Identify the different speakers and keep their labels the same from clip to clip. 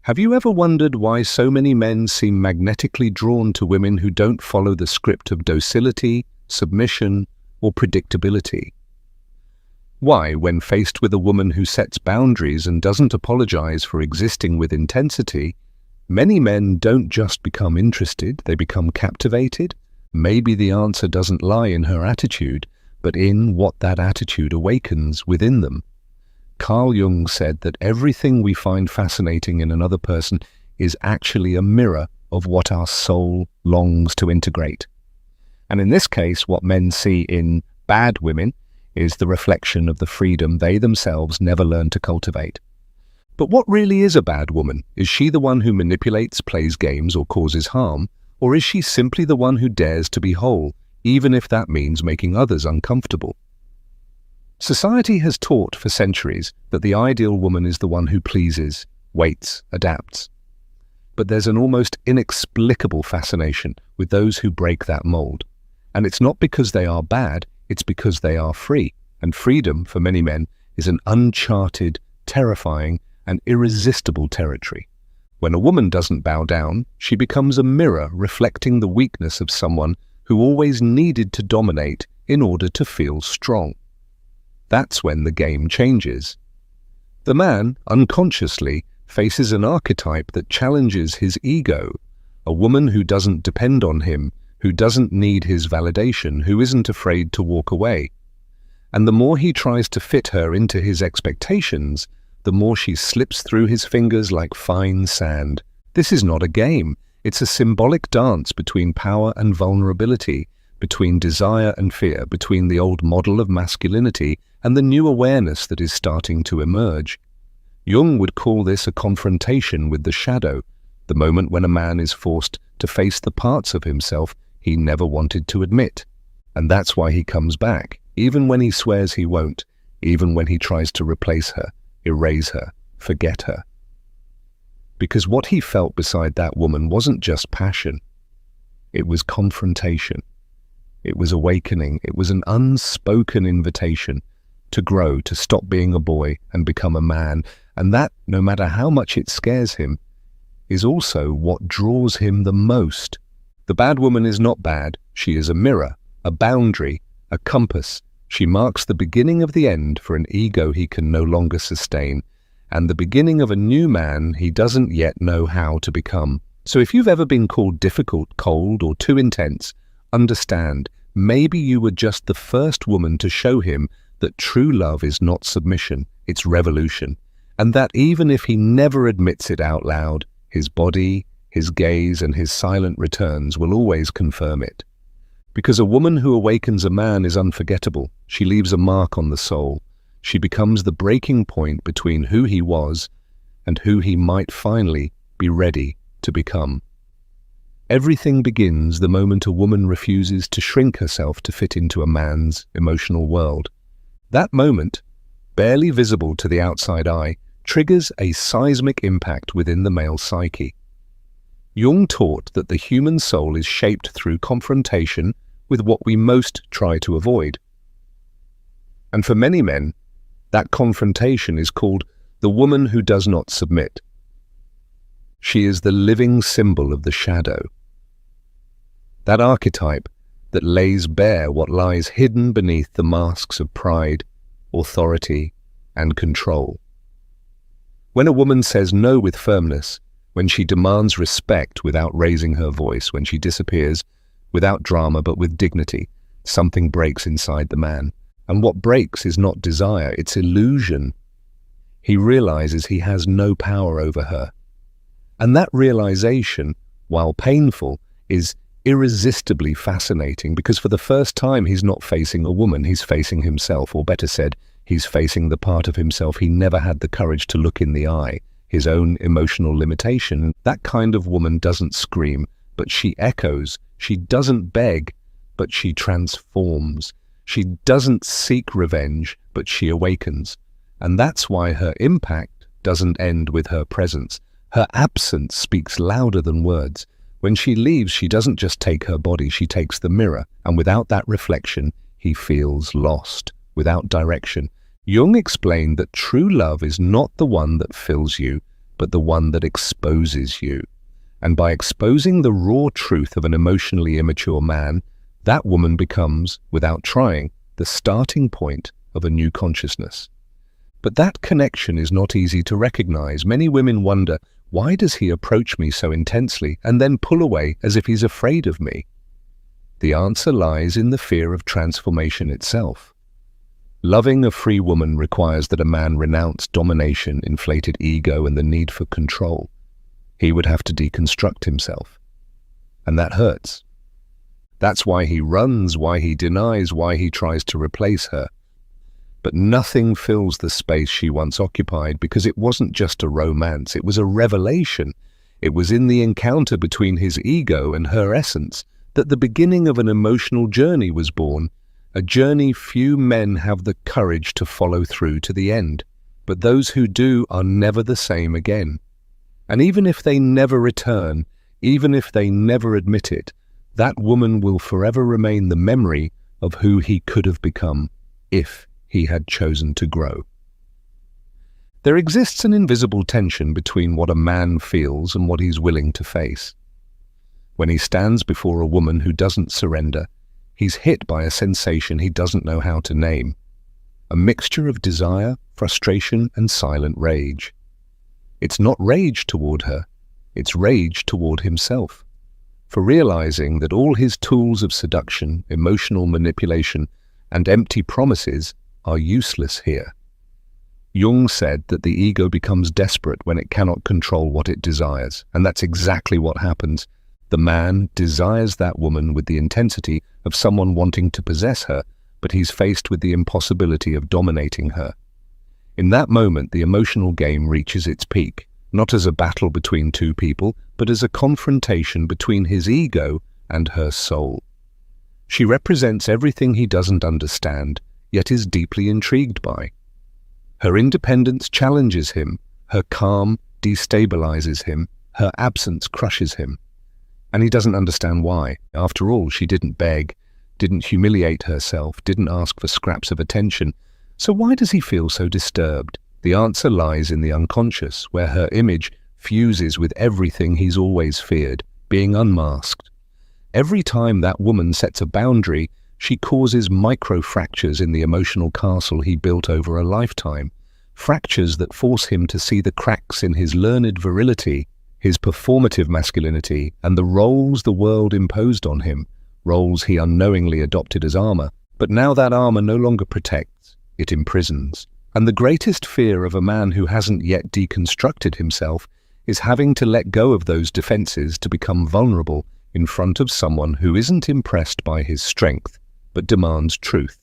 Speaker 1: Have you ever wondered why so many men seem magnetically drawn to women who don't follow the script of docility, submission, or predictability? Why, when faced with a woman who sets boundaries and doesn't apologize for existing with intensity, many men don't just become interested, they become captivated? Maybe the answer doesn't lie in her attitude, but in what that attitude awakens within them. Carl Jung said that everything we find fascinating in another person is actually a mirror of what our soul longs to integrate. And in this case, what men see in bad women is the reflection of the freedom they themselves never learned to cultivate. But what really is a bad woman? Is she the one who manipulates, plays games, or causes harm? Or is she simply the one who dares to be whole, even if that means making others uncomfortable? Society has taught for centuries that the ideal woman is the one who pleases, waits, adapts. But there's an almost inexplicable fascination with those who break that mold. And it's not because they are bad, it's because they are free. And freedom, for many men, is an uncharted, terrifying, and irresistible territory. When a woman doesn't bow down, she becomes a mirror reflecting the weakness of someone who always needed to dominate in order to feel strong. That's when the game changes. The man, unconsciously, faces an archetype that challenges his ego, a woman who doesn't depend on him, who doesn't need his validation, who isn't afraid to walk away. And the more he tries to fit her into his expectations, the more she slips through his fingers like fine sand. This is not a game. It's a symbolic dance between power and vulnerability, between desire and fear, between the old model of masculinity and the new awareness that is starting to emerge. Jung would call this a confrontation with the shadow, the moment when a man is forced to face the parts of himself he never wanted to admit. And that's why he comes back, even when he swears he won't, even when he tries to replace her, erase her, forget her. Because what he felt beside that woman wasn't just passion. It was confrontation. It was awakening. It was an unspoken invitation to grow, to stop being a boy and become a man. And that, no matter how much it scares him, is also what draws him the most. The bad woman is not bad. She is a mirror, a boundary, a compass. She marks the beginning of the end for an ego he can no longer sustain, and the beginning of a new man he doesn't yet know how to become. So if you've ever been called difficult, cold, or too intense, understand, maybe you were just the first woman to show him that true love is not submission, it's revolution, and that even if he never admits it out loud, his body, his gaze, and his silent returns will always confirm it. Because a woman who awakens a man is unforgettable. She leaves a mark on the soul. She becomes the breaking point between who he was and who he might finally be ready to become. Everything begins the moment a woman refuses to shrink herself to fit into a man's emotional world. That moment, barely visible to the outside eye, triggers a seismic impact within the male psyche. Jung taught that the human soul is shaped through confrontation with what we most try to avoid. And for many men, that confrontation is called the woman who does not submit. She is the living symbol of the shadow. That archetype that lays bare what lies hidden beneath the masks of pride, authority, and control. When a woman says no with firmness, when she demands respect without raising her voice, when she disappears without drama but with dignity, something breaks inside the man. And what breaks is not desire, it's illusion. He realizes he has no power over her. And that realization, while painful, is irresistibly fascinating, because for the first time he's not facing a woman, he's facing himself, or better said, he's facing the part of himself he never had the courage to look in the eye, his own emotional limitation. That kind of woman doesn't scream, but she echoes. She doesn't beg, but she transforms. She doesn't seek revenge, but she awakens. And that's why her impact doesn't end with her presence. Her absence speaks louder than words. When she leaves, she doesn't just take her body, she takes the mirror. And without that reflection, he feels lost, without direction. Jung explained that true love is not the one that fills you, but the one that exposes you. And by exposing the raw truth of an emotionally immature man, that woman becomes, without trying, the starting point of a new consciousness. But that connection is not easy to recognize. Many women wonder, why does he approach me so intensely and then pull away as if he's afraid of me? The answer lies in the fear of transformation itself. Loving a free woman requires that a man renounce domination, inflated ego, and the need for control. He would have to deconstruct himself. And that hurts. That's why he runs, why he denies, why he tries to replace her. But nothing fills the space she once occupied, because it wasn't just a romance, it was a revelation. It was in the encounter between his ego and her essence that the beginning of an emotional journey was born, a journey few men have the courage to follow through to the end. But those who do are never the same again. And even if they never return, even if they never admit it, that woman will forever remain the memory of who he could have become if he had chosen to grow. There exists an invisible tension between what a man feels and what he's willing to face. When he stands before a woman who doesn't surrender, he's hit by a sensation he doesn't know how to name, a mixture of desire, frustration, and silent rage. It's not rage toward her, it's rage toward himself, for realizing that all his tools of seduction, emotional manipulation, and empty promises are useless here. Jung said that the ego becomes desperate when it cannot control what it desires, and that's exactly what happens. The man desires that woman with the intensity of someone wanting to possess her, but he's faced with the impossibility of dominating her. In that moment, the emotional game reaches its peak, not as a battle between two people, but as a confrontation between his ego and her soul. She represents everything he doesn't understand, yet is deeply intrigued by. Her independence challenges him, her calm destabilizes him, her absence crushes him. And he doesn't understand why. After all, she didn't beg, didn't humiliate herself, didn't ask for scraps of attention. So why does he feel so disturbed? The answer lies in the unconscious, where her image fuses with everything he's always feared, being unmasked. Every time that woman sets a boundary, she causes micro-fractures in the emotional castle he built over a lifetime, fractures that force him to see the cracks in his learned virility, his performative masculinity, and the roles the world imposed on him, roles he unknowingly adopted as armor. But now that armor no longer protects, it imprisons. And the greatest fear of a man who hasn't yet deconstructed himself is having to let go of those defenses to become vulnerable in front of someone who isn't impressed by his strength, but demands truth.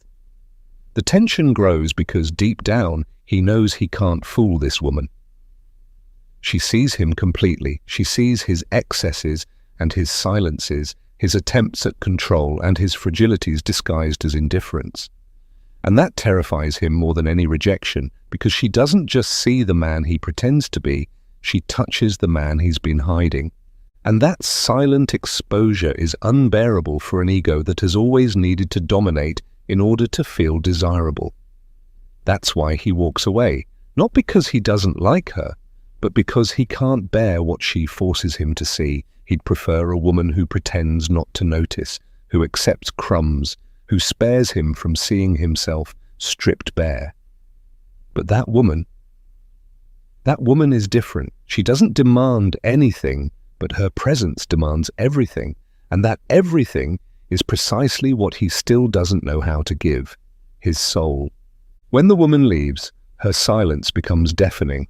Speaker 1: The tension grows because deep down he knows he can't fool this woman. She sees him completely. She sees his excesses and his silences, his attempts at control and his fragilities disguised as indifference. And that terrifies him more than any rejection, because she doesn't just see the man he pretends to be, she touches the man he's been hiding. And that silent exposure is unbearable for an ego that has always needed to dominate in order to feel desirable. That's why he walks away, not because he doesn't like her, but because he can't bear what she forces him to see. He'd prefer a woman who pretends not to notice, who accepts crumbs, who spares him from seeing himself stripped bare. But that woman is different. She doesn't demand anything, but her presence demands everything, and that everything is precisely what he still doesn't know how to give, his soul. When the woman leaves, her silence becomes deafening.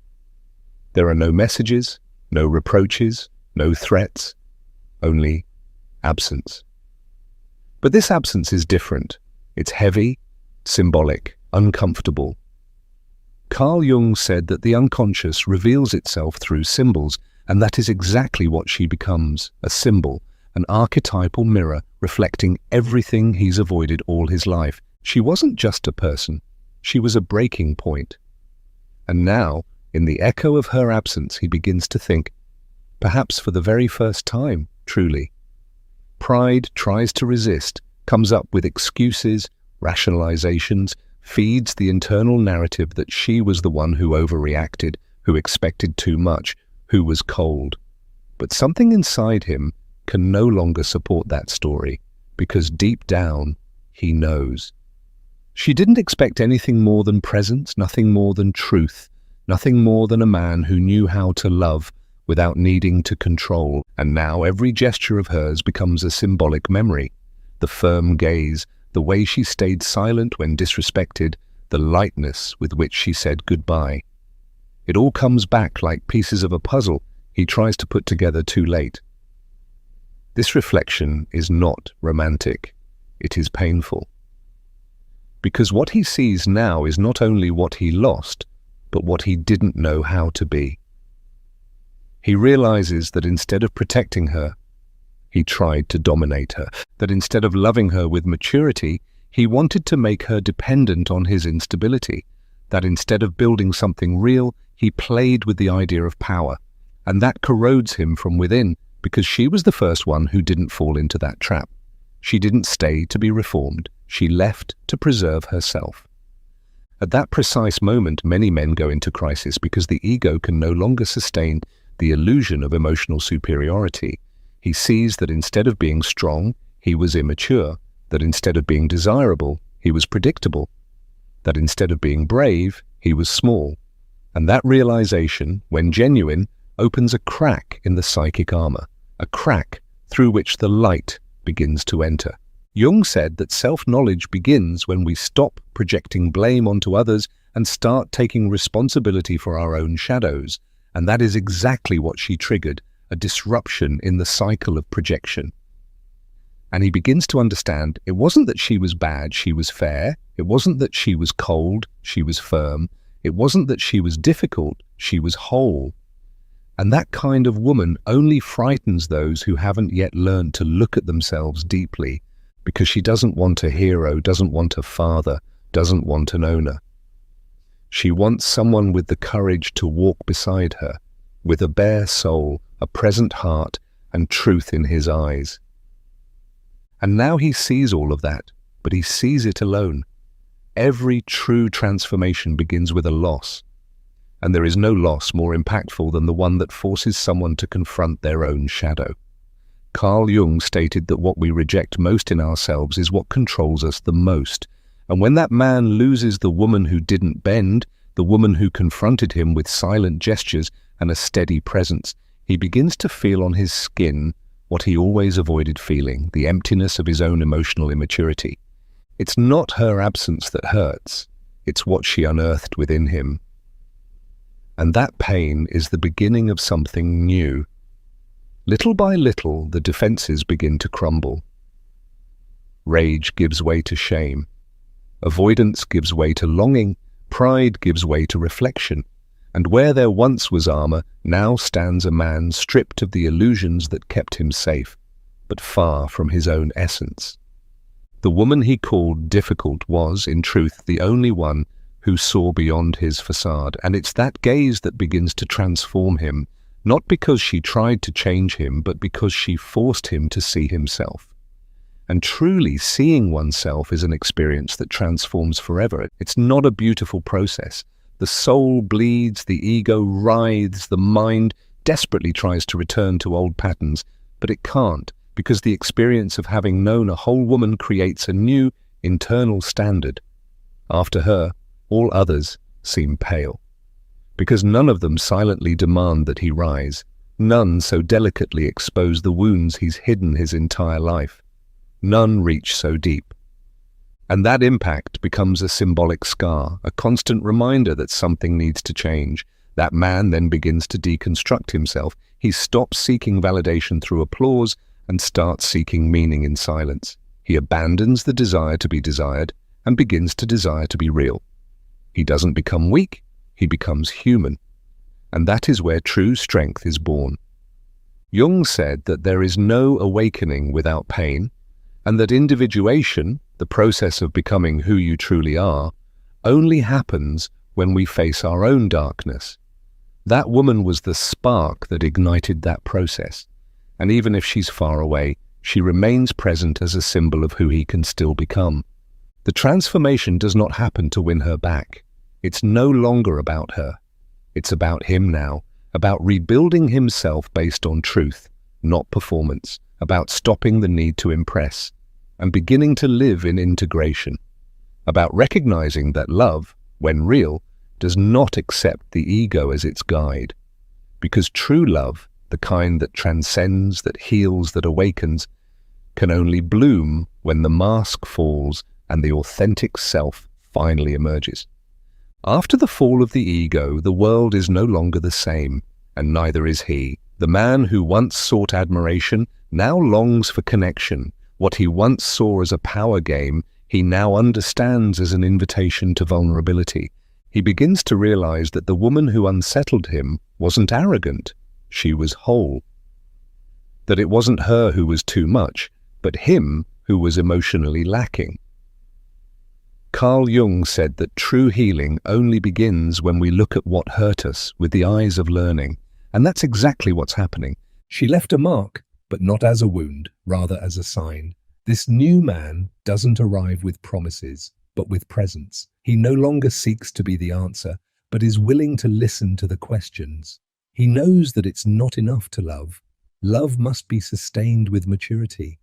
Speaker 1: There are no messages, no reproaches, no threats, only absence. But this absence is different. It's heavy, symbolic, uncomfortable. Carl Jung said that the unconscious reveals itself through symbols, and that is exactly what she becomes, a symbol, an archetypal mirror reflecting everything he's avoided all his life. She wasn't just a person, she was a breaking point. And now, in the echo of her absence, he begins to think, perhaps for the very first time, truly. Pride tries to resist, comes up with excuses, rationalizations, feeds the internal narrative that she was the one who overreacted, who expected too much, who was cold. But something inside him can no longer support that story, because deep down, he knows. She didn't expect anything more than presence, nothing more than truth, nothing more than a man who knew how to love without needing to control. And now every gesture of hers becomes a symbolic memory. The firm gaze, the way she stayed silent when disrespected, the lightness with which she said goodbye. It all comes back like pieces of a puzzle he tries to put together too late. This reflection is not romantic. It is painful. Because what he sees now is not only what he lost, but what he didn't know how to be. He realizes that instead of protecting her, he tried to dominate her, that instead of loving her with maturity, he wanted to make her dependent on his instability, that instead of building something real, he played with the idea of power, and that corrodes him from within, because she was the first one who didn't fall into that trap. She didn't stay to be reformed. She left to preserve herself. At that precise moment, many men go into crisis because the ego can no longer sustain the illusion of emotional superiority. He sees that instead of being strong, he was immature, that instead of being desirable, he was predictable, that instead of being brave, he was small. And that realization, when genuine, opens a crack in the psychic armor, a crack through which the light begins to enter. Jung said that self-knowledge begins when we stop projecting blame onto others and start taking responsibility for our own shadows. And that is exactly what she triggered, a disruption in the cycle of projection. And he begins to understand it wasn't that she was bad, she was fair. It wasn't that she was cold, she was firm. It wasn't that she was difficult, she was whole. And that kind of woman only frightens those who haven't yet learned to look at themselves deeply, because she doesn't want a hero, doesn't want a father, doesn't want an owner. She wants someone with the courage to walk beside her, with a bare soul, a present heart, and truth in his eyes. And now he sees all of that, but he sees it alone. Every true transformation begins with a loss, and there is no loss more impactful than the one that forces someone to confront their own shadow. Carl Jung stated that what we reject most in ourselves is what controls us the most. And when that man loses the woman who didn't bend, the woman who confronted him with silent gestures and a steady presence, he begins to feel on his skin what he always avoided feeling, the emptiness of his own emotional immaturity. It's not her absence that hurts, it's what she unearthed within him. And that pain is the beginning of something new. Little by little, the defenses begin to crumble. Rage gives way to shame. Avoidance gives way to longing. Pride gives way to reflection. And where there once was armor, now stands a man stripped of the illusions that kept him safe, but far from his own essence. The woman he called difficult was, in truth, the only one who saw beyond his facade, and it's that gaze that begins to transform him, not because she tried to change him, but because she forced him to see himself. And truly, seeing oneself is an experience that transforms forever. It's not a beautiful process. The soul bleeds, the ego writhes, the mind desperately tries to return to old patterns, but it can't, because the experience of having known a whole woman creates a new internal standard. After her, all others seem pale, because none of them silently demand that he rise. None so delicately expose the wounds he's hidden his entire life. None reach so deep. And that impact becomes a symbolic scar, a constant reminder that something needs to change. That man then begins to deconstruct himself. He stops seeking validation through applause and starts seeking meaning in silence. He abandons the desire to be desired and begins to desire to be real. He doesn't become weak, he becomes human. And that is where true strength is born. Jung said that there is no awakening without pain, and that individuation, the process of becoming who you truly are, only happens when we face our own darkness. That woman was the spark that ignited that process. And even if she's far away, she remains present as a symbol of who he can still become. The transformation does not happen to win her back. It's no longer about her. It's about him now, about rebuilding himself based on truth, not performance, about stopping the need to impress, and beginning to live in integration, about recognizing that love, when real, does not accept the ego as its guide. Because true love, the kind that transcends, that heals, that awakens, can only bloom when the mask falls and the authentic self finally emerges. After the fall of the ego, the world is no longer the same, and neither is he. The man who once sought admiration now longs for connection. What he once saw as a power game, he now understands as an invitation to vulnerability. He begins to realize that the woman who unsettled him wasn't arrogant, she was whole. That it wasn't her who was too much, but him who was emotionally lacking. Carl Jung said that true healing only begins when we look at what hurt us with the eyes of learning, and that's exactly what's happening. She left a mark, but not as a wound, rather as a sign. This new man doesn't arrive with promises, but with presence. He no longer seeks to be the answer, but is willing to listen to the questions. He knows that it's not enough to love. Love must be sustained with maturity.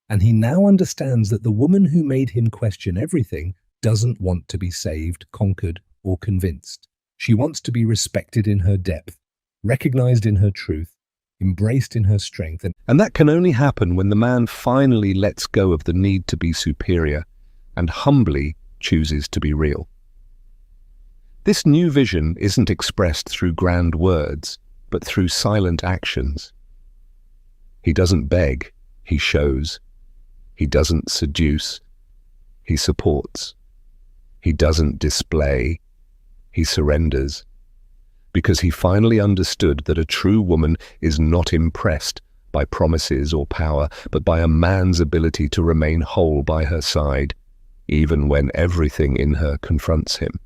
Speaker 1: And he now understands that the woman who made him question everything doesn't want to be saved, conquered, or convinced. She wants to be respected in her depth, recognized in her truth, embraced in her strength. And that can only happen when the man finally lets go of the need to be superior and humbly chooses to be real. This new vision isn't expressed through grand words, but through silent actions. He doesn't beg, he shows. He doesn't seduce, he supports. He doesn't display, he surrenders. Because he finally understood that a true woman is not impressed by promises or power, but by a man's ability to remain whole by her side, even when everything in her confronts him.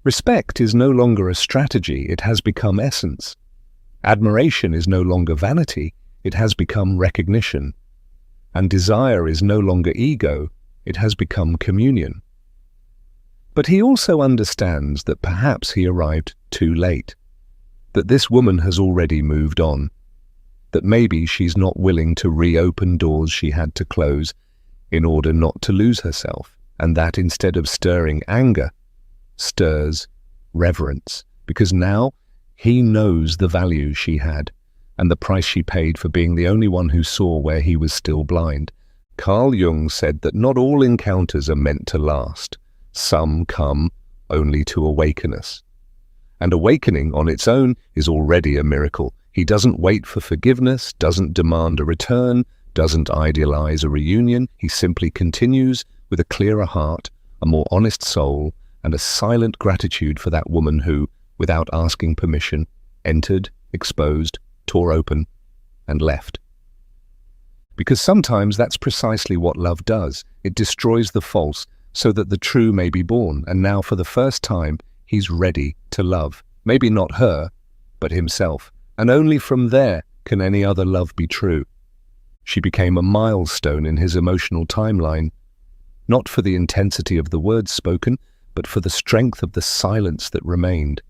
Speaker 1: Respect is no longer a strategy, it has become essence. Admiration is no longer vanity, it has become recognition. And desire is no longer ego, it has become communion. But he also understands that perhaps he arrived too late, that this woman has already moved on, that maybe she's not willing to reopen doors she had to close in order not to lose herself, and that instead of stirring anger, stirs reverence, because now he knows the value she had and the price she paid for being the only one who saw where he was still blind. Carl Jung said that not all encounters are meant to last. Some come only to awaken us. And awakening on its own is already a miracle. He doesn't wait for forgiveness, doesn't demand a return, doesn't idealize a reunion. He simply continues with a clearer heart, a more honest soul, and a silent gratitude for that woman who, without asking permission, entered, exposed, tore open, and left. Because sometimes that's precisely what love does. It destroys the false so that the true may be born, and now for the first time he's ready to love. Maybe not her, but himself. And only from there can any other love be true. She became a milestone in his emotional timeline, not for the intensity of the words spoken, but for the strength of the silence that remained.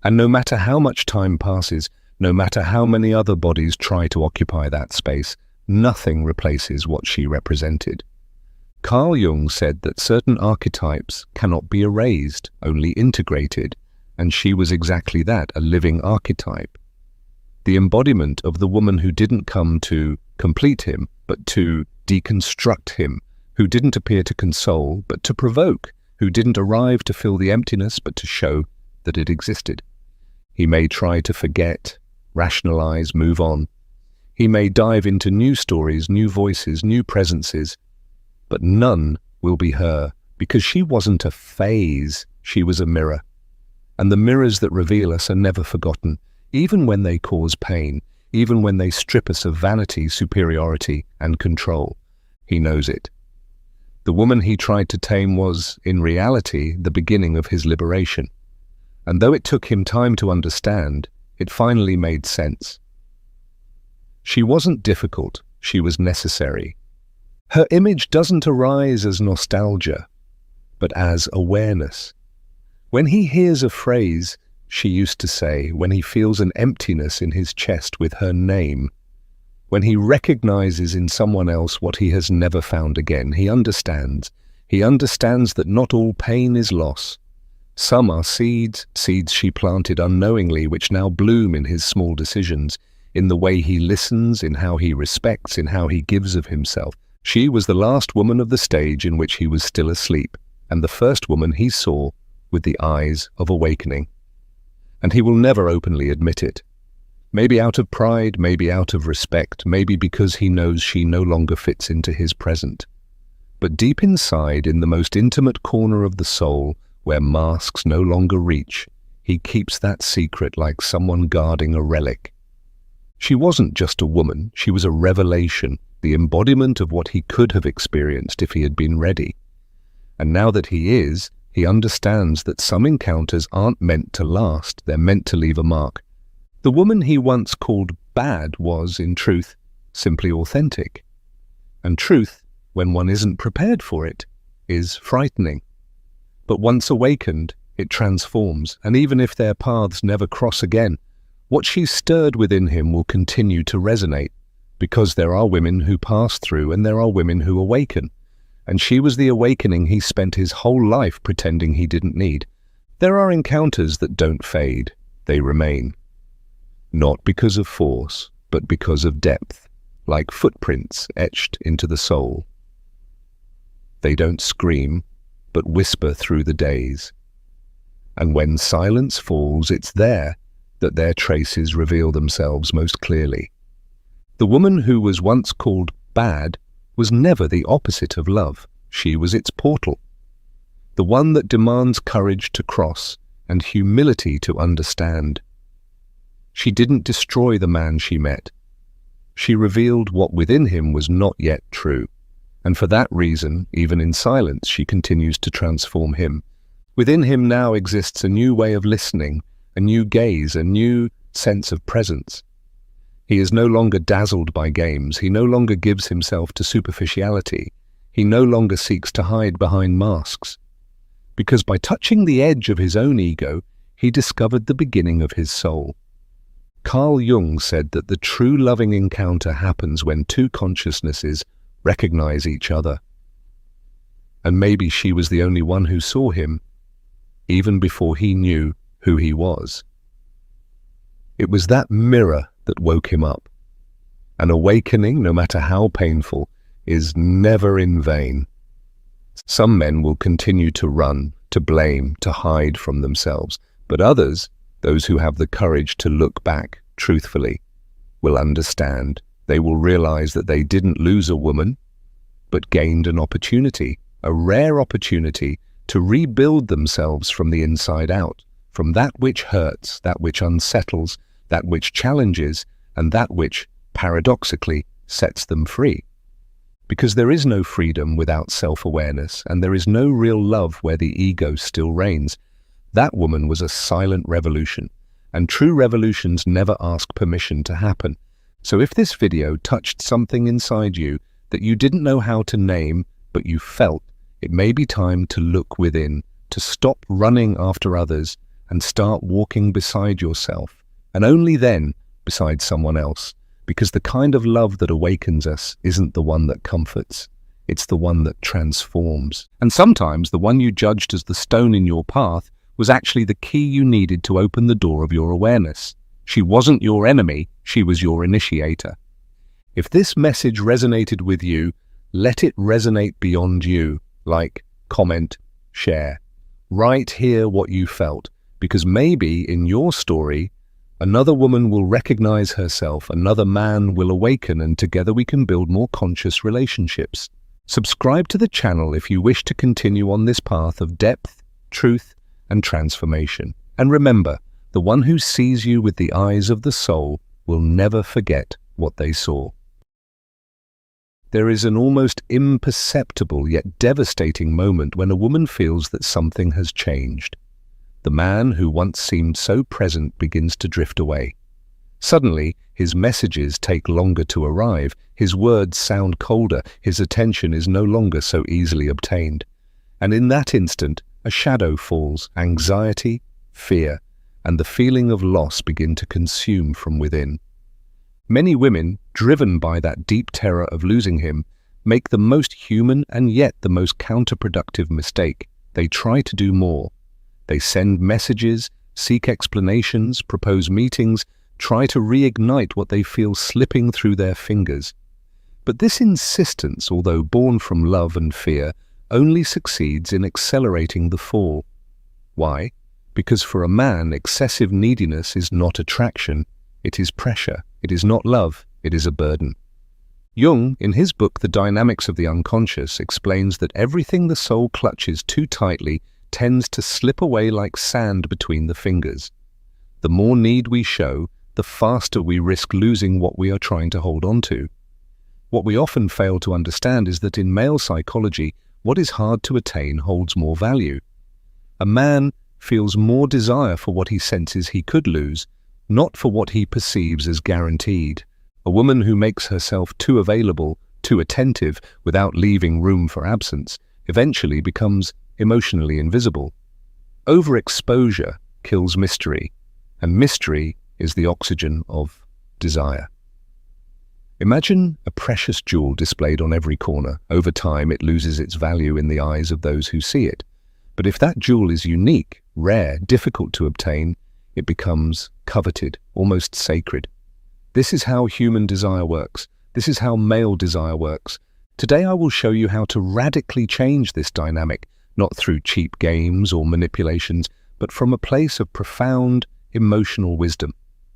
Speaker 1: And no matter how much time passes, no matter how many other bodies try to occupy that space, nothing replaces what she represented. Carl Jung said that certain archetypes cannot be erased, only integrated, and she was exactly that, a living archetype. The embodiment of the woman who didn't come to complete him, but to deconstruct him, who didn't appear to console, but to provoke, who didn't arrive to fill the emptiness, but to show that it existed. He may try to forget, rationalize, move on. He may dive into new stories, new voices, new presences, but none will be her, because she wasn't a phase, she was a mirror. And the mirrors that reveal us are never forgotten, even when they cause pain, even when they strip us of vanity, superiority, and control. He knows it. The woman he tried to tame was, in reality, the beginning of his liberation. And though it took him time to understand, it finally made sense. She wasn't difficult, she was necessary. Her image doesn't arise as nostalgia, but as awareness. When he hears a phrase, she used to say, when he feels an emptiness in his chest with her name. When he recognizes in someone else what he has never found again, he understands. He understands that not all pain is loss. Some are seeds she planted unknowingly, which now bloom in his small decisions, in the way he listens, in how he respects, in how he gives of himself. She was the last woman of the stage in which he was still asleep, and the first woman he saw with the eyes of awakening. And he will never openly admit it. Maybe out of pride, maybe out of respect, maybe because he knows she no longer fits into his present. But deep inside, in the most intimate corner of the soul, where masks no longer reach, he keeps that secret like someone guarding a relic. She wasn't just a woman, she was a revelation, the embodiment of what he could have experienced if he had been ready. And now that he is, he understands that some encounters aren't meant to last, they're meant to leave a mark. The woman he once called bad was, in truth, simply authentic. And truth, when one isn't prepared for it, is frightening. But once awakened, it transforms, and even if their paths never cross again, what she stirred within him will continue to resonate, because there are women who pass through and there are women who awaken. And she was the awakening he spent his whole life pretending he didn't need. There are encounters that don't fade, they remain. Not because of force, but because of depth, like footprints etched into the soul. They don't scream, but whisper through the days. And when silence falls, it's there that their traces reveal themselves most clearly. The woman who was once called bad was never the opposite of love. She was its portal. The one that demands courage to cross and humility to understand. She didn't destroy the man she met. She revealed what within him was not yet true. And for that reason, even in silence, she continues to transform him. Within him now exists a new way of listening, a new gaze, a new sense of presence. He is no longer dazzled by games. He no longer gives himself to superficiality. He no longer seeks to hide behind masks. Because by touching the edge of his own ego, he discovered the beginning of his soul. Carl Jung said that the true loving encounter happens when two consciousnesses recognize each other. And maybe she was the only one who saw him, even before he knew who he was. It was that mirror that woke him up. An awakening, no matter how painful, is never in vain. Some men will continue to run, to blame, to hide from themselves, but others, those who have the courage to look back truthfully, will understand. They will realize that they didn't lose a woman, but gained an opportunity, a rare opportunity to rebuild themselves from the inside out, from that which hurts, that which unsettles, that which challenges, and that which, paradoxically, sets them free. Because there is no freedom without self-awareness, and there is no real love where the ego still reigns. That woman was a silent revolution, and true revolutions never ask permission to happen. So if this video touched something inside you that you didn't know how to name, but you felt, it may be time to look within, to stop running after others, and start walking beside yourself, and only then beside someone else. Because the kind of love that awakens us isn't the one that comforts, it's the one that transforms. And sometimes the one you judged as the stone in your path was actually the key you needed to open the door of your awareness. She wasn't your enemy, she was your initiator. If this message resonated with you, let it resonate beyond you. Like, comment, share. Write here what you felt, because maybe in your story, another woman will recognize herself, another man will awaken, and together we can build more conscious relationships. Subscribe to the channel if you wish to continue on this path of depth, truth, and transformation. And remember, the one who sees you with the eyes of the soul will never forget what they saw. There is an almost imperceptible yet devastating moment when a woman feels that something has changed. The man who once seemed so present begins to drift away. Suddenly, his messages take longer to arrive, his words sound colder, his attention is no longer so easily obtained. And in that instant, a shadow falls, anxiety, fear, and the feeling of loss begin to consume from within. Many women, driven by that deep terror of losing him, make the most human and yet the most counterproductive mistake. They try to do more. They send messages, seek explanations, propose meetings, try to reignite what they feel slipping through their fingers. But this insistence, although born from love and fear, only succeeds in accelerating the fall. Why? Because for a man, excessive neediness is not attraction, it is pressure. It is not love, it is a burden. Jung, in his book The Dynamics of the Unconscious, explains that everything the soul clutches too tightly tends to slip away like sand between the fingers. The more need we show, the faster we risk losing what we are trying to hold on to. What we often fail to understand is that in male psychology, what is hard to attain holds more value. A man feels more desire for what he senses he could lose, not for what he perceives as guaranteed. A woman who makes herself too available, too attentive, without leaving room for absence, eventually becomes emotionally invisible. Overexposure kills mystery, and mystery is the oxygen of desire. Imagine a precious jewel displayed on every corner. Over time, it loses its value in the eyes of those who see it. But if that jewel is unique, rare, difficult to obtain, it becomes coveted, almost sacred. This is how human desire works. This is how male desire works. Today I will show you how to radically change this dynamic, not through cheap games or manipulations, but from a place of profound emotional wisdom.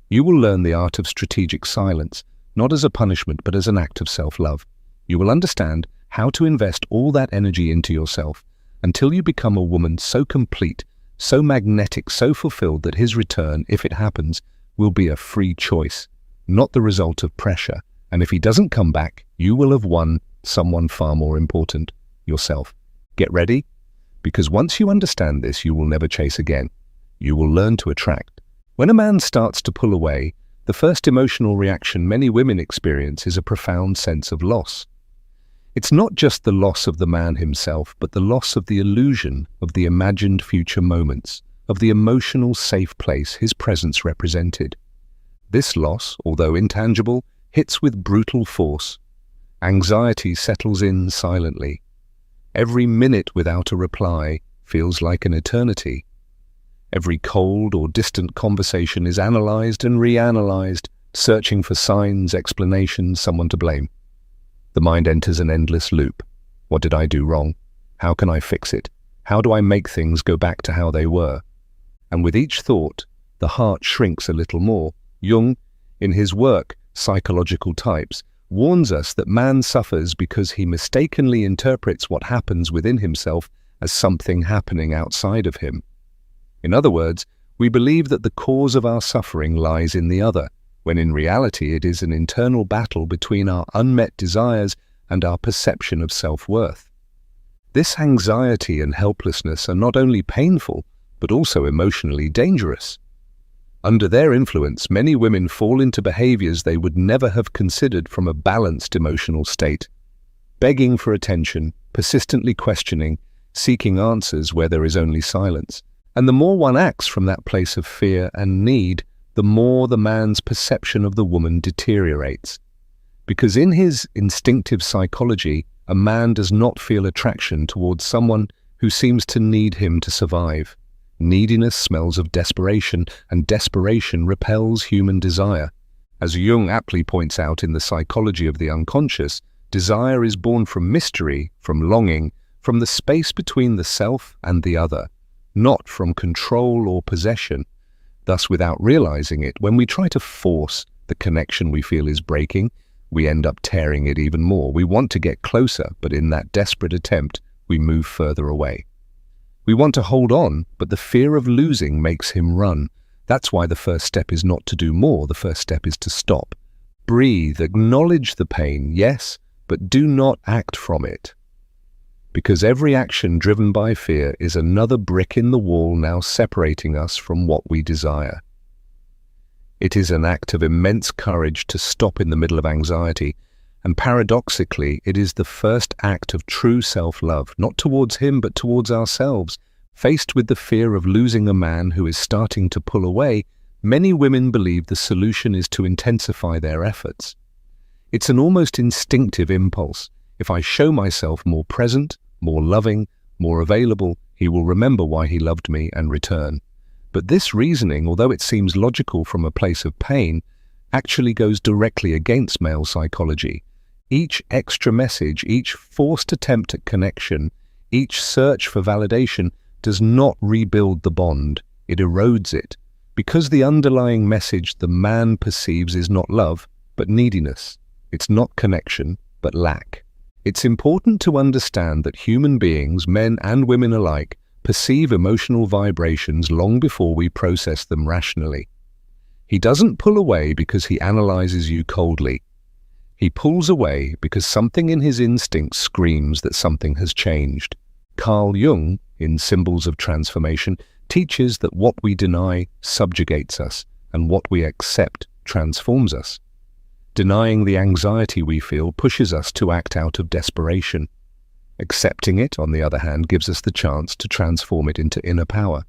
Speaker 1: You will learn the art of strategic silence, not as a punishment, but as an act of self-love. You will understand how to invest all that energy into yourself until you become a woman so complete, so magnetic, so fulfilled that his return, if it happens, will be a free choice, not the result of pressure. And if he doesn't come back, you will have won someone far more important, yourself. Get ready? Because once you understand this, you will never chase again. You will learn to attract. When a man starts to pull away, the first emotional reaction many women experience is a profound sense of loss. It's not just the loss of the man himself, but the loss of the illusion of the imagined future moments, of the emotional safe place his presence represented. This loss, although intangible, hits with brutal force. Anxiety settles in silently. Every minute without a reply feels like an eternity. Every cold or distant conversation is analyzed and reanalyzed, searching for signs, explanations, someone to blame. The mind enters an endless loop. What did I do wrong? How can I fix it? How do I make things go back to how they were? And with each thought, the heart shrinks a little more. Jung, in his work, Psychological Types, warns us that man suffers because he mistakenly interprets what happens within himself as something happening outside of him. In other words, we believe that the cause of our suffering lies in the other, when in reality it is an internal battle between our unmet desires and our perception of self-worth. This anxiety and helplessness are not only painful, but also emotionally dangerous. Under their influence, many women fall into behaviors they would never have considered from a balanced emotional state. Begging for attention, persistently questioning, seeking answers where there is only silence. And the more one acts from that place of fear and need, the more the man's perception of the woman deteriorates. Because in his instinctive psychology, a man does not feel attraction towards someone who seems to need him to survive. Neediness smells of desperation, and desperation repels human desire. As Jung aptly points out in The Psychology of the Unconscious, desire is born from mystery, from longing, from the space between the self and the other, not from control or possession. Thus, without realizing it, when we try to force the connection we feel is breaking, we end up tearing it even more. We want to get closer, but in that desperate attempt, we move further away. We want to hold on, but the fear of losing makes him run. That's why the first step is not to do more. The first step is to stop. Breathe, acknowledge the pain, yes, but do not act from it. Because every action driven by fear is another brick in the wall now separating us from what we desire. It is an act of immense courage to stop in the middle of anxiety, and paradoxically, it is the first act of true self-love, not towards him but towards ourselves. Faced with the fear of losing a man who is starting to pull away, many women believe the solution is to intensify their efforts. It's an almost instinctive impulse. If I show myself more present, more loving, more available, he will remember why he loved me and return. But this reasoning, although it seems logical from a place of pain, actually goes directly against male psychology. Each extra message, each forced attempt at connection, each search for validation does not rebuild the bond, it erodes it, because the underlying message the man perceives is not love, but neediness. It's not connection, but lack. It's important to understand that human beings, men and women alike, perceive emotional vibrations long before we process them rationally. He doesn't pull away because he analyzes you coldly. He pulls away because something in his instinct screams that something has changed. Carl Jung, in Symbols of Transformation, teaches that what we deny subjugates us and what we accept transforms us. Denying the anxiety we feel pushes us to act out of desperation. Accepting it, on the other hand, gives us the chance to transform it into inner power.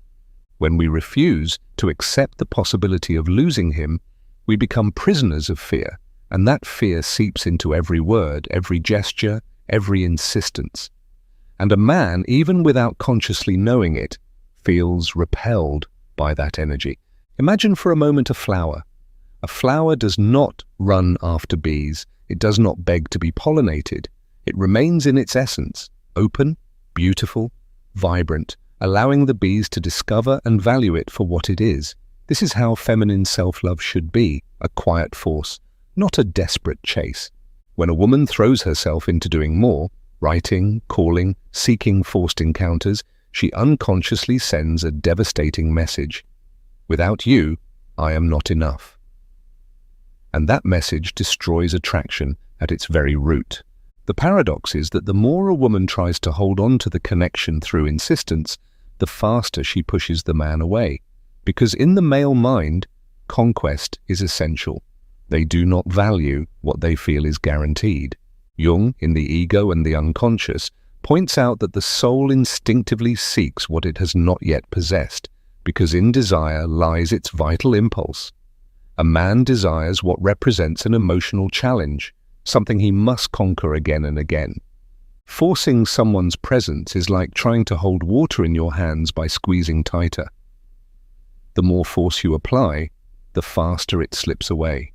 Speaker 1: When we refuse to accept the possibility of losing him, we become prisoners of fear, and that fear seeps into every word, every gesture, every insistence. And a man, even without consciously knowing it, feels repelled by that energy. Imagine for a moment a flower. A flower does not run after bees. It does not beg to be pollinated. It remains in its essence, open, beautiful, vibrant, allowing the bees to discover and value it for what it is. This is how feminine self-love should be, a quiet force, not a desperate chase. When a woman throws herself into doing more, writing, calling, seeking forced encounters, she unconsciously sends a devastating message. Without you, I am not enough. And that message destroys attraction at its very root. The paradox is that the more a woman tries to hold on to the connection through insistence, the faster she pushes the man away. Because in the male mind, conquest is essential. They do not value what they feel is guaranteed. Jung, in The Ego and the Unconscious, points out that the soul instinctively seeks what it has not yet possessed, because in desire lies its vital impulse. A man desires what represents an emotional challenge, something he must conquer again and again. Forcing someone's presence is like trying to hold water in your hands by squeezing tighter. The more force you apply, the faster it slips away.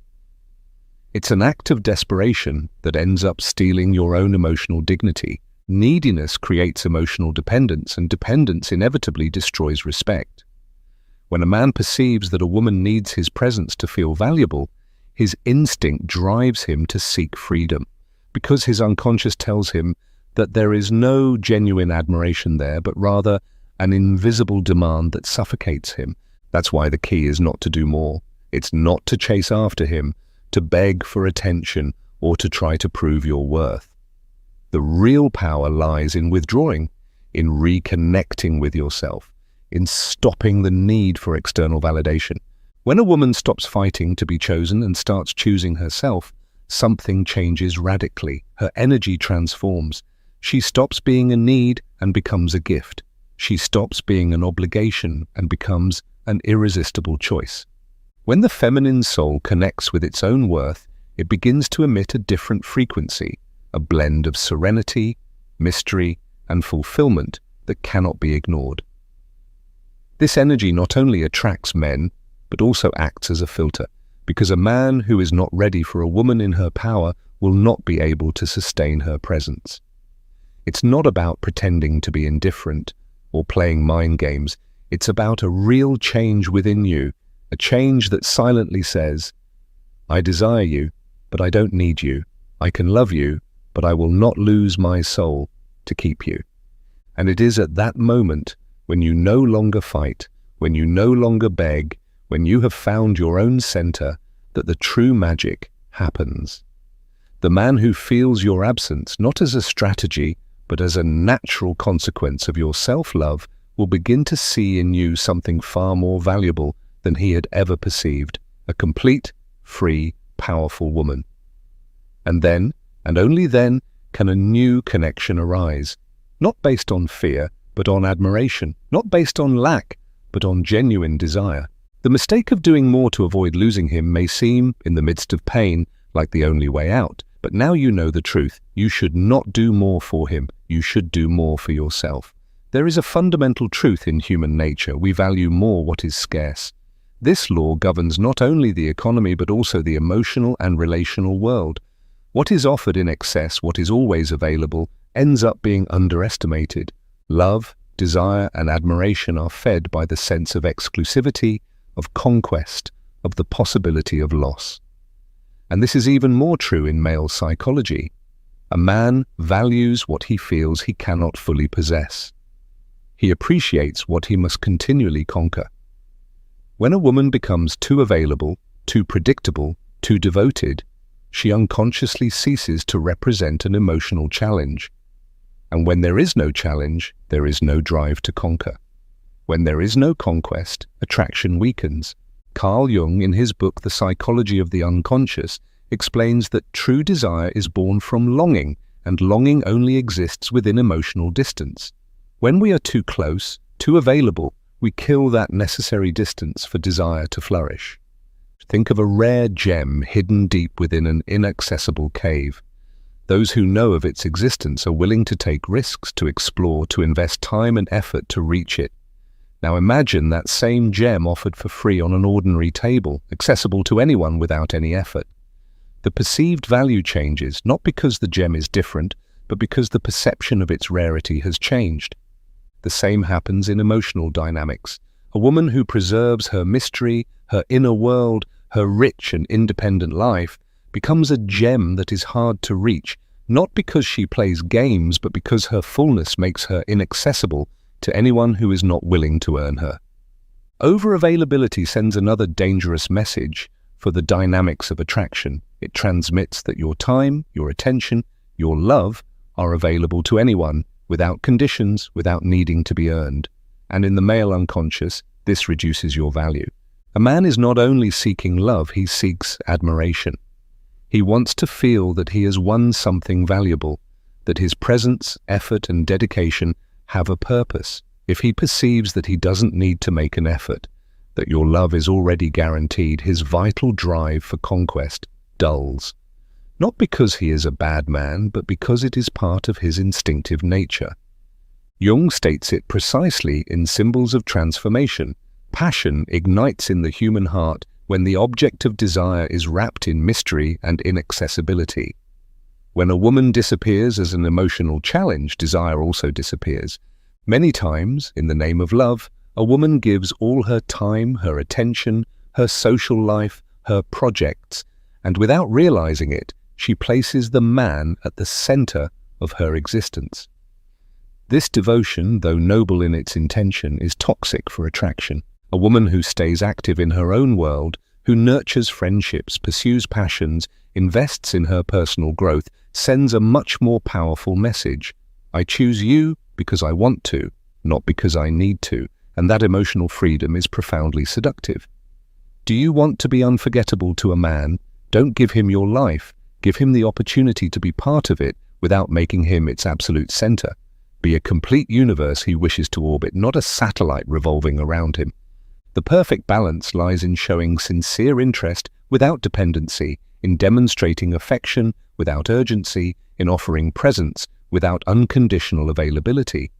Speaker 1: It's an act of desperation that ends up stealing your own emotional dignity. Neediness creates emotional dependence, and dependence inevitably destroys respect. When a man perceives that a woman needs his presence to feel valuable, his instinct drives him to seek freedom, because his unconscious tells him that there is no genuine admiration there, but rather an invisible demand that suffocates him. That's why the key is not to do more. It's not to chase after him, to beg for attention, or to try to prove your worth. The real power lies in withdrawing, in reconnecting with yourself, in stopping the need for external validation. When a woman stops fighting to be chosen and starts choosing herself, something changes radically. Her energy transforms. She stops being a need and becomes a gift. She stops being an obligation and becomes an irresistible choice. When the feminine soul connects with its own worth, it begins to emit a different frequency, a blend of serenity, mystery, and fulfillment that cannot be ignored. This energy not only attracts men, but also acts as a filter, because a man who is not ready for a woman in her power will not be able to sustain her presence. It's not about pretending to be indifferent or playing mind games. It's about a real change within you, a change that silently says, I desire you, but I don't need you. I can love you, but I will not lose my soul to keep you. And it is at that moment, when you no longer fight, when you no longer beg, when you have found your own center, that the true magic happens. The man who feels your absence, not as a strategy, but as a natural consequence of your self-love, will begin to see in you something far more valuable than he had ever perceived, a complete, free, powerful woman. And then, and only then, can a new connection arise, not based on fear, but on admiration, not based on lack, but on genuine desire. The mistake of doing more to avoid losing him may seem, in the midst of pain, like the only way out. But now you know the truth. You should not do more for him. You should do more for yourself. There is a fundamental truth in human nature. We value more what is scarce. This law governs not only the economy but also the emotional and relational world. What is offered in excess, what is always available, ends up being underestimated. Love, desire, and admiration are fed by the sense of exclusivity, of conquest, of the possibility of loss. And this is even more true in male psychology. A man values what he feels he cannot fully possess. He appreciates what he must continually conquer. When a woman becomes too available, too predictable, too devoted, she unconsciously ceases to represent an emotional challenge. And when there is no challenge, there is no drive to conquer. When there is no conquest, attraction weakens. Carl Jung, in his book The Psychology of the Unconscious, explains that true desire is born from longing, and longing only exists within emotional distance. When we are too close, too available, we kill that necessary distance for desire to flourish. Think of a rare gem hidden deep within an inaccessible cave. Those who know of its existence are willing to take risks, to explore, to invest time and effort to reach it. Now imagine that same gem offered for free on an ordinary table, accessible to anyone without any effort. The perceived value changes, not because the gem is different, but because the perception of its rarity has changed. The same happens in emotional dynamics. A woman who preserves her mystery, her inner world, her rich and independent life, becomes a gem that is hard to reach, not because she plays games, but because her fullness makes her inaccessible to anyone who is not willing to earn her. Over-availability sends another dangerous message for the dynamics of attraction. It transmits that your time, your attention, your love are available to anyone, without conditions, without needing to be earned. And in the male unconscious, this reduces your value. A man is not only seeking love, he seeks admiration. He wants to feel that he has won something valuable, that his presence, effort, and dedication have a purpose. If he perceives that he doesn't need to make an effort, that your love is already guaranteed, his vital drive for conquest dulls. Not because he is a bad man, but because it is part of his instinctive nature. Jung states it precisely in Symbols of Transformation. Passion ignites in the human heart when the object of desire is wrapped in mystery and inaccessibility. When a woman disappears as an emotional challenge, desire also disappears. Many times, in the name of love, a woman gives all her time, her attention, her social life, her projects, and without realizing it, she places the man at the center of her existence. This devotion, though noble in its intention, is toxic for attraction. A woman who stays active in her own world, who nurtures friendships, pursues passions, invests in her personal growth, sends a much more powerful message. I choose you because I want to, not because I need to, and that emotional freedom is profoundly seductive. Do you want to be unforgettable to a man? Don't give him your life. Give him the opportunity to be part of it without making him its absolute center. Be a complete universe he wishes to orbit, not a satellite revolving around him. The perfect balance lies in showing sincere interest without dependency, in demonstrating affection without urgency, in offering presence without unconditional availability.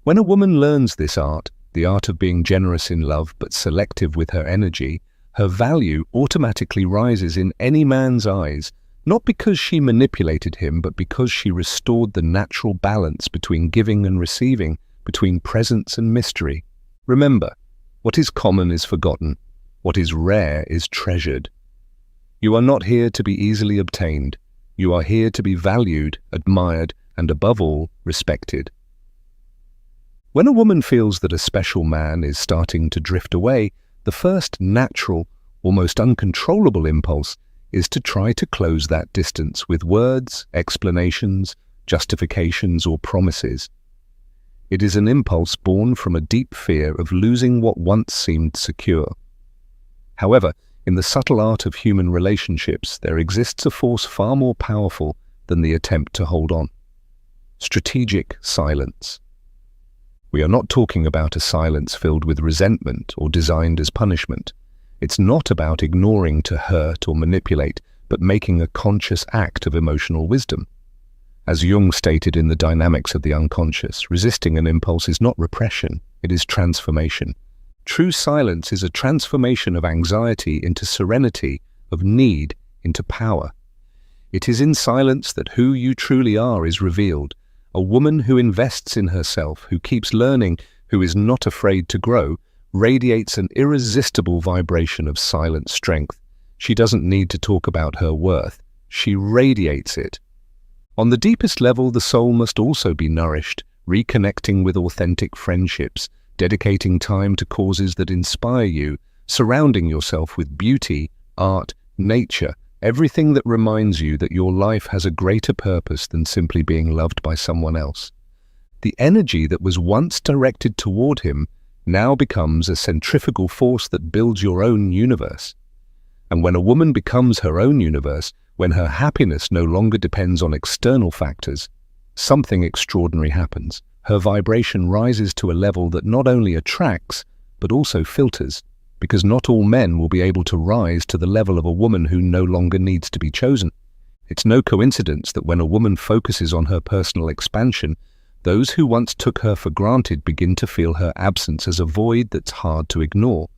Speaker 1: When a woman learns this art, the art of being generous in love but selective with her energy, her value automatically rises in any man's eyes, not because she manipulated him, but because she restored the natural balance between giving and receiving, between presence and mystery. Remember, what is common is forgotten. What is rare is treasured. You are not here to be easily obtained. You are here to be valued, admired, and above all, respected. When a woman feels that a special man is starting to drift away, the first natural, almost uncontrollable impulse is to try to close that distance with words, explanations, justifications, or promises. It is an impulse born from a deep fear of losing what once seemed secure. However, in the subtle art of human relationships, there exists a force far more powerful than the attempt to hold on. Strategic silence. We are not talking about a silence filled with resentment or designed as punishment. It's not about ignoring to hurt or manipulate, but making a conscious act of emotional wisdom. As Jung stated in The Dynamics of the Unconscious, resisting an impulse is not repression, it is transformation. True silence is a transformation of anxiety into serenity, of need into power. It is in silence that who you truly are is revealed. A woman who invests in herself, who keeps learning, who is not afraid to grow, radiates an irresistible vibration of silent strength. She doesn't need to talk about her worth. She radiates it. On the deepest level, the soul must also be nourished, reconnecting with authentic friendships, dedicating time to causes that inspire you, surrounding yourself with beauty, art, nature, everything that reminds you that your life has a greater purpose than simply being loved by someone else. The energy that was once directed toward him now becomes a centrifugal force that builds your own universe. And when a woman becomes her own universe, when her happiness no longer depends on external factors, something extraordinary happens. Her vibration rises to a level that not only attracts, but also filters, because not all men will be able to rise to the level of a woman who no longer needs to be chosen. It's no coincidence that when a woman focuses on her personal expansion, those who once took her for granted begin to feel her absence as a void that's hard to ignore,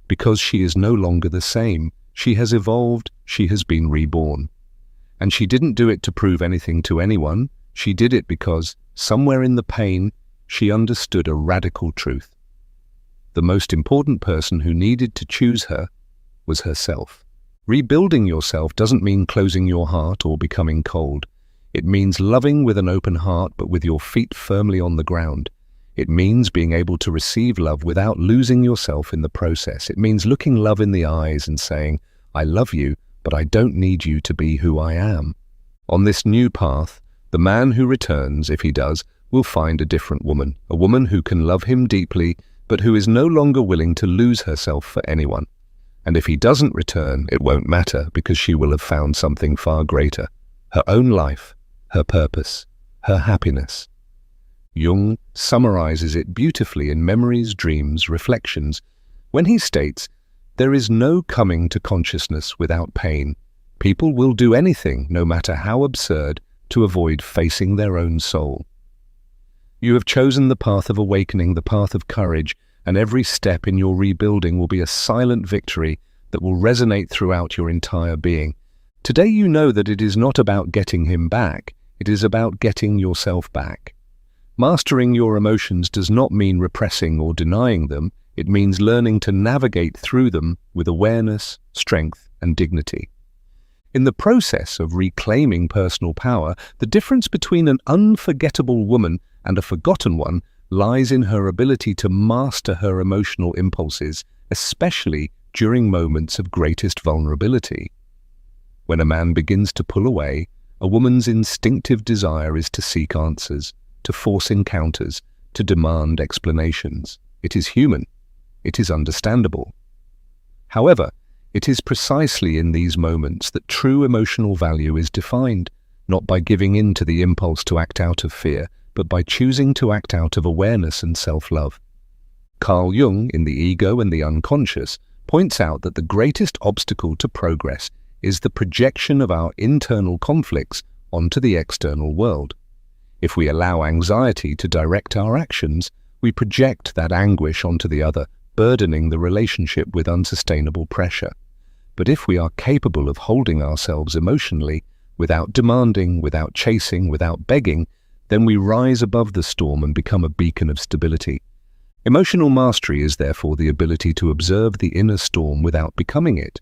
Speaker 1: because she is no longer the same. She has evolved, she has been reborn. And she didn't do it to prove anything to anyone. She did it because, somewhere in the pain, she understood a radical truth. The most important person who needed to choose her was herself. Rebuilding yourself doesn't mean closing your heart or becoming cold. It means loving with an open heart but with your feet firmly on the ground. It means being able to receive love without losing yourself in the process. It means looking love in the eyes and saying, "I love you, but I don't need you to be who I am." On this new path, the man who returns, if he does, will find a different woman, a woman who can love him deeply, but who is no longer willing to lose herself for anyone. And if he doesn't return, it won't matter, because she will have found something far greater: her own life, her purpose, her happiness. Jung summarizes it beautifully in Memories, Dreams, Reflections, when he states, "There is no coming to consciousness without pain. People will do anything, no matter how absurd, to avoid facing their own soul." You have chosen the path of awakening, the path of courage, and every step in your rebuilding will be a silent victory that will resonate throughout your entire being. Today you know that it is not about getting him back, it is about getting yourself back. Mastering your emotions does not mean repressing or denying them, it means learning to navigate through them with awareness, strength, and dignity. In the process of reclaiming personal power, the difference between an unforgettable woman and a forgotten one lies in her ability to master her emotional impulses, especially during moments of greatest vulnerability. When a man begins to pull away, a woman's instinctive desire is to seek answers, to force encounters, to demand explanations. It is human. It is understandable. However, it is precisely in these moments that true emotional value is defined, not by giving in to the impulse to act out of fear, but by choosing to act out of awareness and self-love. Carl Jung, in The Ego and the Unconscious, points out that the greatest obstacle to progress is the projection of our internal conflicts onto the external world. If we allow anxiety to direct our actions, we project that anguish onto the other, burdening the relationship with unsustainable pressure. But if we are capable of holding ourselves emotionally, without demanding, without chasing, without begging, then we rise above the storm and become a beacon of stability. Emotional mastery is therefore the ability to observe the inner storm without becoming it.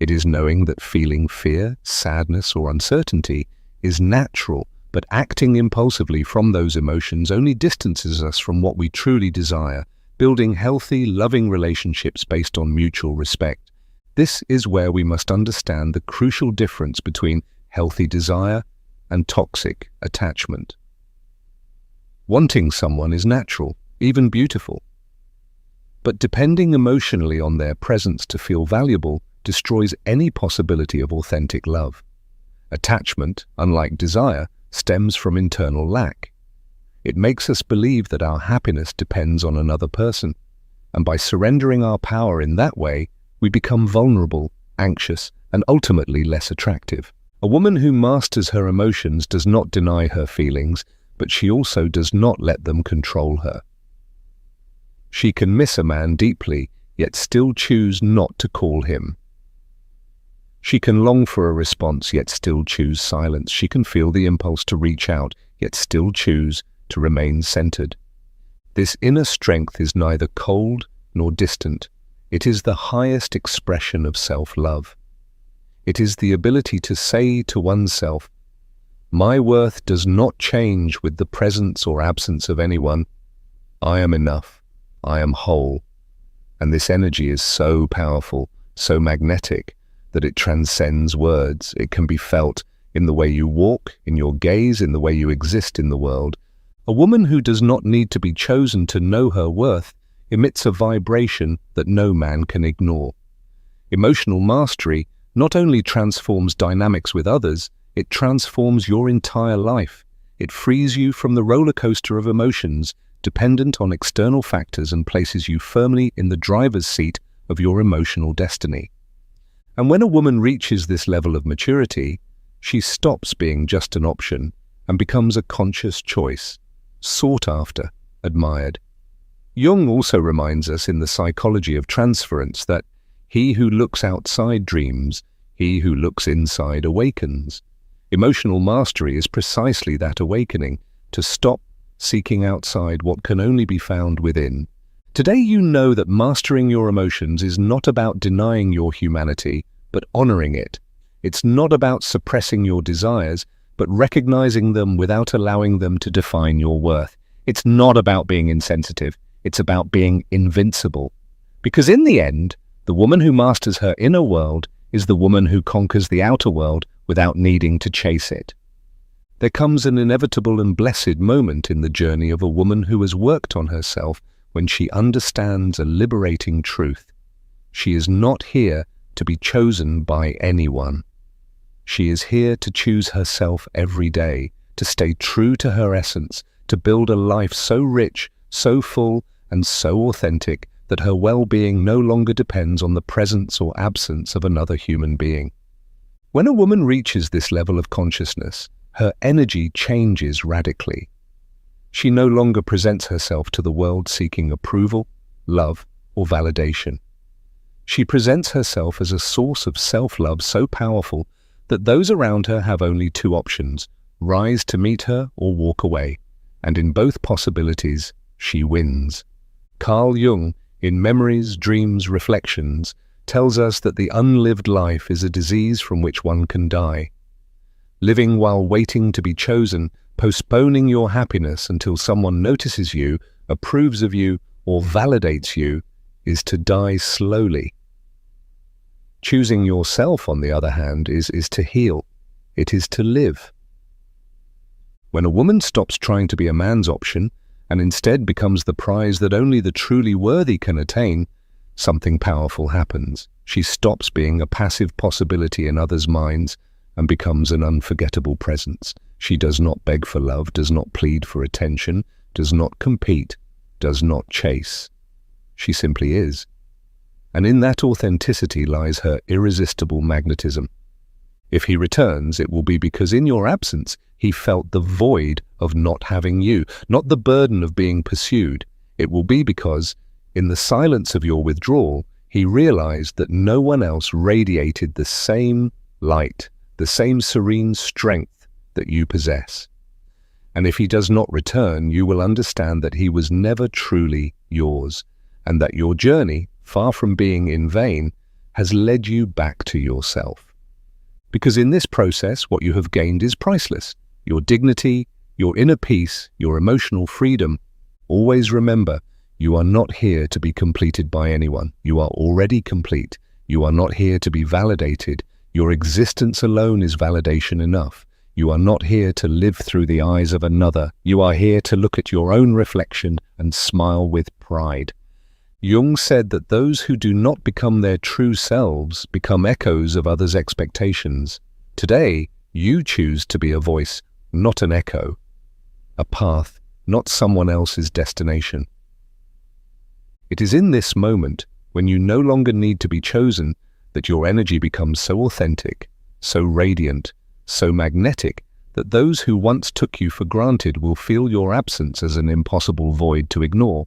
Speaker 1: It is knowing that feeling fear, sadness, or uncertainty is natural, but acting impulsively from those emotions only distances us from what we truly desire, building healthy, loving relationships based on mutual respect. This is where we must understand the crucial difference between healthy desire and toxic attachment. Wanting someone is natural, even beautiful. But depending emotionally on their presence to feel valuable destroys any possibility of authentic love. Attachment, unlike desire, stems from internal lack. It makes us believe that our happiness depends on another person, and by surrendering our power in that way, we become vulnerable, anxious, and ultimately less attractive. A woman who masters her emotions does not deny her feelings, but she also does not let them control her. She can miss a man deeply, yet still choose not to call him. She can long for a response, yet still choose silence. She can feel the impulse to reach out, yet still choose to remain centered. This inner strength is neither cold nor distant. It is the highest expression of self-love. It is the ability to say to oneself, "My worth does not change with the presence or absence of anyone. I am enough. I am whole." And this energy is so powerful, so magnetic, that it transcends words. It can be felt in the way you walk, in your gaze, in the way you exist in the world. A woman who does not need to be chosen to know her worth emits a vibration that no man can ignore. Emotional mastery not only transforms dynamics with others, it transforms your entire life. It frees you from the roller coaster of emotions dependent on external factors and places you firmly in the driver's seat of your emotional destiny. And when a woman reaches this level of maturity, she stops being just an option and becomes a conscious choice, sought after, admired. Jung also reminds us in the psychology of transference that he who looks outside dreams, he who looks inside awakens. Emotional mastery is precisely that awakening, to stop seeking outside what can only be found within. Today you know that mastering your emotions is not about denying your humanity, but honoring it. It's not about suppressing your desires, but recognizing them without allowing them to define your worth. It's not about being insensitive, it's about being invincible. Because in the end, the woman who masters her inner world is the woman who conquers the outer world without needing to chase it. There comes an inevitable and blessed moment in the journey of a woman who has worked on herself when she understands a liberating truth. She is not here to be chosen by anyone. She is here to choose herself every day, to stay true to her essence, to build a life so rich, so full, and so authentic that her well-being no longer depends on the presence or absence of another human being. When a woman reaches this level of consciousness, her energy changes radically. She no longer presents herself to the world seeking approval, love, or validation. She presents herself as a source of self-love so powerful that those around her have only two options: rise to meet her or walk away. And in both possibilities, she wins. Carl Jung, in Memories, Dreams, Reflections, tells us that the unlived life is a disease from which one can die. Living while waiting to be chosen, postponing your happiness until someone notices you, approves of you, or validates you, is to die slowly. Choosing yourself, on the other hand, is to heal. It is to live. When a woman stops trying to be a man's option and instead becomes the prize that only the truly worthy can attain, something powerful happens. She stops being a passive possibility in others' minds and becomes an unforgettable presence. She does not beg for love, does not plead for attention, does not compete, does not chase. She simply is. And in that authenticity lies her irresistible magnetism. If he returns, it will be because in your absence, he felt the void of not having you, not the burden of being pursued. It will be because, in the silence of your withdrawal, he realized that no one else radiated the same light, the same serene strength that you possess. And if he does not return, you will understand that he was never truly yours, and that your journey, far from being in vain, has led you back to yourself. Because in this process, what you have gained is priceless. Your dignity, your inner peace, your emotional freedom. Always remember, you are not here to be completed by anyone. You are already complete. You are not here to be validated. Your existence alone is validation enough. You are not here to live through the eyes of another. You are here to look at your own reflection and smile with pride. Jung said that those who do not become their true selves become echoes of others' expectations. Today, you choose to be a voice, not an echo, a path, not someone else's destination. It is in this moment, when you no longer need to be chosen, that your energy becomes so authentic, so radiant, so magnetic, that those who once took you for granted will feel your absence as an impossible void to ignore.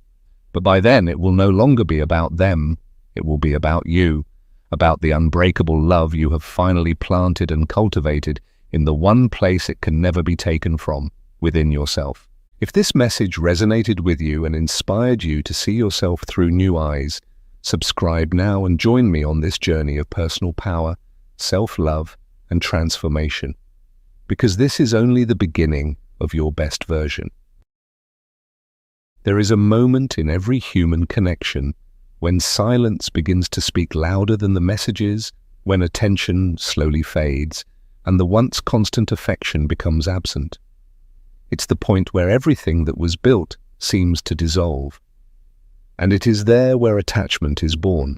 Speaker 1: But by then it will no longer be about them, it will be about you, about the unbreakable love you have finally planted and cultivated in the one place it can never be taken from, within yourself. If this message resonated with you and inspired you to see yourself through new eyes, subscribe now and join me on this journey of personal power, self-love, and transformation. Because this is only the beginning of your best version. There is a moment in every human connection when silence begins to speak louder than the messages, when attention slowly fades, and the once constant affection becomes absent. It's the point where everything that was built seems to dissolve. And it is there where attachment is born,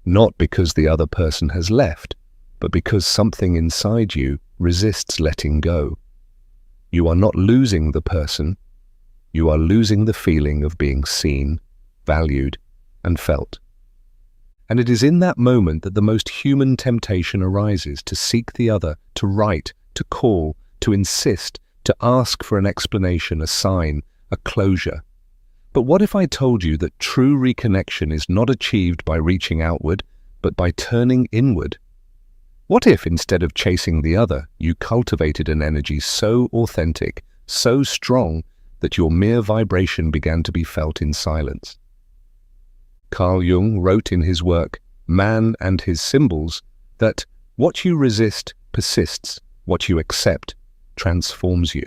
Speaker 1: not because the other person has left, but because something inside you resists letting go. You are not losing the person, you are losing the feeling of being seen, valued, and felt. And it is in that moment that the most human temptation arises to seek the other, to write, to call, to insist, to ask for an explanation, a sign, a closure. But what if I told you that true reconnection is not achieved by reaching outward, but by turning inward? What if, instead of chasing the other, you cultivated an energy so authentic, so strong, that your mere vibration began to be felt in silence? Carl Jung wrote in his work, Man and His Symbols, that what you resist persists, what you accept transforms you.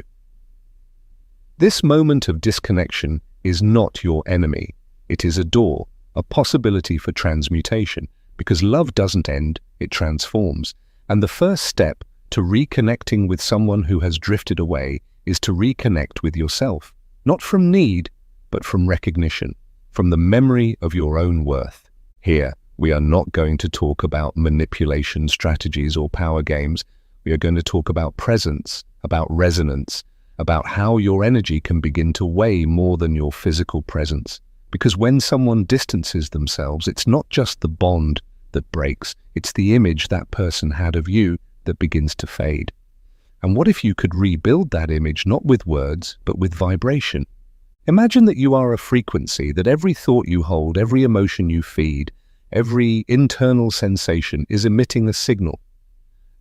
Speaker 1: This moment of disconnection is not your enemy. It is a door, a possibility for transmutation, because love doesn't end, it transforms. And the first step to reconnecting with someone who has drifted away is to reconnect with yourself, not from need, but from recognition, from the memory of your own worth. Here, we are not going to talk about manipulation strategies or power games. We are going to talk about presence, about resonance, about how your energy can begin to weigh more than your physical presence. Because when someone distances themselves, it's not just the bond that breaks, it's the image that person had of you that begins to fade. And what if you could rebuild that image not with words, but with vibration? Imagine that you are a frequency, that every thought you hold, every emotion you feed, every internal sensation is emitting a signal.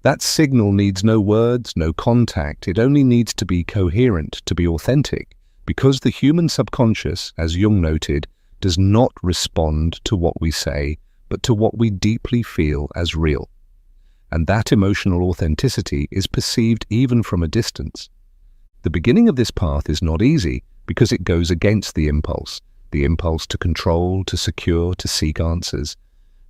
Speaker 1: That signal needs no words, no contact. It only needs to be coherent, to be authentic, because the human subconscious, as Jung noted, does not respond to what we say, but to what we deeply feel as real. And that emotional authenticity is perceived even from a distance. The beginning of this path is not easy because it goes against the impulse to control, to secure, to seek answers.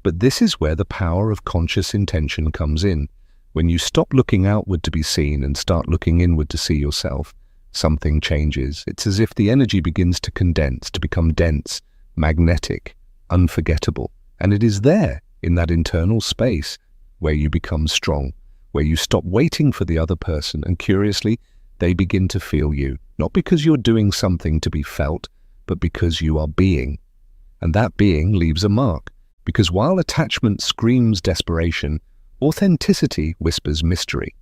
Speaker 1: But this is where the power of conscious intention comes in. When you stop looking outward to be seen and start looking inward to see yourself, something changes. It's as if the energy begins to condense, to become dense, magnetic, unforgettable. And it is there, in that internal space, where you become strong, where you stop waiting for the other person and curiously, they begin to feel you, not because you're doing something to be felt, but because you are being. And that being leaves a mark, because while attachment screams desperation, authenticity whispers mystery.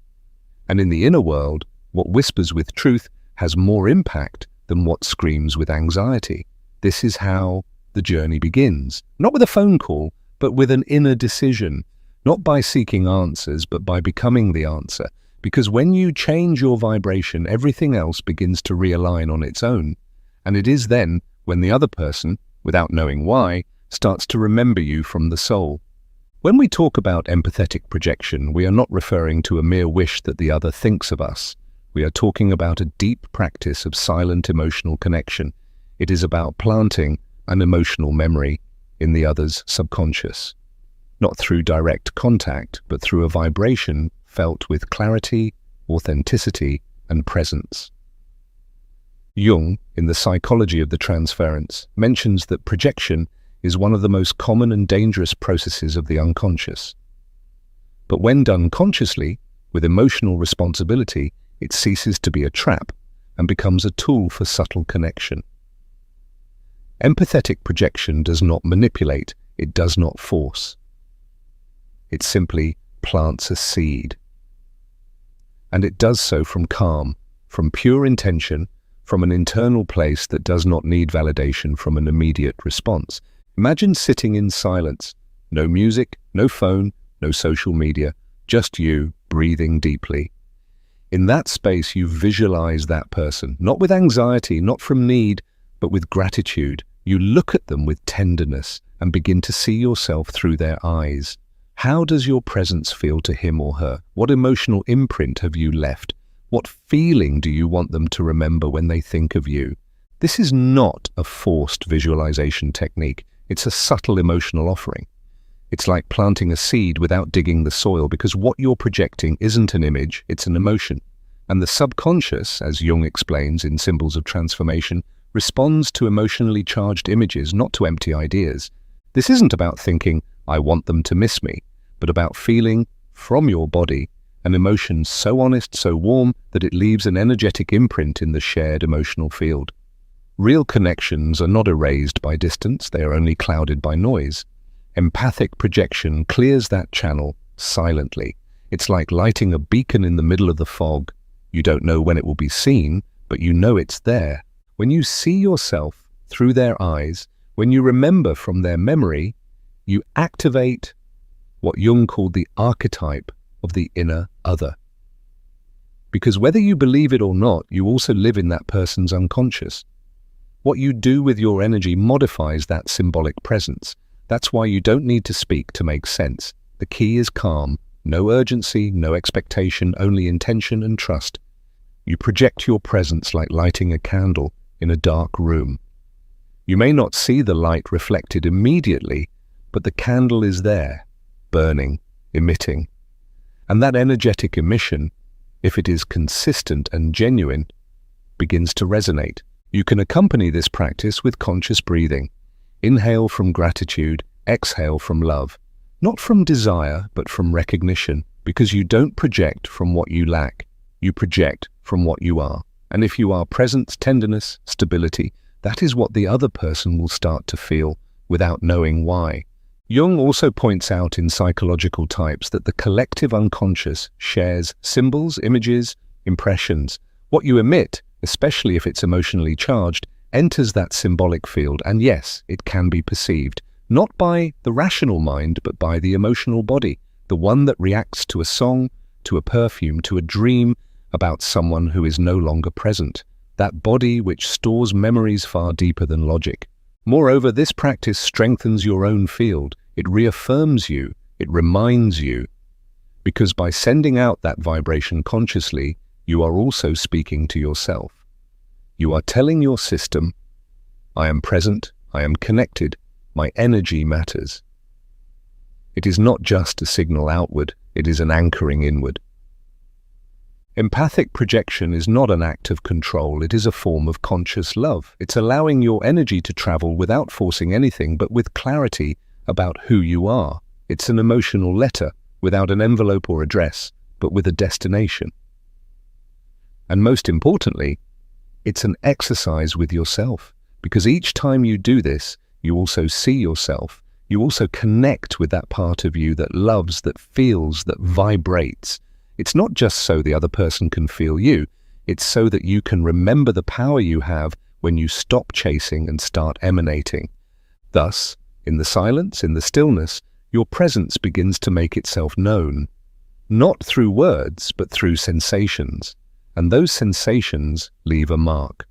Speaker 1: And in the inner world, what whispers with truth has more impact than what screams with anxiety. This is how the journey begins, not with a phone call, but with an inner decision, not by seeking answers, but by becoming the answer. Because when you change your vibration, everything else begins to realign on its own. And it is then when the other person, without knowing why, starts to remember you from the soul. When we talk about empathetic projection, we are not referring to a mere wish that the other thinks of us. We are talking about a deep practice of silent emotional connection. It is about planting an emotional memory in the other's subconscious, not through direct contact, but through a vibration felt with clarity, authenticity, and presence. Jung, in The Psychology of the Transference, mentions that projection is one of the most common and dangerous processes of the unconscious. But when done consciously, with emotional responsibility, it ceases to be a trap, and becomes a tool for subtle connection. Empathetic projection does not manipulate, it does not force. It simply plants a seed. And it does so from calm, from pure intention, from an internal place that does not need validation from an immediate response. Imagine sitting in silence. No music, no phone, no social media, just you breathing deeply. In that space, you visualize that person, not with anxiety, not from need, but with gratitude. You look at them with tenderness and begin to see yourself through their eyes. How does your presence feel to him or her? What emotional imprint have you left? What feeling do you want them to remember when they think of you? This is not a forced visualization technique. It's a subtle emotional offering. It's like planting a seed without digging the soil, because what you're projecting isn't an image, it's an emotion. And the subconscious, as Jung explains in Symbols of Transformation, responds to emotionally charged images, not to empty ideas. This isn't about thinking, I want them to miss me, but about feeling, from your body, an emotion so honest, so warm, that it leaves an energetic imprint in the shared emotional field. Real connections are not erased by distance, they are only clouded by noise. Empathic projection clears that channel silently. It's like lighting a beacon in the middle of the fog. You don't know when it will be seen, but you know it's there. When you see yourself through their eyes, when you remember from their memory, you activate what Jung called the archetype of the inner other. Because whether you believe it or not, you also live in that person's unconscious. What you do with your energy modifies that symbolic presence. That's why you don't need to speak to make sense. The key is calm, no urgency, no expectation, only intention and trust. You project your presence like lighting a candle in a dark room. You may not see the light reflected immediately, but the candle is there, burning, emitting. And that energetic emission, if it is consistent and genuine, begins to resonate. You can accompany this practice with conscious breathing. Inhale from gratitude, exhale from love. Not from desire, but from recognition, because you don't project from what you lack. You project from what you are. And if you are presence, tenderness, stability, that is what the other person will start to feel without knowing why. Jung also points out in Psychological Types that the collective unconscious shares symbols, images, impressions. What you emit, especially if it's emotionally charged, enters that symbolic field, and yes, it can be perceived, not by the rational mind, but by the emotional body, the one that reacts to a song, to a perfume, to a dream about someone who is no longer present, that body which stores memories far deeper than logic. Moreover, this practice strengthens your own field. It reaffirms you, it reminds you, because by sending out that vibration consciously, you are also speaking to yourself. You are telling your system, I am present, I am connected, my energy matters. It is not just a signal outward, it is an anchoring inward. Empathic projection is not an act of control, it is a form of conscious love. It's allowing your energy to travel without forcing anything, but with clarity about who you are. It's an emotional letter, without an envelope or address, but with a destination. And most importantly, it's an exercise with yourself, because each time you do this, you also see yourself, you also connect with that part of you that loves, that feels, that vibrates. It's not just so the other person can feel you, it's so that you can remember the power you have when you stop chasing and start emanating. Thus, in the silence, in the stillness, your presence begins to make itself known, not through words, but through sensations, and those sensations leave a mark.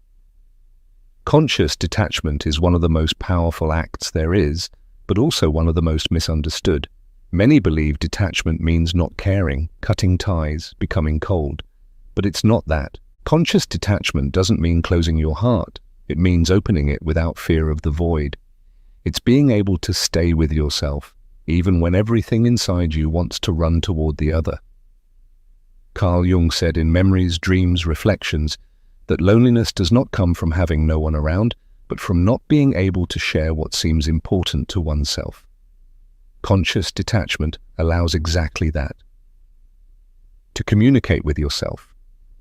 Speaker 1: Conscious detachment is one of the most powerful acts there is, but also one of the most misunderstood. Many believe detachment means not caring, cutting ties, becoming cold. But it's not that. Conscious detachment doesn't mean closing your heart. It means opening it without fear of the void. It's being able to stay with yourself, even when everything inside you wants to run toward the other. Carl Jung said in Memories, Dreams, Reflections that loneliness does not come from having no one around, but from not being able to share what seems important to oneself. Conscious detachment allows exactly that. To communicate with yourself,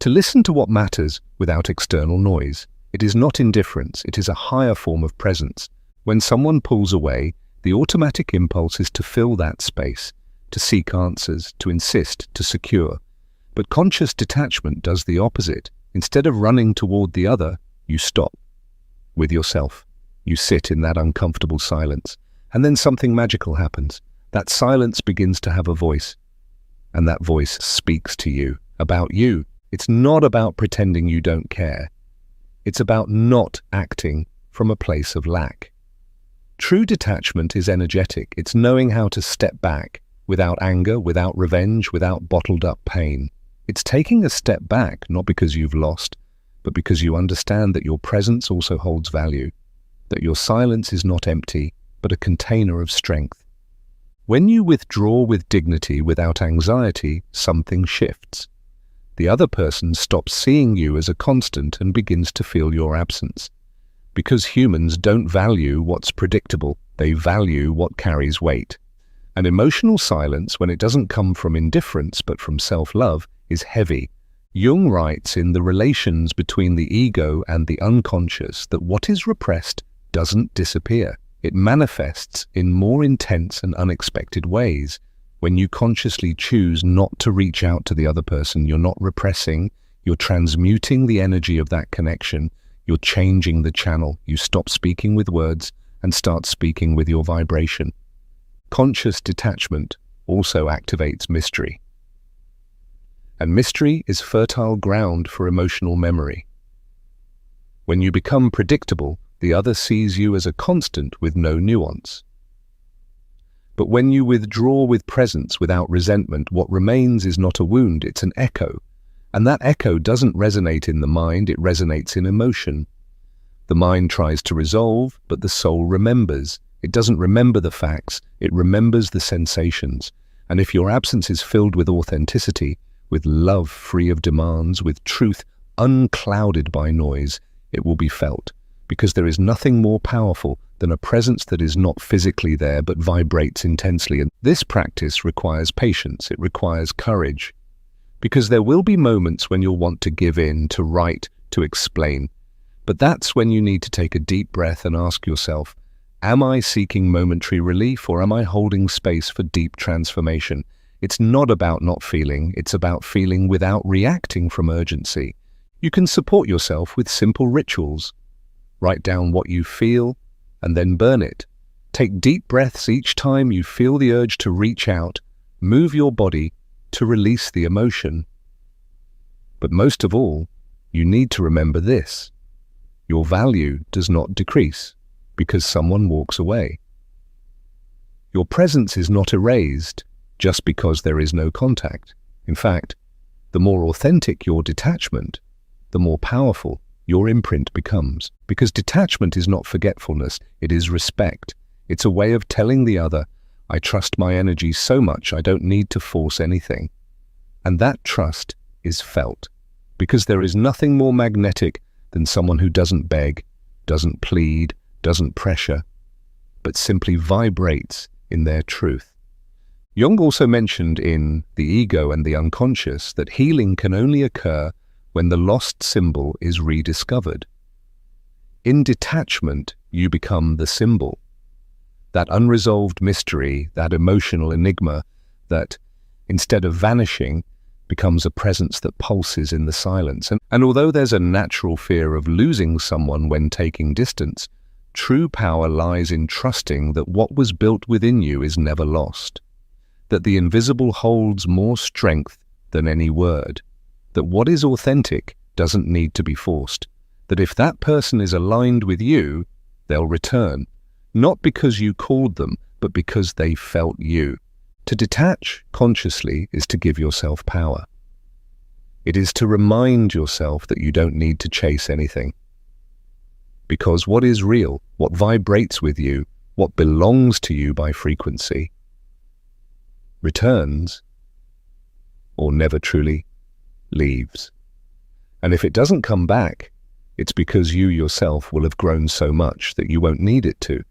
Speaker 1: To listen to what matters without external noise. It is not indifference, it is a higher form of presence. When someone pulls away, the automatic impulse is to fill that space, to seek answers, to insist, to secure. But conscious detachment does the opposite. Instead of running toward the other, you stop with yourself. You sit in that uncomfortable silence, and then something magical happens. That silence begins to have a voice, and that voice speaks to you, about you. It's not about pretending you don't care. It's about not acting from a place of lack. True detachment is energetic. It's knowing how to step back without anger, without revenge, without bottled up pain. It's taking a step back, not because you've lost, but because you understand that your presence also holds value, that your silence is not empty, but a container of strength. When you withdraw with dignity without anxiety, something shifts. The other person stops seeing you as a constant and begins to feel your absence. Because humans don't value what's predictable, they value what carries weight. An emotional silence, when it doesn't come from indifference but from self-love, is heavy. Jung writes in The Relations Between the Ego and the Unconscious that what is repressed doesn't disappear. It manifests in more intense and unexpected ways. When you consciously choose not to reach out to the other person, you're not repressing, you're transmuting the energy of that connection, you're changing the channel. You stop speaking with words and start speaking with your vibration. Conscious detachment also activates mystery. And mystery is fertile ground for emotional memory. When you become predictable, the other sees you as a constant with no nuance. But when you withdraw with presence without resentment, what remains is not a wound, it's an echo. And that echo doesn't resonate in the mind, it resonates in emotion. The mind tries to resolve, but the soul remembers. It doesn't remember the facts, it remembers the sensations. And if your absence is filled with authenticity, with love free of demands, with truth unclouded by noise, it will be felt. Because there is nothing more powerful than a presence that is not physically there but vibrates intensely. And this practice requires patience, it requires courage. Because there will be moments when you'll want to give in, to write, to explain. But that's when you need to take a deep breath and ask yourself, am I seeking momentary relief or am I holding space for deep transformation? It's not about not feeling, it's about feeling without reacting from urgency. You can support yourself with simple rituals. Write down what you feel and then burn it. Take deep breaths each time you feel the urge to reach out. Move your body to release the emotion. But most of all, you need to remember this. Your value does not decrease because someone walks away. Your presence is not erased just because there is no contact. In fact, the more authentic your detachment, the more powerful your imprint becomes. Because detachment is not forgetfulness, it is respect. It's a way of telling the other, I trust my energy so much I don't need to force anything. And that trust is felt. Because there is nothing more magnetic than someone who doesn't beg, doesn't plead, doesn't pressure, but simply vibrates in their truth. Jung also mentioned in The Ego and the Unconscious that healing can only occur when the lost symbol is rediscovered. In detachment, you become the symbol. That unresolved mystery, that emotional enigma that, instead of vanishing, becomes a presence that pulses in the silence. And although there's a natural fear of losing someone when taking distance, true power lies in trusting that what was built within you is never lost, that the invisible holds more strength than any word, that what is authentic doesn't need to be forced, that if that person is aligned with you, they'll return, not because you called them, but because they felt you. To detach consciously is to give yourself power. It is to remind yourself that you don't need to chase anything. Because what is real, what vibrates with you, what belongs to you by frequency, returns or never truly leaves. And if it doesn't come back, it's because you yourself will have grown so much that you won't need it to.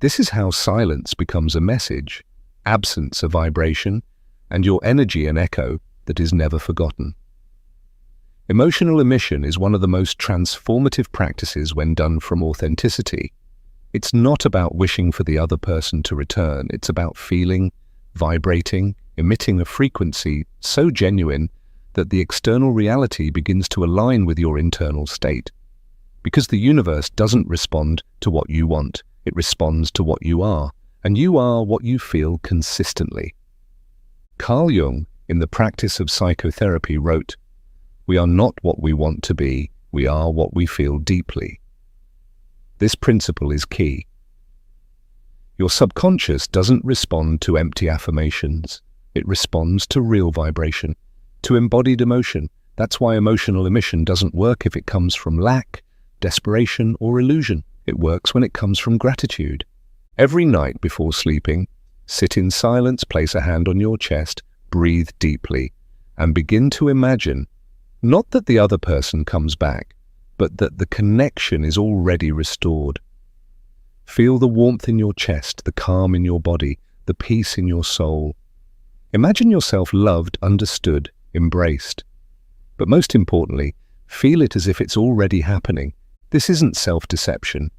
Speaker 1: This is how silence becomes a message, absence a vibration, and your energy an echo that is never forgotten. Emotional emission is one of the most transformative practices when done from authenticity. It's not about wishing for the other person to return. It's about feeling, vibrating, emitting a frequency so genuine that the external reality begins to align with your internal state. Because the universe doesn't respond to what you want, it responds to what you are, and you are what you feel consistently. Carl Jung, in The Practice of Psychotherapy, wrote, "We are not what we want to be, we are what we feel deeply." This principle is key. Your subconscious doesn't respond to empty affirmations. It responds to real vibration, to embodied emotion. That's why emotional emission doesn't work if it comes from lack, desperation, or illusion. It works when it comes from gratitude. Every night before sleeping, sit in silence, place a hand on your chest, breathe deeply, and begin to imagine, not that the other person comes back, but that the connection is already restored. Feel the warmth in your chest, the calm in your body, the peace in your soul. Imagine yourself loved, understood, embraced. But most importantly, feel it as if it's already happening. This isn't self-deception,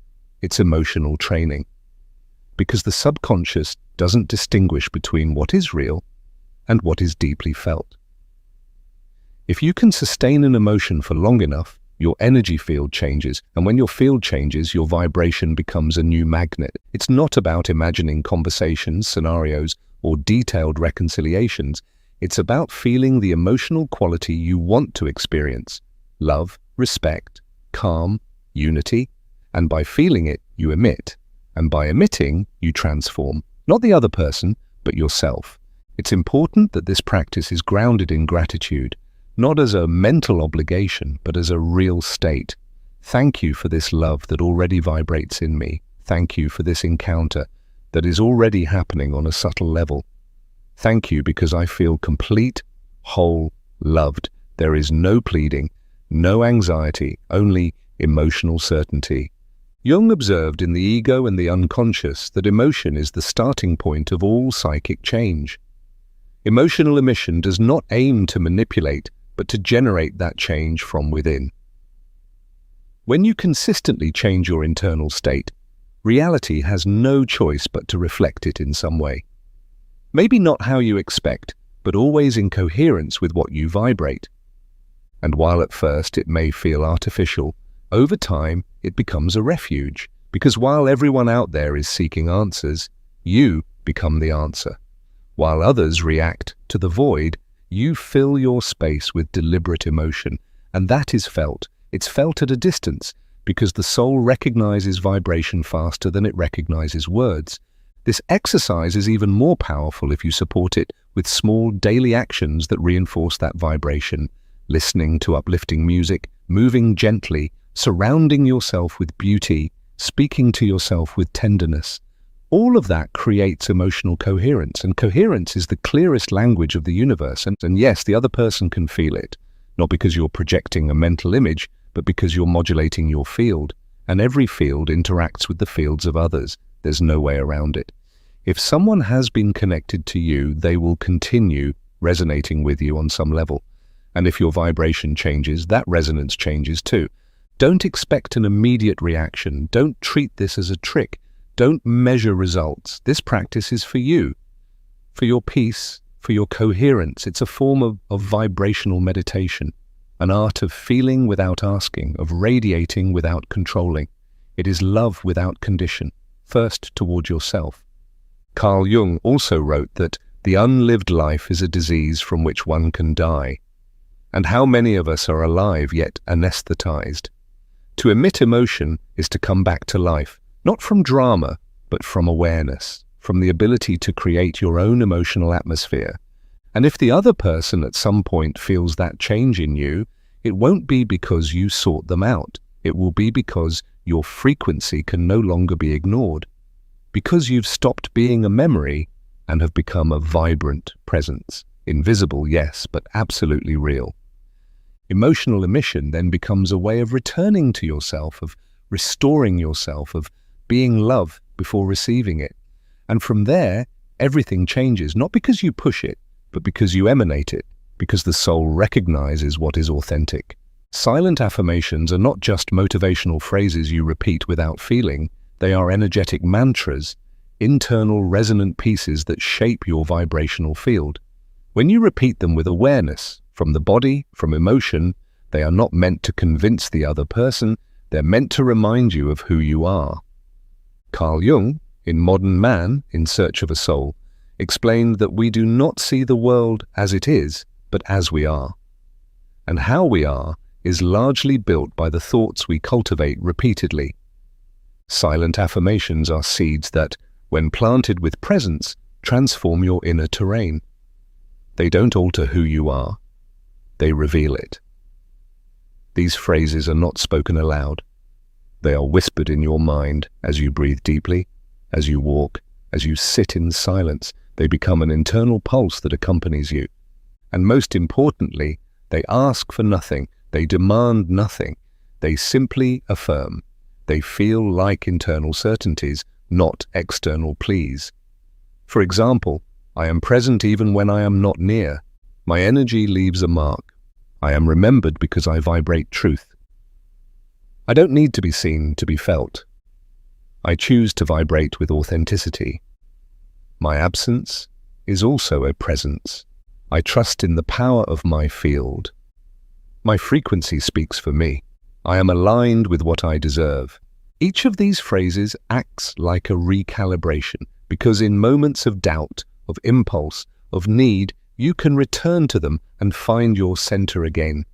Speaker 1: it's emotional training. Because the subconscious doesn't distinguish between what is real and what is deeply felt. If you can sustain an emotion for long enough, your energy field changes, and when your field changes, your vibration becomes a new magnet. It's not about imagining conversations, scenarios, or detailed reconciliations. It's about feeling the emotional quality you want to experience: love, respect, calm, unity. And by feeling it, you emit. And by emitting, you transform. Not the other person, but yourself. It's important that this practice is grounded in gratitude, not as a mental obligation, but as a real state. Thank you for this love that already vibrates in me. Thank you for this encounter that is already happening on a subtle level. Thank you because I feel complete, whole, loved. There is no pleading, no anxiety, only emotional certainty. Jung observed in the ego and the unconscious that emotion is the starting point of all psychic change. Emotional emission does not aim to manipulate, but to generate that change from within. When you consistently change your internal state, reality has no choice but to reflect it in some way. Maybe not how you expect, but always in coherence with what you vibrate. And while at first it may feel artificial, over time it becomes a refuge, because while everyone out there is seeking answers, you become the answer. While others react to the void, you fill your space with deliberate emotion, and that is felt. It's felt at a distance, because the soul recognizes vibration faster than it recognizes words. This exercise is even more powerful if you support it with small daily actions that reinforce that vibration. Listening to uplifting music, moving gently, surrounding yourself with beauty, speaking to yourself with tenderness. All of that creates emotional coherence, and coherence is the clearest language of the universe. And yes, the other person can feel it, not because you're projecting a mental image, but because you're modulating your field, and every field interacts with the fields of others. There's no way around it. If someone has been connected to you, they will continue resonating with you on some level. And if your vibration changes, that resonance changes too. Don't expect an immediate reaction. Don't treat this as a trick. Don't measure results. This practice is for you, for your peace, for your coherence. It's a form of vibrational meditation, an art of feeling without asking, of radiating without controlling. It is love without condition, first toward yourself. Carl Jung also wrote that the unlived life is a disease from which one can die. And how many of us are alive yet anesthetized? To emit emotion is to come back to life, not from drama, but from awareness, from the ability to create your own emotional atmosphere. And if the other person at some point feels that change in you, it won't be because you sought them out. It will be because your frequency can no longer be ignored, because you've stopped being a memory and have become a vibrant presence. Invisible, yes, but absolutely real. Emotional emission then becomes a way of returning to yourself, of restoring yourself, of being love before receiving it. And from there, everything changes, not because you push it, but because you emanate it. because the soul recognizes what is authentic. Silent affirmations are not just motivational phrases you repeat without feeling. They are energetic mantras, internal resonant pieces that shape your vibrational field. When you repeat them with awareness, from the body, from emotion, they are not meant to convince the other person, they're meant to remind you of who you are. Carl Jung, in Modern Man, in Search of a Soul, explained that we do not see the world as it is, but as we are. And how we are is largely built by the thoughts we cultivate repeatedly. Silent affirmations are seeds that, when planted with presence, transform your inner terrain. They don't alter who you are, they reveal it. These phrases are not spoken aloud. They are whispered in your mind as you breathe deeply, as you walk, as you sit in silence. They become an internal pulse that accompanies you. And most importantly, they ask for nothing, they demand nothing. They simply affirm. They feel like internal certainties, not external pleas. For example, I am present even when I am not near. My energy leaves a mark. I am remembered because I vibrate truth. I don't need to be seen to be felt. I choose to vibrate with authenticity. My absence is also a presence. I trust in the power of my field. My frequency speaks for me. I am aligned with what I deserve. Each of these phrases acts like a recalibration, because in moments of doubt, of impulse, of need, you can return to them and find your center again.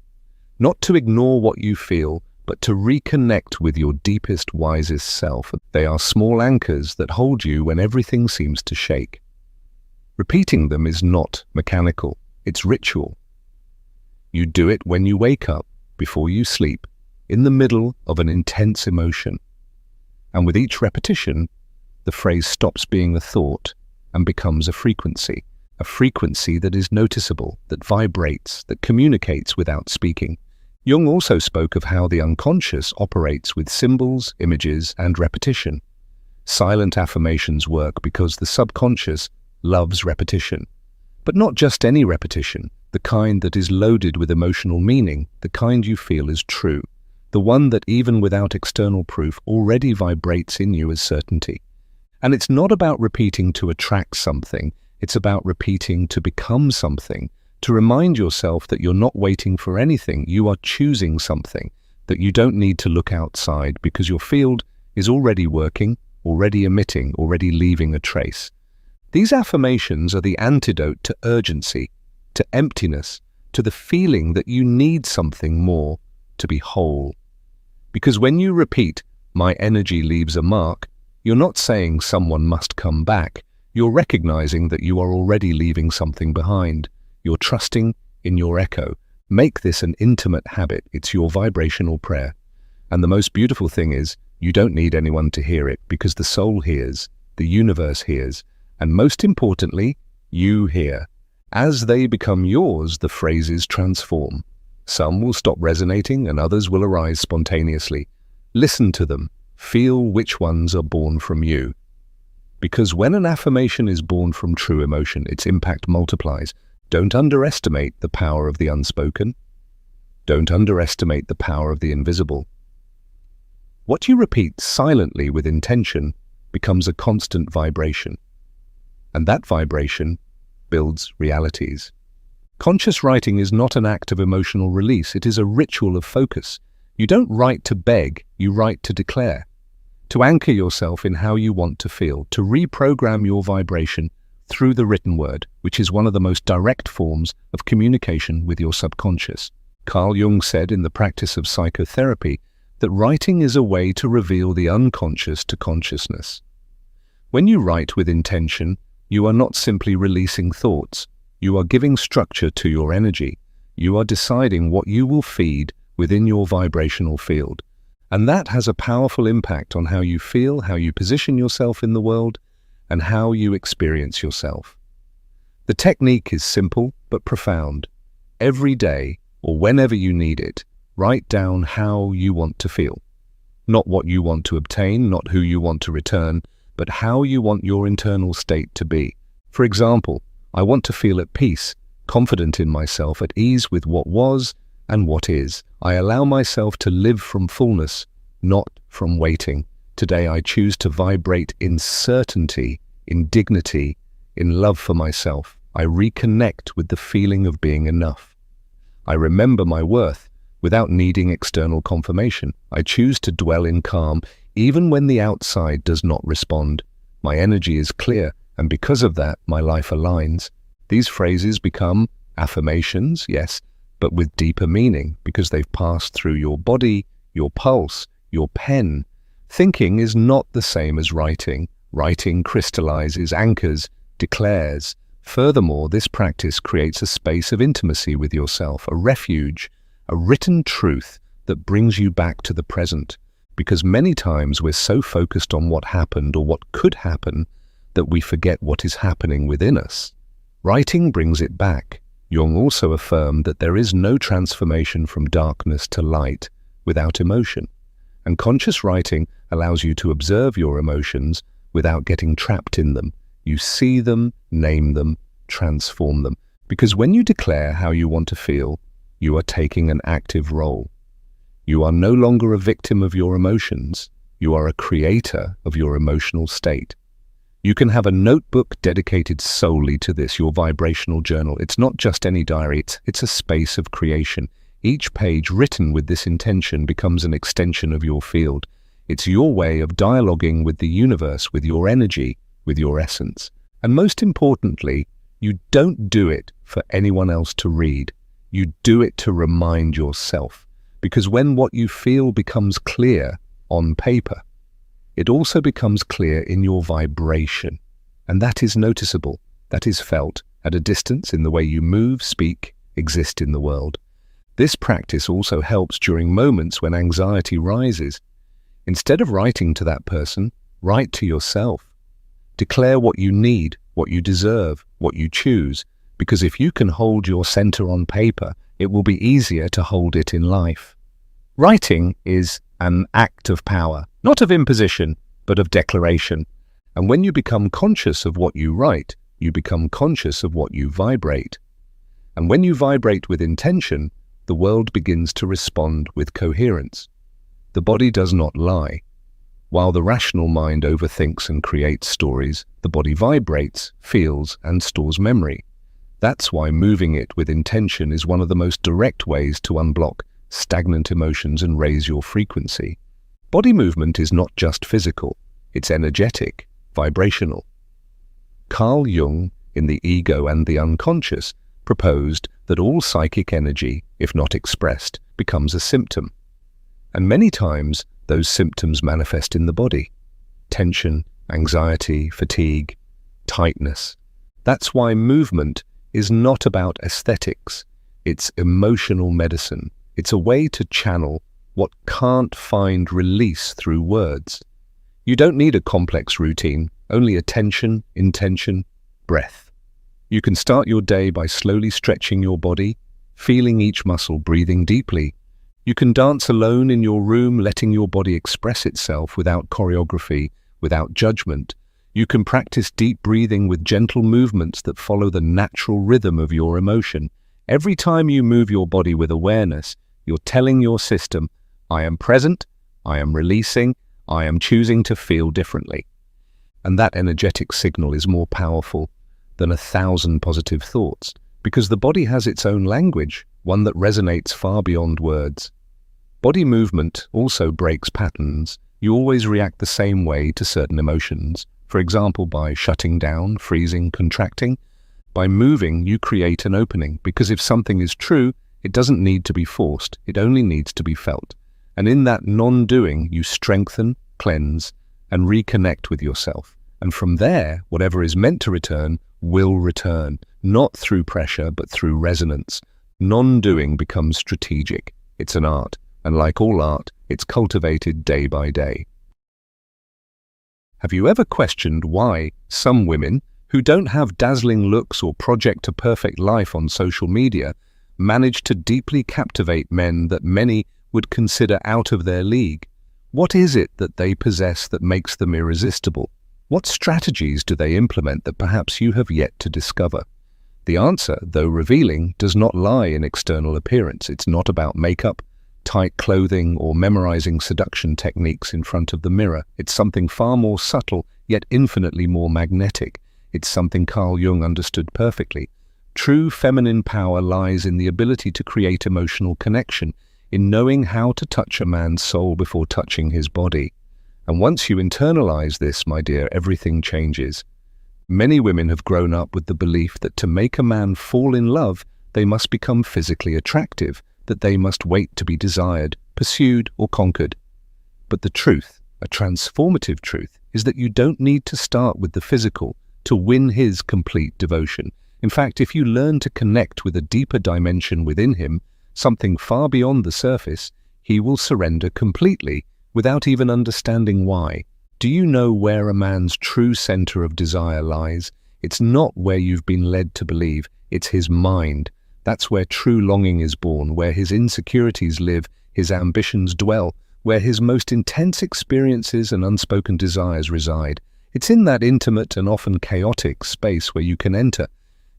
Speaker 1: Not to ignore what you feel, but to reconnect with your deepest, wisest self. They are small anchors that hold you when everything seems to shake. Repeating them is not mechanical, it's ritual. You do it when you wake up, before you sleep, in the middle of an intense emotion. And with each repetition, the phrase stops being a thought and becomes a frequency that is noticeable, that vibrates, that communicates without speaking. Jung also spoke of how the unconscious operates with symbols, images, and repetition. Silent affirmations work because the subconscious loves repetition. But not just any repetition, the kind that is loaded with emotional meaning, the kind you feel is true, the one that even without external proof already vibrates in you as certainty. And it's not about repeating to attract something, it's about repeating to become something, to remind yourself that you're not waiting for anything, you are choosing something, that you don't need to look outside because your field is already working, already emitting, already leaving a trace. These affirmations are the antidote to urgency, to emptiness, to the feeling that you need something more to be whole. Because when you repeat, "My energy leaves a mark," you're not saying someone must come back. You're recognizing that you are already leaving something behind. You're trusting in your echo. Make this an intimate habit. It's your vibrational prayer. And the most beautiful thing is, you don't need anyone to hear it because the soul hears, the universe hears, and most importantly, you hear. As they become yours, the phrases transform. Some will stop resonating and others will arise spontaneously. Listen to them. Feel which ones are born from you. Because when an affirmation is born from true emotion, its impact multiplies. Don't underestimate the power of the unspoken. Don't underestimate the power of the invisible. What you repeat silently with intention becomes a constant vibration. And that vibration builds realities. Conscious writing is not an act of emotional release, it is a ritual of focus. You don't write to beg, you write to declare. To anchor yourself in how you want to feel, to reprogram your vibration through the written word, which is one of the most direct forms of communication with your subconscious. Carl Jung said in the practice of psychotherapy that writing is a way to reveal the unconscious to consciousness. When you write with intention, you are not simply releasing thoughts. You are giving structure to your energy. You are deciding what you will feed within your vibrational field. And that has a powerful impact on how you feel, how you position yourself in the world, and how you experience yourself. The technique is simple but profound. Every day, or whenever you need it, write down how you want to feel. Not what you want to obtain, not who you want to return, but how you want your internal state to be. For example, I want to feel at peace, confident in myself, at ease with what was and what is. I allow myself to live from fullness, not from waiting. Today I choose to vibrate in certainty, in dignity, in love for myself. I reconnect with the feeling of being enough. I remember my worth without needing external confirmation. I choose to dwell in calm, even when the outside does not respond. My energy is clear, and because of that, my life aligns. These phrases become affirmations, yes, but with deeper meaning, because they've passed through your body, your pulse, your pen. Thinking is not the same as writing. Writing crystallizes, anchors, declares. Furthermore, this practice creates a space of intimacy with yourself, a refuge, a written truth that brings you back to the present. Because many times we're so focused on what happened or what could happen that we forget what is happening within us. Writing brings it back. Jung also affirmed that there is no transformation from darkness to light without emotion. And conscious writing allows you to observe your emotions without getting trapped in them. You see them, name them, transform them. Because when you declare how you want to feel, you are taking an active role. You are no longer a victim of your emotions. You are a creator of your emotional state. You can have a notebook dedicated solely to this, your vibrational journal. It's not just any diary, it's a space of creation. Each page written with this intention becomes an extension of your field. It's your way of dialoguing with the universe, with your energy, with your essence. And most importantly, you don't do it for anyone else to read. You do it to remind yourself. Because when what you feel becomes clear on paper, it also becomes clear in your vibration. And that is noticeable. That is felt at a distance in the way you move, speak, exist in the world. This practice also helps during moments when anxiety rises. Instead of writing to that person, write to yourself. Declare what you need, what you deserve, what you choose, because if you can hold your center on paper, it will be easier to hold it in life. Writing is an act of power, not of imposition, but of declaration. And when you become conscious of what you write, you become conscious of what you vibrate. And when you vibrate with intention, the world begins to respond with coherence. The body does not lie. While the rational mind overthinks and creates stories, the body vibrates, feels, and stores memory. That's why moving it with intention is one of the most direct ways to unblock stagnant emotions and raise your frequency. Body movement is not just physical, it's energetic, vibrational. Carl Jung, in The Ego and the Unconscious, proposed that all psychic energy, if not expressed, becomes a symptom. And many times, those symptoms manifest in the body. Tension, anxiety, fatigue, tightness. That's why movement is not about aesthetics. It's emotional medicine. It's a way to channel what can't find release through words. You don't need a complex routine, only attention, intention, breath. You can start your day by slowly stretching your body, feeling each muscle, breathing deeply. You can dance alone in your room, letting your body express itself without choreography, without judgment. You can practice deep breathing with gentle movements that follow the natural rhythm of your emotion. Every time you move your body with awareness, you're telling your system, I am present, I am releasing, I am choosing to feel differently. And that energetic signal is more powerful than 1,000 positive thoughts, because the body has its own language, one that resonates far beyond words. Body movement also breaks patterns. You always react the same way to certain emotions, for example by shutting down, freezing, contracting. By moving, you create an opening, because if something is true, it doesn't need to be forced, it only needs to be felt. And in that non-doing, you strengthen, cleanse, and reconnect with yourself. And from there, whatever is meant to return will return, not through pressure, but through resonance. Non-doing becomes strategic. It's an art, and like all art, it's cultivated day by day. Have you ever questioned why some women, who don't have dazzling looks or project a perfect life on social media, manage to deeply captivate men that many would consider out of their league? What is it that they possess that makes them irresistible? What strategies do they implement that perhaps you have yet to discover? The answer, though revealing, does not lie in external appearance. It's not about makeup, tight clothing, or memorizing seduction techniques in front of the mirror. It's something far more subtle, yet infinitely more magnetic. It's something Carl Jung understood perfectly. True feminine power lies in the ability to create emotional connection, in knowing how to touch a man's soul before touching his body. And once you internalize this, my dear, everything changes. Many women have grown up with the belief that to make a man fall in love, they must become physically attractive, that they must wait to be desired, pursued, or conquered. But the truth, a transformative truth, is that you don't need to start with the physical to win his complete devotion. In fact, if you learn to connect with a deeper dimension within him, something far beyond the surface, he will surrender completely without even understanding why. Do you know where a man's true center of desire lies? It's not where you've been led to believe, it's his mind. That's where true longing is born, where his insecurities live, his ambitions dwell, where his most intense experiences and unspoken desires reside. It's in that intimate and often chaotic space where you can enter,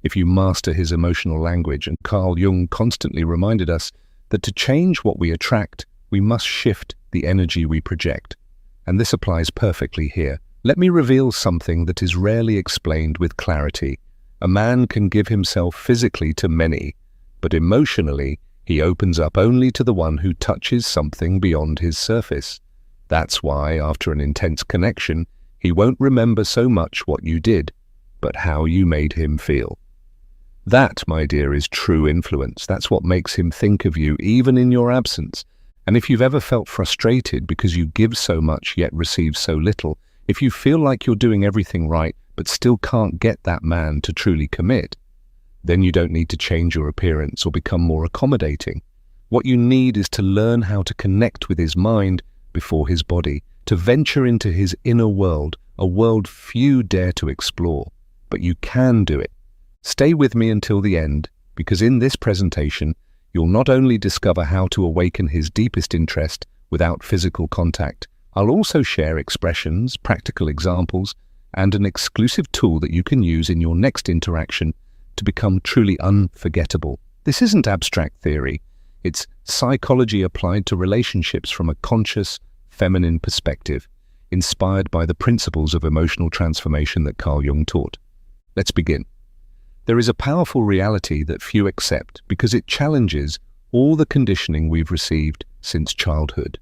Speaker 1: if you master his emotional language. And Carl Jung constantly reminded us that to change what we attract, we must shift the energy we project. And this applies perfectly here. Let me reveal something that is rarely explained with clarity. A man can give himself physically to many, but emotionally, he opens up only to the one who touches something beyond his surface. That's why, after an intense connection, he won't remember so much what you did, but how you made him feel. That, my dear, is true influence. That's what makes him think of you, even in your absence. And if you've ever felt frustrated because you give so much yet receive so little, if you feel like you're doing everything right but still can't get that man to truly commit, then you don't need to change your appearance or become more accommodating. What you need is to learn how to connect with his mind before his body, to venture into his inner world, a world few dare to explore. But you can do it. Stay with me until the end, because in this presentation, you'll not only discover how to awaken his deepest interest without physical contact, I'll also share expressions, practical examples, and an exclusive tool that you can use in your next interaction to become truly unforgettable. This isn't abstract theory. It's psychology applied to relationships from a conscious, feminine perspective, inspired by the principles of emotional transformation that Carl Jung taught. Let's begin. There is a powerful reality that few accept because it challenges all the conditioning we've received since childhood.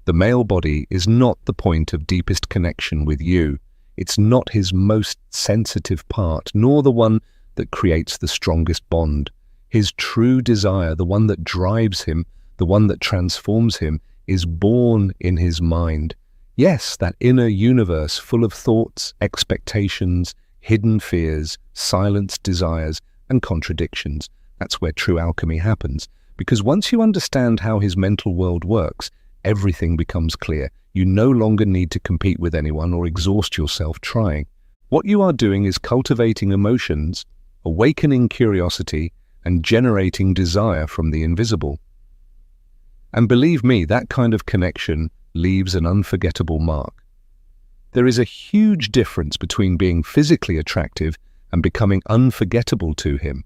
Speaker 1: The male body is not the point of deepest connection with you. It's not his most sensitive part, nor the one that creates the strongest bond. His true desire, the one that drives him, the one that transforms him, is born in his mind. Yes, that inner universe full of thoughts, expectations, hidden fears, silenced desires, and contradictions. That's where true alchemy happens. Because once you understand how his mental world works, everything becomes clear. You no longer need to compete with anyone or exhaust yourself trying. What you are doing is cultivating emotions, awakening curiosity, and generating desire from the invisible. And believe me, that kind of connection leaves an unforgettable mark. There is a huge difference between being physically attractive and becoming unforgettable to him.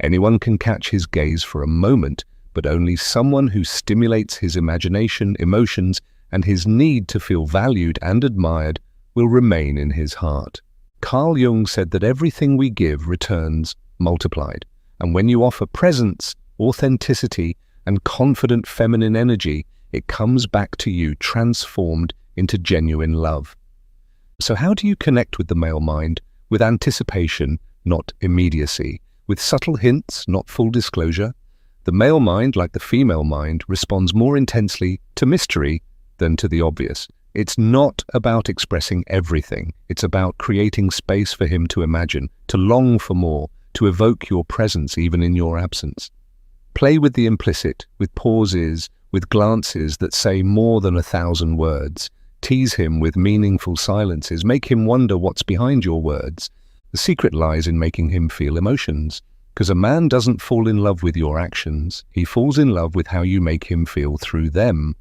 Speaker 1: Anyone can catch his gaze for a moment, but only someone who stimulates his imagination, emotions, and his need to feel valued and admired will remain in his heart. Carl Jung said that everything we give returns multiplied, and when you offer presence, authenticity, and confident feminine energy, it comes back to you transformed into genuine love. So how do you connect with the male mind? With anticipation, not immediacy. With subtle hints, not full disclosure. The male mind, like the female mind, responds more intensely to mystery than to the obvious. It's not about expressing everything. It's about creating space for him to imagine, to long for more, to evoke your presence even in your absence. Play with the implicit, with pauses, with glances that say more than 1,000 words. Tease him with meaningful silences. Make him wonder what's behind your words. The secret lies in making him feel emotions. Because a man doesn't fall in love with your actions. He falls in love with how you make him feel through them.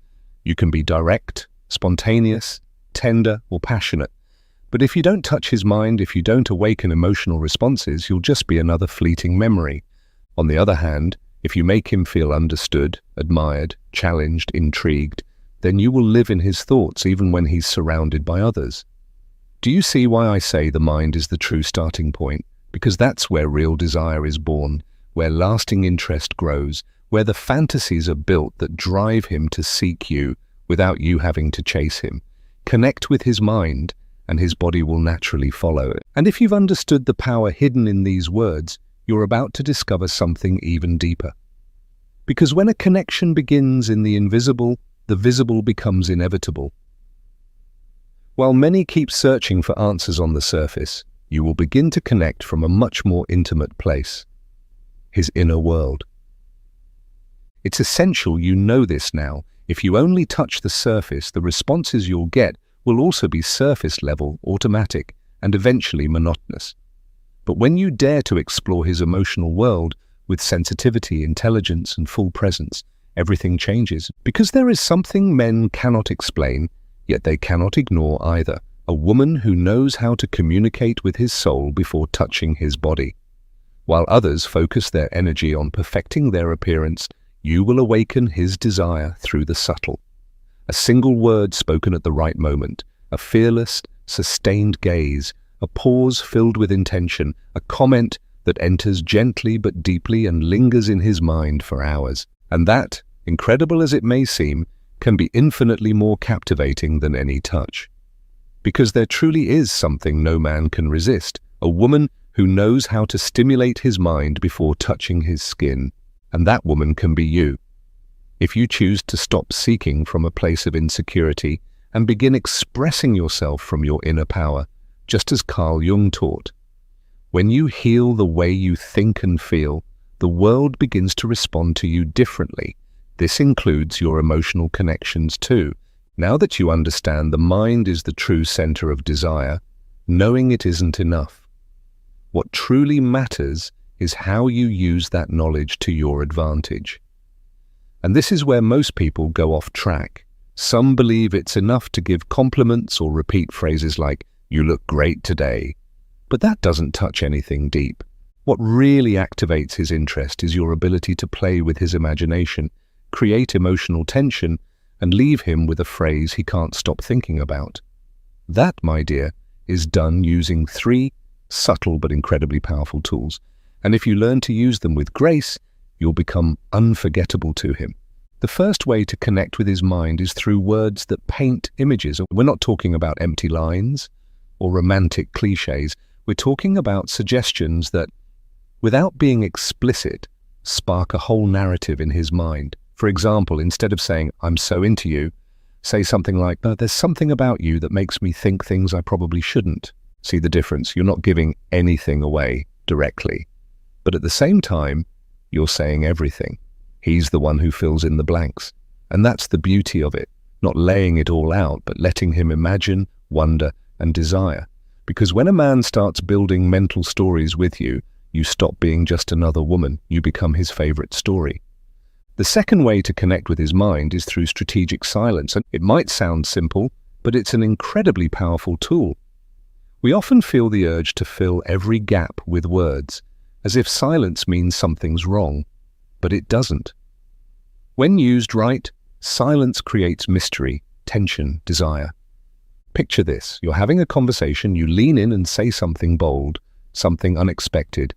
Speaker 1: You can be direct, spontaneous, tender, or passionate. But if you don't touch his mind, if you don't awaken emotional responses, you'll just be another fleeting memory. On the other hand, if you make him feel understood, admired, challenged, intrigued, then you will live in his thoughts even when he's surrounded by others. Do you see why I say the mind is the true starting point? Because that's where real desire is born, where lasting interest grows, where the fantasies are built that drive him to seek you without you having to chase him. Connect with his mind, and his body will naturally follow. And if you've understood the power hidden in these words, you're about to discover something even deeper. Because when a connection begins in the invisible, the visible becomes inevitable. While many keep searching for answers on the surface, you will begin to connect from a much more intimate place, his inner world. It's essential you know this now. If you only touch the surface, the responses you'll get will also be surface level, automatic, and eventually monotonous. But when you dare to explore his emotional world with sensitivity, intelligence, and full presence, everything changes. Because there is something men cannot explain, yet they cannot ignore either. A woman who knows how to communicate with his soul before touching his body. While others focus their energy on perfecting their appearance, you will awaken his desire through the subtle. A single word spoken at the right moment, a fearless, sustained gaze, a pause filled with intention, a comment that enters gently but deeply and lingers in his mind for hours. And that, incredible as it may seem, can be infinitely more captivating than any touch. Because there truly is something no man can resist, a woman who knows how to stimulate his mind before touching his skin. And that woman can be you. If you choose to stop seeking from a place of insecurity and begin expressing yourself from your inner power, just as Carl Jung taught. When you heal the way you think and feel, the world begins to respond to you differently. This includes your emotional connections too. Now that you understand the mind is the true center of desire, knowing it isn't enough. What truly matters is how you use that knowledge to your advantage. And this is where most people go off track. Some believe it's enough to give compliments or repeat phrases like, "You look great today." But that doesn't touch anything deep. What really activates his interest is your ability to play with his imagination, create emotional tension, and leave him with a phrase he can't stop thinking about. That, my dear, is done using 3 subtle but incredibly powerful tools. And if you learn to use them with grace, you'll become unforgettable to him. The first way to connect with his mind is through words that paint images. We're not talking about empty lines or romantic cliches. We're talking about suggestions that, without being explicit, spark a whole narrative in his mind. For example, instead of saying, "I'm so into you," say something like, "There's something about you that makes me think things I probably shouldn't." See the difference? You're not giving anything away directly. But at the same time, you're saying everything. He's the one who fills in the blanks. And that's the beauty of it. Not laying it all out, but letting him imagine, wonder, and desire. Because when a man starts building mental stories with you, you stop being just another woman. You become his favorite story. The second way to connect with his mind is through strategic silence. And it might sound simple, but it's an incredibly powerful tool. We often feel the urge to fill every gap with words, as if silence means something's wrong, but it doesn't. When used right, silence creates mystery, tension, desire. Picture this. You're having a conversation, you lean in and say something bold, something unexpected,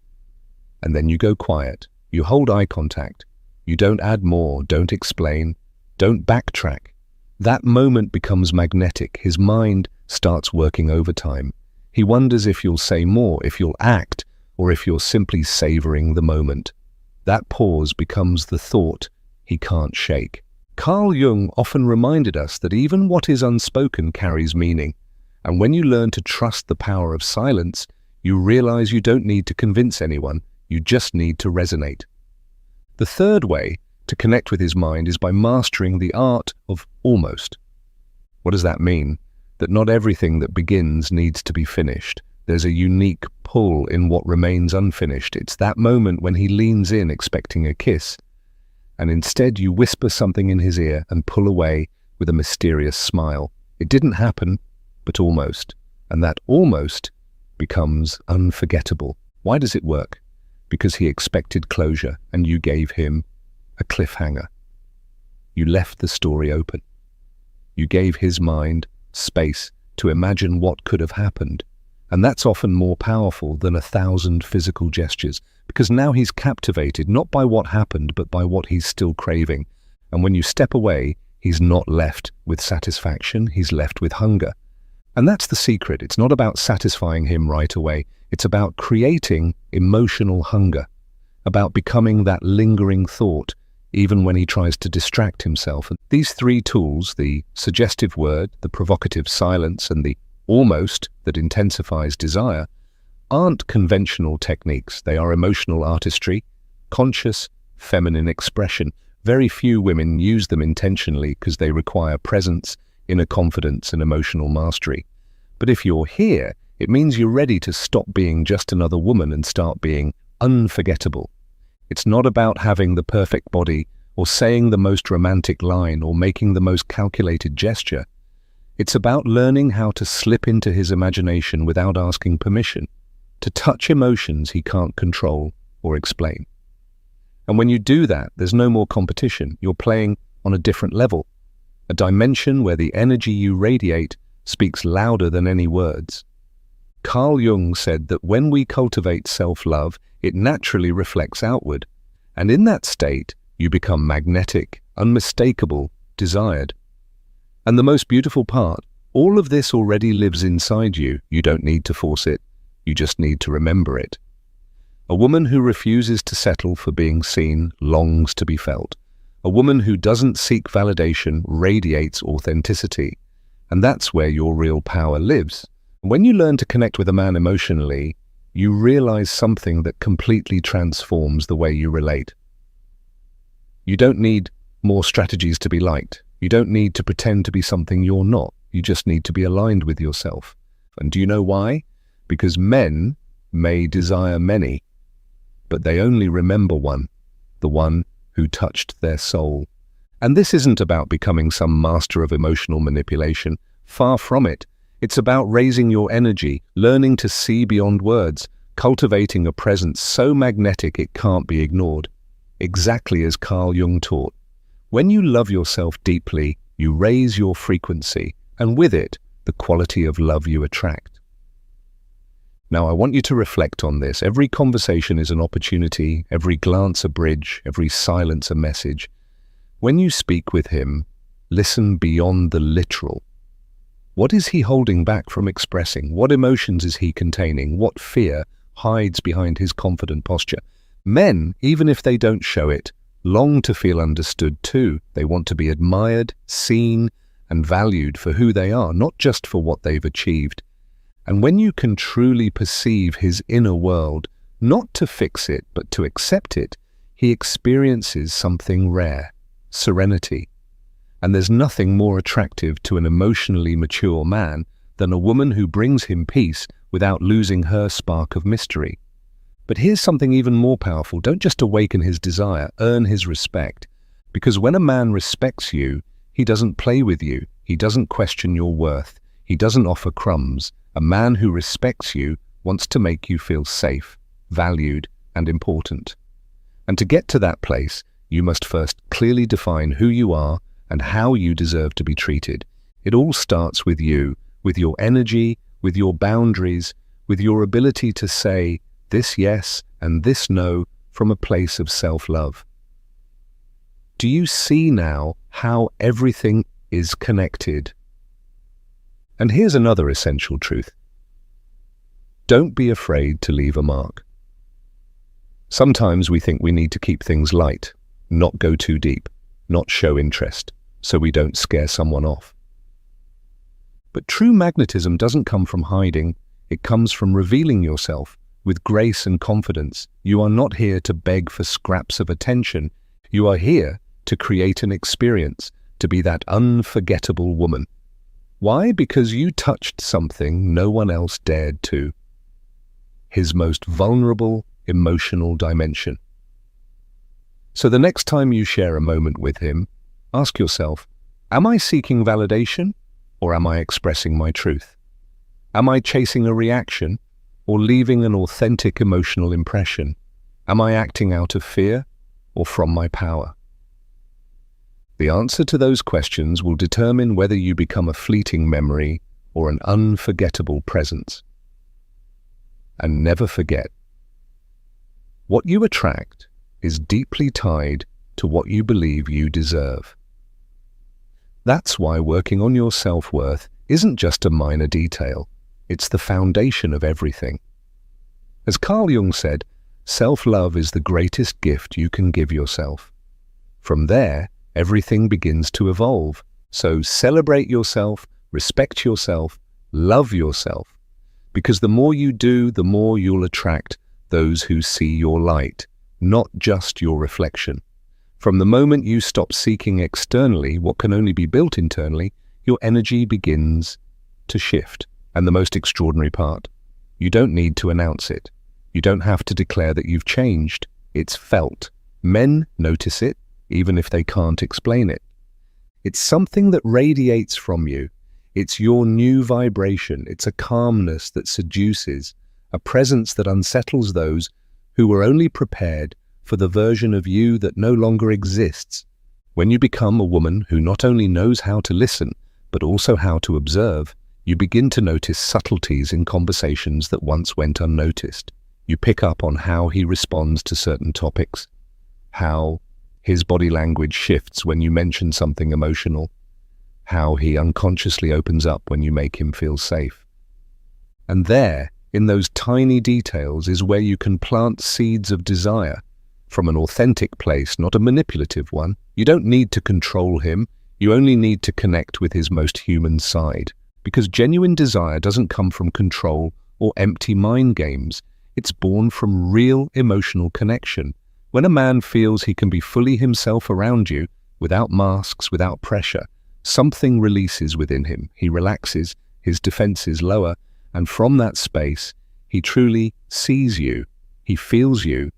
Speaker 1: and then you go quiet. You hold eye contact. You don't add more, don't explain, don't backtrack. That moment becomes magnetic. His mind starts working overtime. He wonders if you'll say more, if you'll act, or if you're simply savoring the moment. That pause becomes the thought he can't shake. Carl Jung often reminded us that even what is unspoken carries meaning. And when you learn to trust the power of silence, you realize you don't need to convince anyone, you just need to resonate. The third way to connect with his mind is by mastering the art of almost. What does that mean? That not everything that begins needs to be finished. There's a unique pull in what remains unfinished. It's that moment when he leans in expecting a kiss, and instead you whisper something in his ear and pull away with a mysterious smile. It didn't happen, but almost. And that almost becomes unforgettable. Why does it work? Because he expected closure and you gave him a cliffhanger. You left the story open. You gave his mind space to imagine what could have happened. And that's often more powerful than 1,000 physical gestures, because now he's captivated not by what happened, but by what he's still craving. And when you step away, he's not left with satisfaction, he's left with hunger. And that's the secret. It's not about satisfying him right away. It's about creating emotional hunger, about becoming that lingering thought, even when he tries to distract himself. And these three tools, the suggestive word, the provocative silence, and the almost that intensifies desire, aren't conventional techniques. They are emotional artistry, conscious, feminine expression. Very few women use them intentionally because they require presence, inner confidence, and emotional mastery. But if you're here, it means you're ready to stop being just another woman and start being unforgettable. It's not about having the perfect body or saying the most romantic line or making the most calculated gesture. It's about learning how to slip into his imagination without asking permission, to touch emotions he can't control or explain. And when you do that, there's no more competition. You're playing on a different level, a dimension where the energy you radiate speaks louder than any words. Carl Jung said that when we cultivate self-love, it naturally reflects outward. And in that state, you become magnetic, unmistakable, desired. And the most beautiful part, all of this already lives inside you. You don't need to force it. You just need to remember it. A woman who refuses to settle for being seen longs to be felt. A woman who doesn't seek validation radiates authenticity. And that's where your real power lives. When you learn to connect with a man emotionally, you realize something that completely transforms the way you relate. You don't need more strategies to be liked. You don't need to pretend to be something you're not. You just need to be aligned with yourself. And do you know why? Because men may desire many, but they only remember one, the one who touched their soul. And this isn't about becoming some master of emotional manipulation. Far from it. It's about raising your energy, learning to see beyond words, cultivating a presence so magnetic it can't be ignored. Exactly as Carl Jung taught. When you love yourself deeply, you raise your frequency, and with it, the quality of love you attract. Now, I want you to reflect on this. Every conversation is an opportunity, every glance a bridge, every silence a message. When you speak with him, listen beyond the literal. What is he holding back from expressing? What emotions is he containing? What fear hides behind his confident posture? Men, even if they don't show it, long to feel understood too. They want to be admired, seen, and valued for who they are, not just for what they've achieved. And when you can truly perceive his inner world, not to fix it, but to accept it, he experiences something rare, serenity. And there's nothing more attractive to an emotionally mature man than a woman who brings him peace without losing her spark of mystery. But here's something even more powerful. Don't just awaken his desire, earn his respect. Because when a man respects you, he doesn't play with you. He doesn't question your worth. He doesn't offer crumbs. A man who respects you wants to make you feel safe, valued, and important. And to get to that place, you must first clearly define who you are and how you deserve to be treated. It all starts with you, with your energy, with your boundaries, with your ability to say this yes and this no from a place of self-love. Do you see now how everything is connected? And here's another essential truth. Don't be afraid to leave a mark. Sometimes we think we need to keep things light, not go too deep, not show interest, so we don't scare someone off. But true magnetism doesn't come from hiding, it comes from revealing yourself with grace and confidence. You are not here to beg for scraps of attention. You are here to create an experience, to be that unforgettable woman. Why? Because you touched something no one else dared to. His most vulnerable, emotional dimension. So the next time you share a moment with him, ask yourself, am I seeking validation or am I expressing my truth? Am I chasing a reaction or leaving an authentic emotional impression? Am I acting out of fear or from my power? The answer to those questions will determine whether you become a fleeting memory or an unforgettable presence. And never forget, what you attract is deeply tied to what you believe you deserve. That's why working on your self-worth isn't just a minor detail, it's the foundation of everything. As Carl Jung said, self-love is the greatest gift you can give yourself. From there, everything begins to evolve. So celebrate yourself, respect yourself, love yourself. Because the more you do, the more you'll attract those who see your light, not just your reflection. From the moment you stop seeking externally what can only be built internally, your energy begins to shift. And the most extraordinary part, you don't need to announce it. You don't have to declare that you've changed. It's felt. Men notice it, even if they can't explain it. It's something that radiates from you. It's your new vibration. It's a calmness that seduces, a presence that unsettles those who were only prepared for the version of you that no longer exists. When you become a woman who not only knows how to listen, but also how to observe, you begin to notice subtleties in conversations that once went unnoticed. You pick up on how he responds to certain topics, how his body language shifts when you mention something emotional, how he unconsciously opens up when you make him feel safe. And there, in those tiny details, is where you can plant seeds of desire from an authentic place, not a manipulative one. You don't need to control him. You only need to connect with his most human side. Because genuine desire doesn't come from control or empty mind games. It's born from real emotional connection. When a man feels he can be fully himself around you, without masks, without pressure, something releases within him. He relaxes, his defenses lower, and from that space, he truly sees you, he feels you.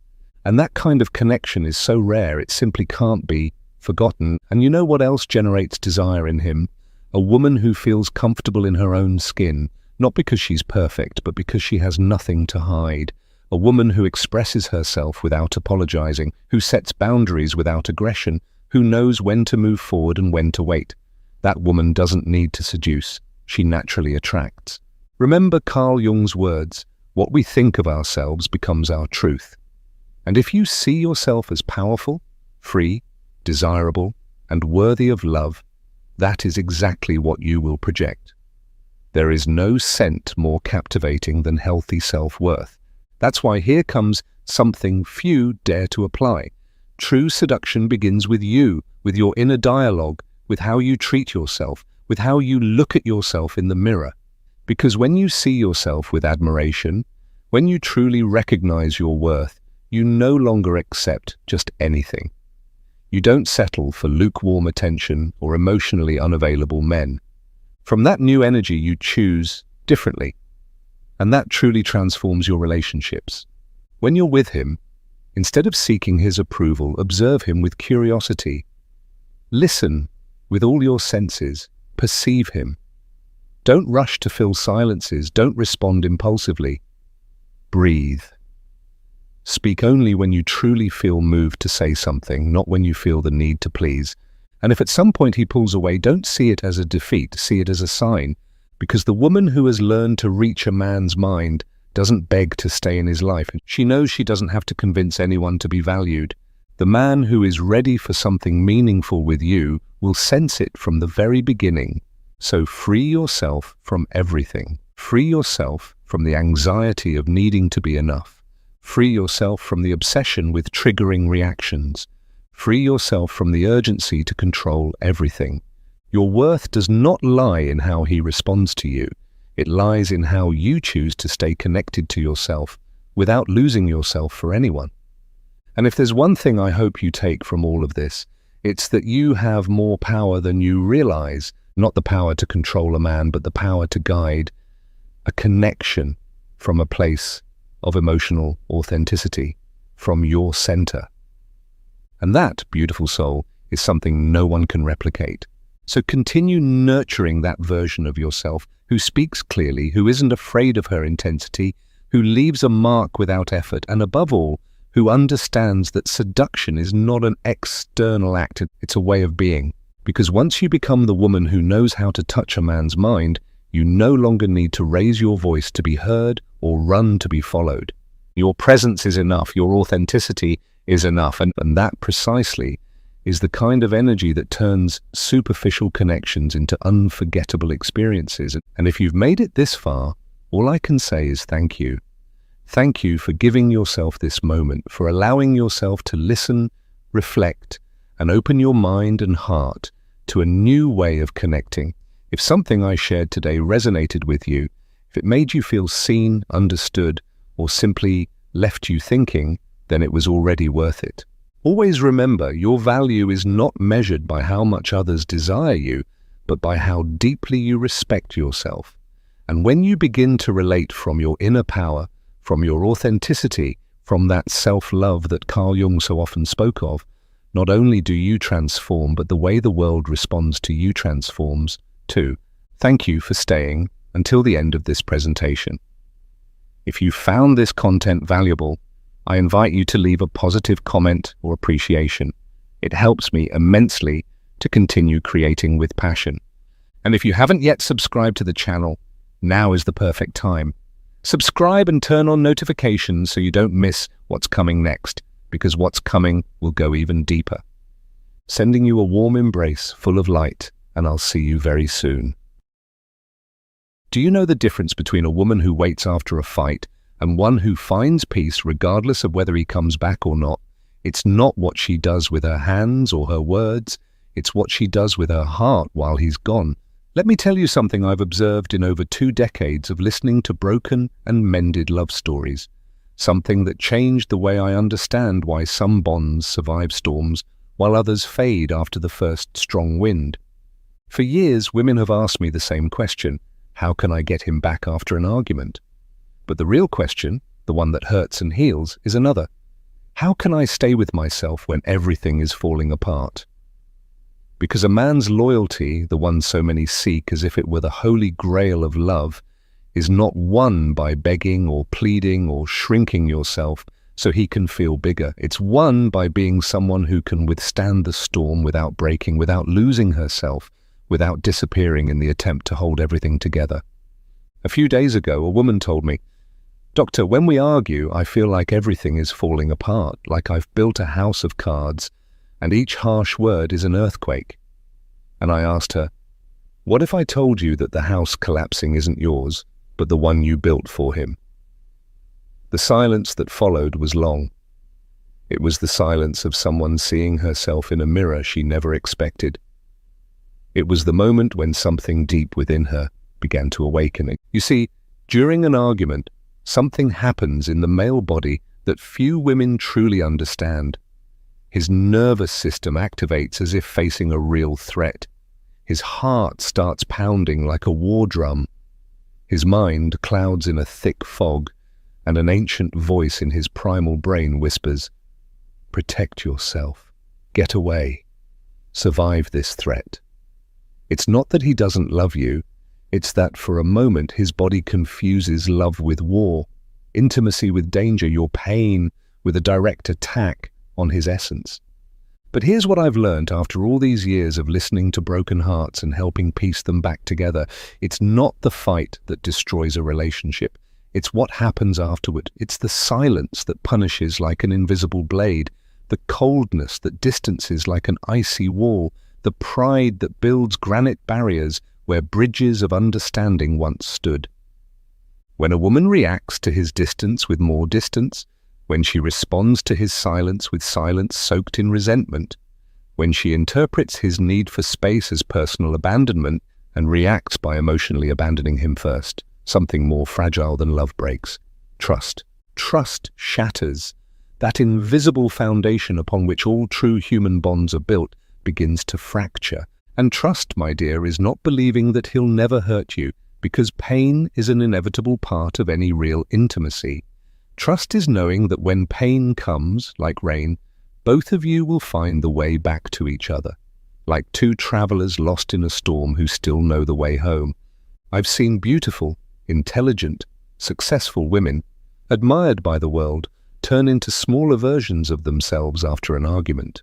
Speaker 1: And that kind of connection is so rare, it simply can't be forgotten. And you know what else generates desire in him? A woman who feels comfortable in her own skin, not because she's perfect, but because she has nothing to hide. A woman who expresses herself without apologizing, who sets boundaries without aggression, who knows when to move forward and when to wait. That woman doesn't need to seduce. She naturally attracts. Remember Carl Jung's words, what we think of ourselves becomes our truth. And if you see yourself as powerful, free, desirable, and worthy of love, that is exactly what you will project. There is no scent more captivating than healthy self-worth. That's why here comes something few dare to apply. True seduction begins with you, with your inner dialogue, with how you treat yourself, with how you look at yourself in the mirror. Because when you see yourself with admiration, when you truly recognize your worth, you no longer accept just anything. You don't settle for lukewarm attention or emotionally unavailable men. From that new energy, you choose differently. And that truly transforms your relationships. When you're with him, instead of seeking his approval, observe him with curiosity. Listen with all your senses. Perceive him. Don't rush to fill silences. Don't respond impulsively. Breathe. Speak only when you truly feel moved to say something, not when you feel the need to please. And if at some point he pulls away, don't see it as a defeat, see it as a sign. Because the woman who has learned to reach a man's mind doesn't beg to stay in his life. She knows she doesn't have to convince anyone to be valued. The man who is ready for something meaningful with you will sense it from the very beginning. So free yourself from everything. Free yourself from the anxiety of needing to be enough. Free yourself from the obsession with triggering reactions. Free yourself from the urgency to control everything. Your worth does not lie in how he responds to you. It lies in how you choose to stay connected to yourself without losing yourself for anyone. And if there's one thing I hope you take from all of this, it's that you have more power than you realize. Not the power to control a man, but the power to guide a connection from a place of emotional authenticity, from your center. And that, beautiful soul, is something no one can replicate. So continue nurturing that version of yourself who speaks clearly, who isn't afraid of her intensity, who leaves a mark without effort, and above all, who understands that seduction is not an external act, it's a way of being. Because once you become the woman who knows how to touch a man's mind, you no longer need to raise your voice to be heard or run to be followed. Your presence is enough, your authenticity is enough, and that precisely is the kind of energy that turns superficial connections into unforgettable experiences. And if you've made it this far, all I can say is thank you. Thank you for giving yourself this moment, for allowing yourself to listen, reflect, and open your mind and heart to a new way of connecting. If something I shared today resonated with you, if it made you feel seen, understood, or simply left you thinking, then it was already worth it. Always remember, your value is not measured by how much others desire you, but by how deeply you respect yourself. And when you begin to relate from your inner power, from your authenticity, from that self-love that Carl Jung so often spoke of, not only do you transform, but the way the world responds to you transforms too. Thank you for staying until the end of this presentation. If you found this content valuable, I invite you to leave a positive comment or appreciation. It helps me immensely to continue creating with passion. And if you haven't yet subscribed to the channel, now is the perfect time. Subscribe and turn on notifications so you don't miss what's coming next, because what's coming will go even deeper. Sending you a warm embrace full of light, and I'll see you very soon. Do you know the difference between a woman who waits after a fight and one who finds peace regardless of whether he comes back or not? It's not what she does with her hands or her words, it's what she does with her heart while he's gone. Let me tell you something I've observed in over 2 decades of listening to broken and mended love stories. Something that changed the way I understand why some bonds survive storms while others fade after the first strong wind. For years, women have asked me the same question: how can I get him back after an argument? But the real question, the one that hurts and heals, is another. How can I stay with myself when everything is falling apart? Because a man's loyalty, the one so many seek as if it were the holy grail of love, is not won by begging or pleading or shrinking yourself so he can feel bigger. It's won by being someone who can withstand the storm without breaking, without losing herself, without disappearing in the attempt to hold everything together. A few days ago, a woman told me, "Doctor, when we argue, I feel like everything is falling apart, like I've built a house of cards, and each harsh word is an earthquake." And I asked her, "What if I told you that the house collapsing isn't yours, but the one you built for him?" The silence that followed was long. It was the silence of someone seeing herself in a mirror she never expected. It was the moment when something deep within her began to awaken. You see, during an argument, something happens in the male body that few women truly understand. His nervous system activates as if facing a real threat. His heart starts pounding like a war drum. His mind clouds in a thick fog, and an ancient voice in his primal brain whispers, "Protect yourself. Get away. Survive this threat." It's not that he doesn't love you, it's that for a moment his body confuses love with war, intimacy with danger, your pain with a direct attack on his essence. But here's what I've learned after all these years of listening to broken hearts and helping piece them back together. It's not the fight that destroys a relationship. It's what happens afterward. It's the silence that punishes like an invisible blade, the coldness that distances like an icy wall, the pride that builds granite barriers where bridges of understanding once stood. When a woman reacts to his distance with more distance, when she responds to his silence with silence soaked in resentment, when she interprets his need for space as personal abandonment and reacts by emotionally abandoning him first, something more fragile than love breaks. Trust. Trust shatters. That invisible foundation upon which all true human bonds are built begins to fracture. And trust, my dear, is not believing that he'll never hurt you, because pain is an inevitable part of any real intimacy. Trust is knowing that when pain comes, like rain, both of you will find the way back to each other. like two travelers lost in a storm who still know the way home. I've seen beautiful, intelligent, successful women, admired by the world, turn into smaller versions of themselves after an argument.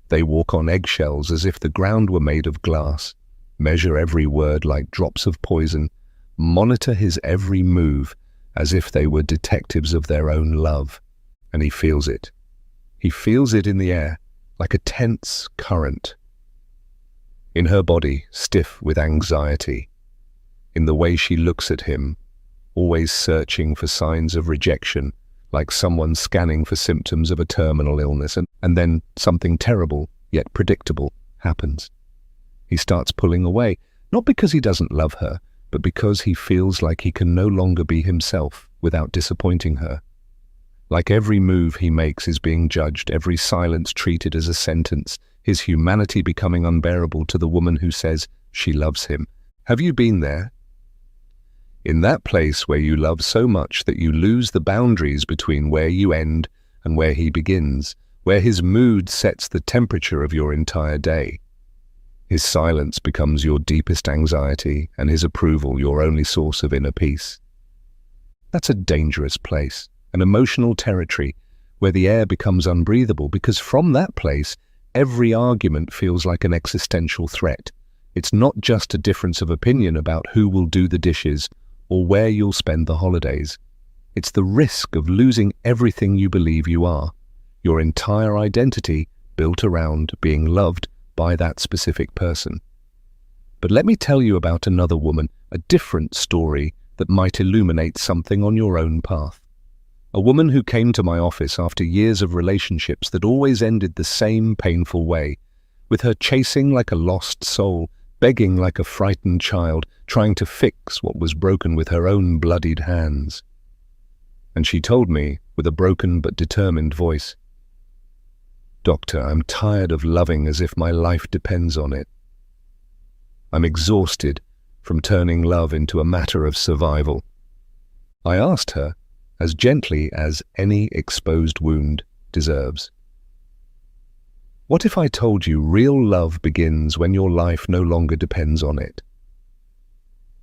Speaker 1: They walk on eggshells as if the ground were made of glass, measure every word like drops of poison, monitor his every move as if they were detectives of their own love. And he feels it. He feels it in the air, like a tense current. In her body, stiff with anxiety. In the way she looks at him, always searching for signs of rejection, like someone scanning for symptoms of a terminal illness, and then something terrible, yet predictable, happens. He starts pulling away, not because he doesn't love her, but because he feels like he can no longer be himself without disappointing her. Like every move he makes is being judged, every silence treated as a sentence, his humanity becoming unbearable to the woman who says she loves him. Have you been there? In that place where you love so much that you lose the boundaries between where you end and where he begins, where his mood sets the temperature of your entire day. His silence becomes your deepest anxiety and his approval your only source of inner peace. That's a dangerous place, an emotional territory where the air becomes unbreathable, because from that place, every argument feels like an existential threat. It's not just a difference of opinion about who will do the dishes or where you'll spend the holidays. It's the risk of losing everything you believe you are, your entire identity built around being loved by that specific person. But let me tell you about another woman, a different story that might illuminate something on your own path. A woman who came to my office after years of relationships that always ended the same painful way, with her chasing like a lost soul, begging like a frightened child, trying to fix what was broken with her own bloodied hands. And she told me, with a broken but determined voice, "Doctor, I'm tired of loving as if my life depends on it. I'm exhausted from turning love into a matter of survival." I asked her, as gently as any exposed wound deserves, "What if I told you real love begins when your life no longer depends on it?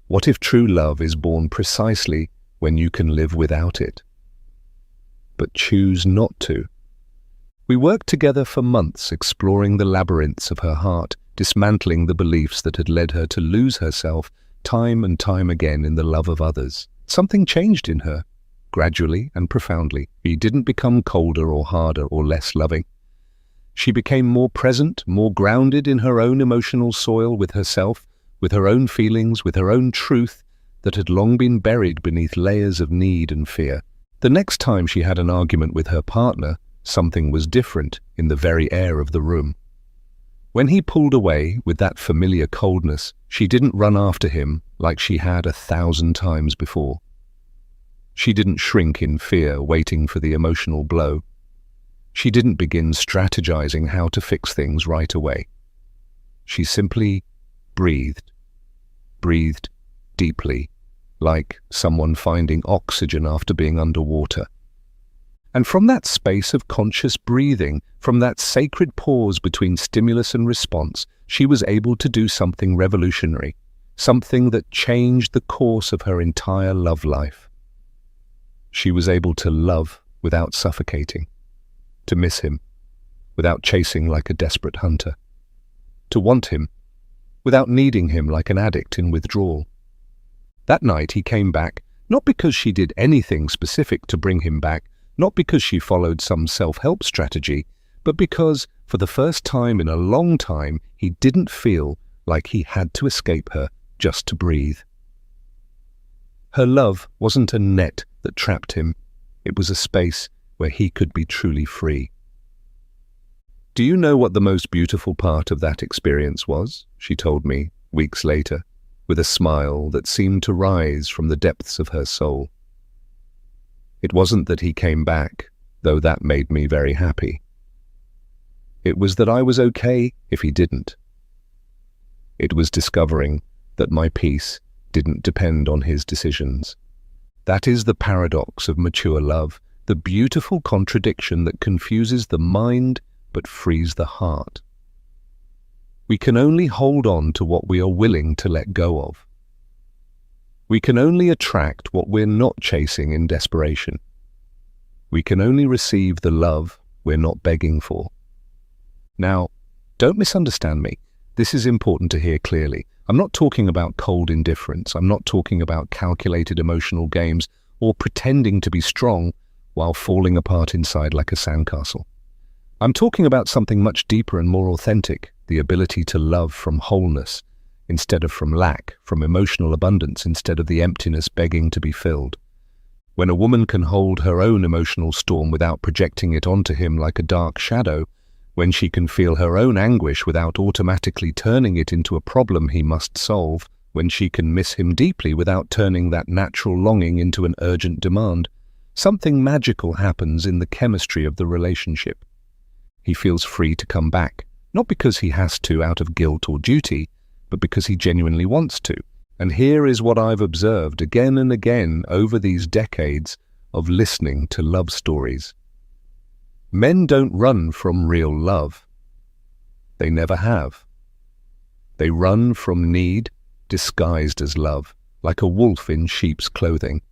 Speaker 1: What if true love is born precisely when you can live without it, but choose not to?" We worked together for months, exploring the labyrinths of her heart, dismantling the beliefs that had led her to lose herself time and time again in the love of others. Something changed in her, gradually and profoundly. She didn't become colder or harder or less loving. She became more present, more grounded in her own emotional soil, with herself, with her own feelings, with her own truth that had long been buried beneath layers of need and fear. The next time she had an argument with her partner, something was different in the very air of the room. When he pulled away with that familiar coldness, she didn't run after him like she had 1,000 times before. She didn't shrink in fear, waiting for the emotional blow. She didn't begin strategizing how to fix things right away. She simply breathed deeply, like someone finding oxygen after being underwater. And from that space of conscious breathing, from that sacred pause between stimulus and response, she was able to do something revolutionary, something that changed the course of her entire love life. She was able to love without suffocating, to miss him without chasing like a desperate hunter, to want him without needing him like an addict in withdrawal. That night he came back, not because she did anything specific to bring him back, not because she followed some self-help strategy, but because, for the first time in a long time, he didn't feel like he had to escape her just to breathe. Her love wasn't a net that trapped him. It was a space where he could be truly free. "Do you know what the most beautiful part of that experience was?" she told me weeks later, with a smile that seemed to rise from the depths of her soul. "It wasn't that he came back, though that made me very happy. It was that I was okay if he didn't. It was discovering that my peace didn't depend on his decisions. That is the paradox of mature love, the beautiful contradiction that confuses the mind but frees the heart. We can only hold on to what we are willing to let go of. We can only attract what we're not chasing in desperation. We can only receive the love we're not begging for. Now, don't misunderstand me. This is important to hear clearly. I'm not talking about cold indifference. I'm not talking about calculated emotional games or pretending to be strong while falling apart inside like a sandcastle. I'm talking about something much deeper and more authentic, the ability to love from wholeness instead of from lack, from emotional abundance instead of the emptiness begging to be filled. When a woman can hold her own emotional storm without projecting it onto him like a dark shadow, when she can feel her own anguish without automatically turning it into a problem he must solve, when she can miss him deeply without turning that natural longing into an urgent demand, something magical happens in the chemistry of the relationship. He feels free to come back, not because he has to out of guilt or duty, but because he genuinely wants to. And here is what I've observed again and again over these decades of listening to love stories. Men don't run from real love. They never have. They run from need disguised as love, like a wolf in sheep's clothing.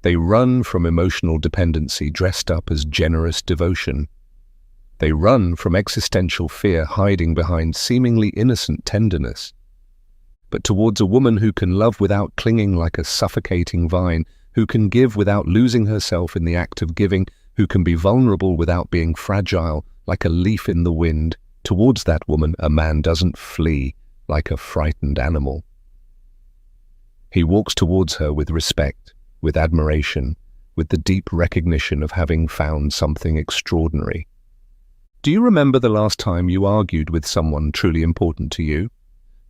Speaker 1: They run from emotional dependency dressed up as generous devotion. They run from existential fear hiding behind seemingly innocent tenderness. But towards a woman who can love without clinging like a suffocating vine, who can give without losing herself in the act of giving, who can be vulnerable without being fragile like a leaf in the wind, towards that woman a man doesn't flee like a frightened animal. He walks towards her with respect, with admiration, with the deep recognition of having found something extraordinary. Do you remember the last time you argued with someone truly important to you?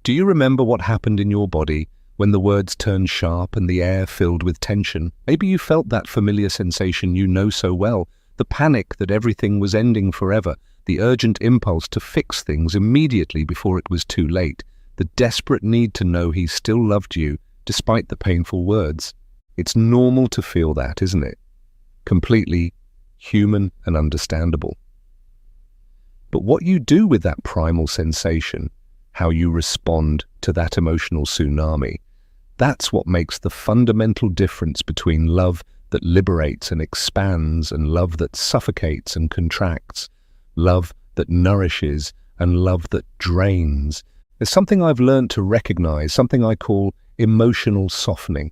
Speaker 1: Do you remember what happened in your body when the words turned sharp and the air filled with tension? Maybe you felt that familiar sensation you know so well, the panic that everything was ending forever, the urgent impulse to fix things immediately before it was too late, the desperate need to know he still loved you despite the painful words. It's normal to feel that, isn't it? Completely human and understandable. But what you do with that primal sensation, how you respond to that emotional tsunami, that's what makes the fundamental difference between love that liberates and expands and love that suffocates and contracts, love that nourishes and love that drains. There's something I've learned to recognize, something I call emotional softening.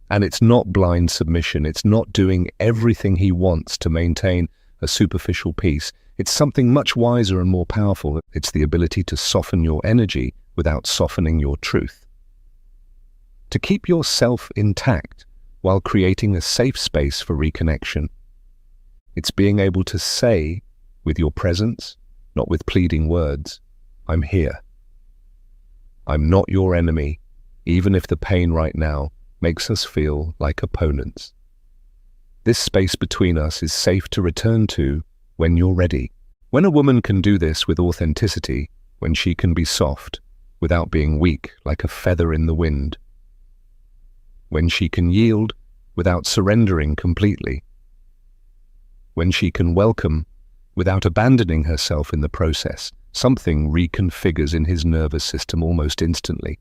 Speaker 1: And it's not blind submission. It's not doing everything he wants to maintain a superficial peace. It's something much wiser and more powerful. It's the ability to soften your energy without softening your truth. To keep yourself intact while creating a safe space for reconnection. It's being able to say, with your presence, not with pleading words, I'm here. I'm not your enemy, even if the pain right now makes us feel like opponents. This space between us is safe to return to when you're ready. When a woman can do this with authenticity, when she can be soft without being weak like a feather in the wind, when she can yield without surrendering completely, when she can welcome without abandoning herself in the process, something reconfigures in his nervous system almost instantly.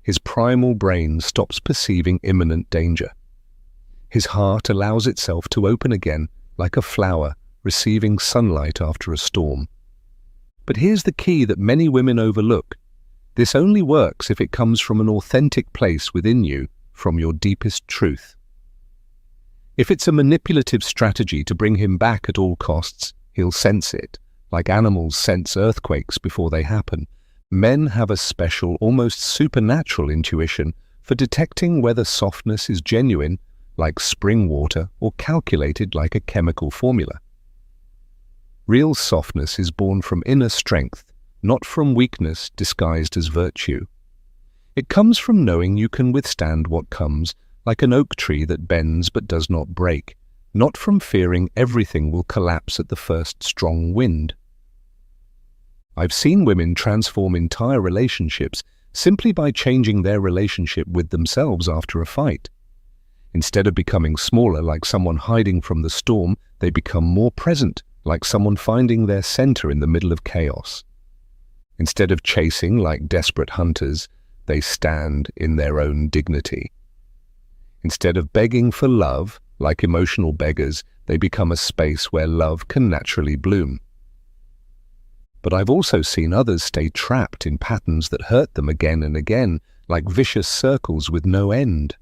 Speaker 1: His primal brain stops perceiving imminent danger. His heart allows itself to open again like a flower receiving sunlight after a storm. But here's the key that many women overlook. This only works if it comes from an authentic place within you, from your deepest truth. If it's a manipulative strategy to bring him back at all costs, he'll sense it, like animals sense earthquakes before they happen. Men have a special, almost supernatural intuition for detecting whether softness is genuine, like spring water, or calculated like a chemical formula. Real softness is born from inner strength, not from weakness disguised as virtue. It comes from knowing you can withstand what comes, like an oak tree that bends but does not break, not from fearing everything will collapse at the first strong wind. I've seen women transform entire relationships simply by changing their relationship with themselves after a fight. Instead of becoming smaller like someone hiding from the storm, they become more present, like someone finding their center in the middle of chaos. Instead of chasing like desperate hunters, they stand in their own dignity. Instead of begging for love, like emotional beggars, they become a space where love can naturally bloom. But I've also seen others stay trapped in patterns that hurt them again and again, like vicious circles with no end.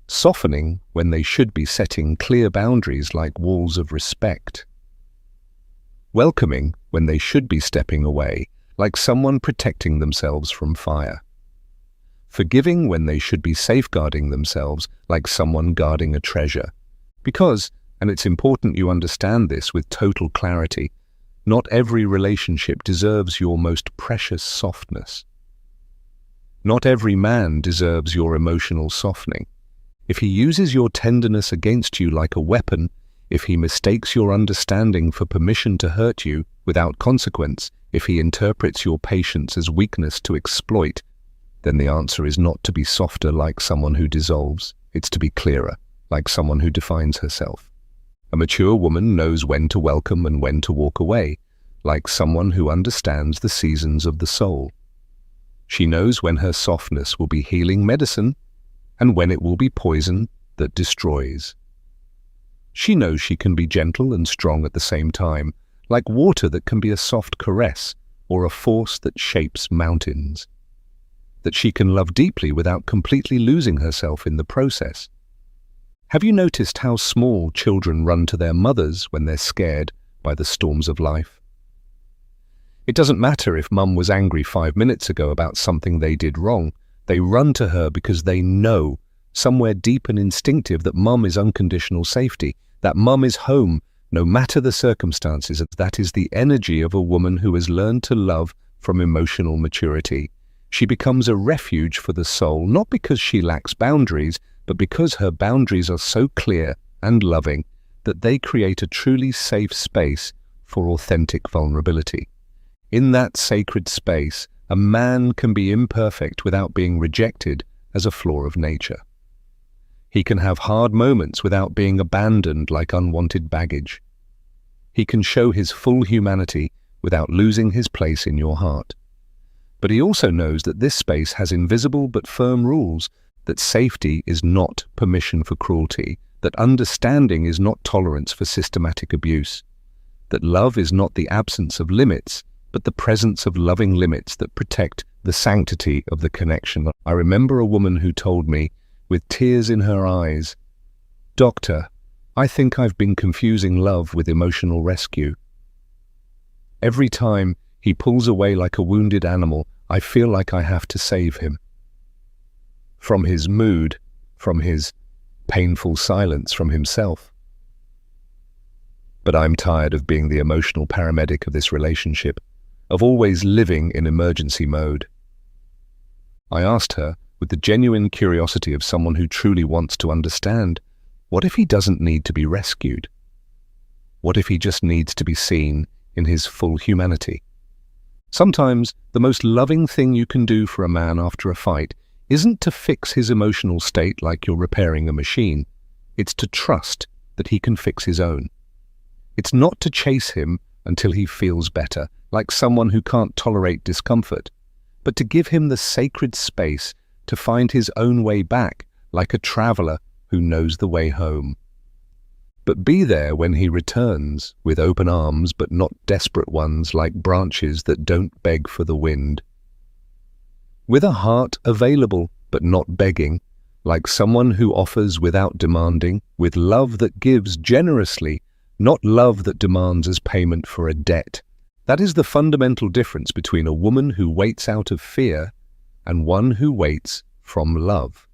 Speaker 1: Softening when they should be setting clear boundaries like walls of respect. Welcoming when they should be stepping away, like someone protecting themselves from fire. Forgiving when they should be safeguarding themselves, like someone guarding a treasure. Because, and it's important you understand this with total clarity, not every relationship deserves your most precious softness. Not every man deserves your emotional softening. If he uses your tenderness against you like a weapon, if he mistakes your understanding for permission to hurt you without consequence, if he interprets your patience as weakness to exploit, then the answer is not to be softer like someone who dissolves, it's to be clearer, like someone who defines herself. A mature woman knows when to welcome and when to walk away, like someone who understands the seasons of the soul. She knows when her softness will be healing medicine and when it will be poison that destroys. She knows she can be gentle and strong at the same time, like water that can be a soft caress or a force that shapes mountains. That she can love deeply without completely losing herself in the process. Have you noticed how small children run to their mothers when they're scared by the storms of life? It doesn't matter if mum was angry 5 minutes ago about something they did wrong. They run to her because they know, somewhere deep and instinctive, that mum is unconditional safety, that mum is home, no matter the circumstances. That is the energy of a woman who has learned to love from emotional maturity. She becomes a refuge for the soul, not because she lacks boundaries, but because her boundaries are so clear and loving that they create a truly safe space for authentic vulnerability. In that sacred space, a man can be imperfect without being rejected as a flaw of nature. He can have hard moments without being abandoned like unwanted baggage. He can show his full humanity without losing his place in your heart. But he also knows that this space has invisible but firm rules, that safety is not permission for cruelty, that understanding is not tolerance for systematic abuse, that love is not the absence of limits, but the presence of loving limits that protect the sanctity of the connection. I remember a woman who told me, with tears in her eyes, "Doctor, I think I've been confusing love with emotional rescue. Every time he pulls away like a wounded animal, I feel like I have to save him. From his mood, from his painful silence, from himself. But I'm tired of being the emotional paramedic of this relationship, of always living in emergency mode." I asked her, with the genuine curiosity of someone who truly wants to understand, what if he doesn't need to be rescued? What if he just needs to be seen in his full humanity? Sometimes the most loving thing you can do for a man after a fight isn't to fix his emotional state like you're repairing a machine. It's to trust that he can fix his own. It's not to chase him until he feels better, like someone who can't tolerate discomfort, but to give him the sacred space to find his own way back, like a traveler who knows the way home. But be there when he returns, with open arms but not desperate ones, like branches that don't beg for the wind. With a heart available but not begging, like someone who offers without demanding, with love that gives generously, not love that demands as payment for a debt. That is the fundamental difference between a woman who waits out of fear and one who waits from love.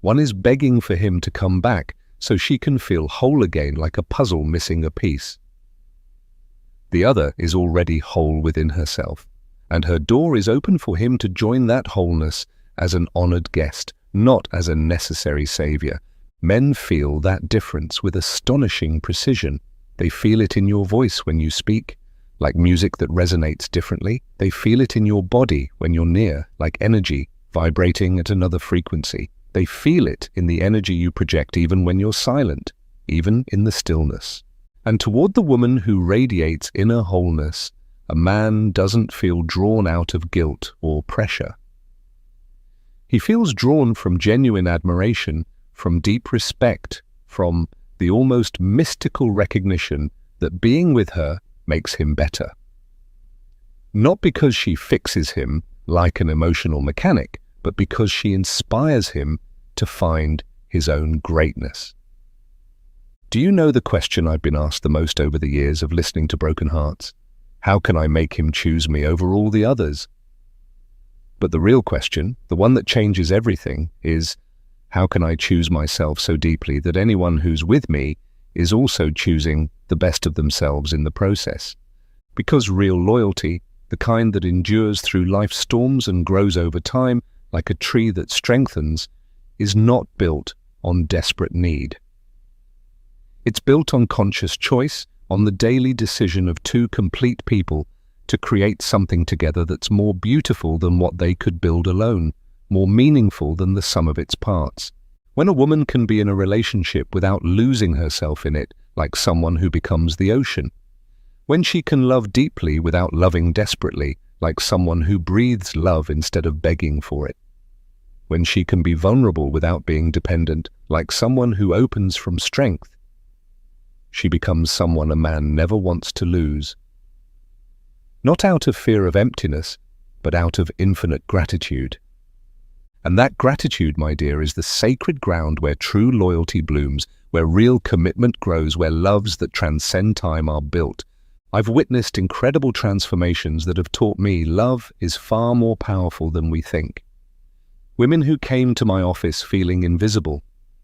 Speaker 1: One is begging for him to come back so she can feel whole again, like a puzzle missing a piece. The other is already whole within herself, and her door is open for him to join that wholeness as an honored guest, not as a necessary savior. Men feel that difference with astonishing precision. They feel it in your voice when you speak, like music that resonates differently. They feel it in your body when you're near, like energy vibrating at another frequency. They feel it in the energy you project even when you're silent, even in the stillness. And toward the woman who radiates inner wholeness, a man doesn't feel drawn out of guilt or pressure. He feels drawn from genuine admiration, from deep respect, from the almost mystical recognition that being with her makes him better. Not because she fixes him like an emotional mechanic, but because she inspires him to find his own greatness. Do you know the question I've been asked the most over the years of listening to Broken Hearts? How can I make him choose me over all the others? But the real question, the one that changes everything, is how can I choose myself so deeply that anyone who's with me is also choosing the best of themselves in the process? Because real loyalty, the kind that endures through life's storms and grows over time like a tree that strengthens, is not built on desperate need. It's built on conscious choice, on the daily decision of two complete people to create something together that's more beautiful than what they could build alone, more meaningful than the sum of its parts. When a woman can be in a relationship without losing herself in it, like someone who becomes the ocean. When she can love deeply without loving desperately, like someone who breathes love instead of begging for it. When she can be vulnerable without being dependent, like someone who opens from strength. She becomes someone a man never wants to lose. Not out of fear of emptiness, but out of infinite gratitude. And that gratitude, my dear, is the sacred ground where true loyalty blooms, where real commitment grows, where loves that transcend time are built. I've witnessed incredible transformations that have taught me love is far more powerful than we think. Women who came to my office feeling invisible,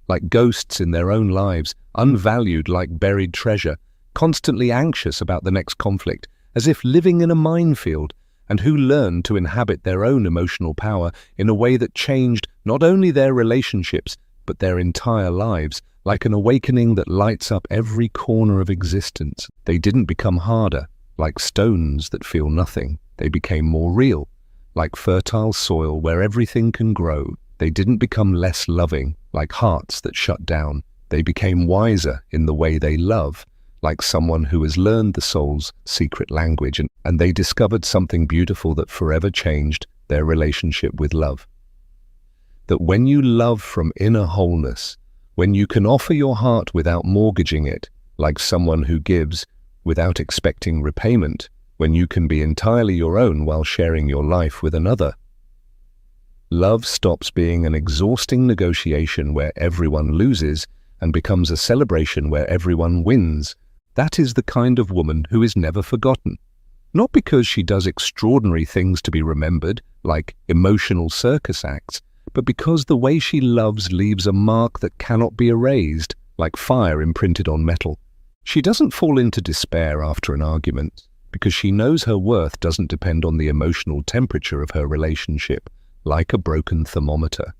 Speaker 1: like ghosts in their own lives, unvalued like buried treasure, constantly anxious about the next conflict, as if living in a minefield, and who learned to inhabit their own emotional power in a way that changed not only their relationships, but their entire lives, like an awakening that lights up every corner of existence. They didn't become harder, like stones that feel nothing. They became more real, like fertile soil where everything can grow. They didn't become less loving, like hearts that shut down. They became wiser in the way they love, like someone who has learned the soul's secret language, and they discovered something beautiful that forever changed their relationship with love. That when you love from inner wholeness, when you can offer your heart without mortgaging it, like someone who gives without expecting repayment, when you can be entirely your own while sharing your life with another, love stops being an exhausting negotiation where everyone loses and becomes a celebration where everyone wins. That is the kind of woman who is never forgotten. Not because she does extraordinary things to be remembered, like emotional circus acts, but because the way she loves leaves a mark that cannot be erased, like fire imprinted on metal. She doesn't fall into despair after an argument, because she knows her worth doesn't depend on the emotional temperature of her relationship, like a broken thermometer.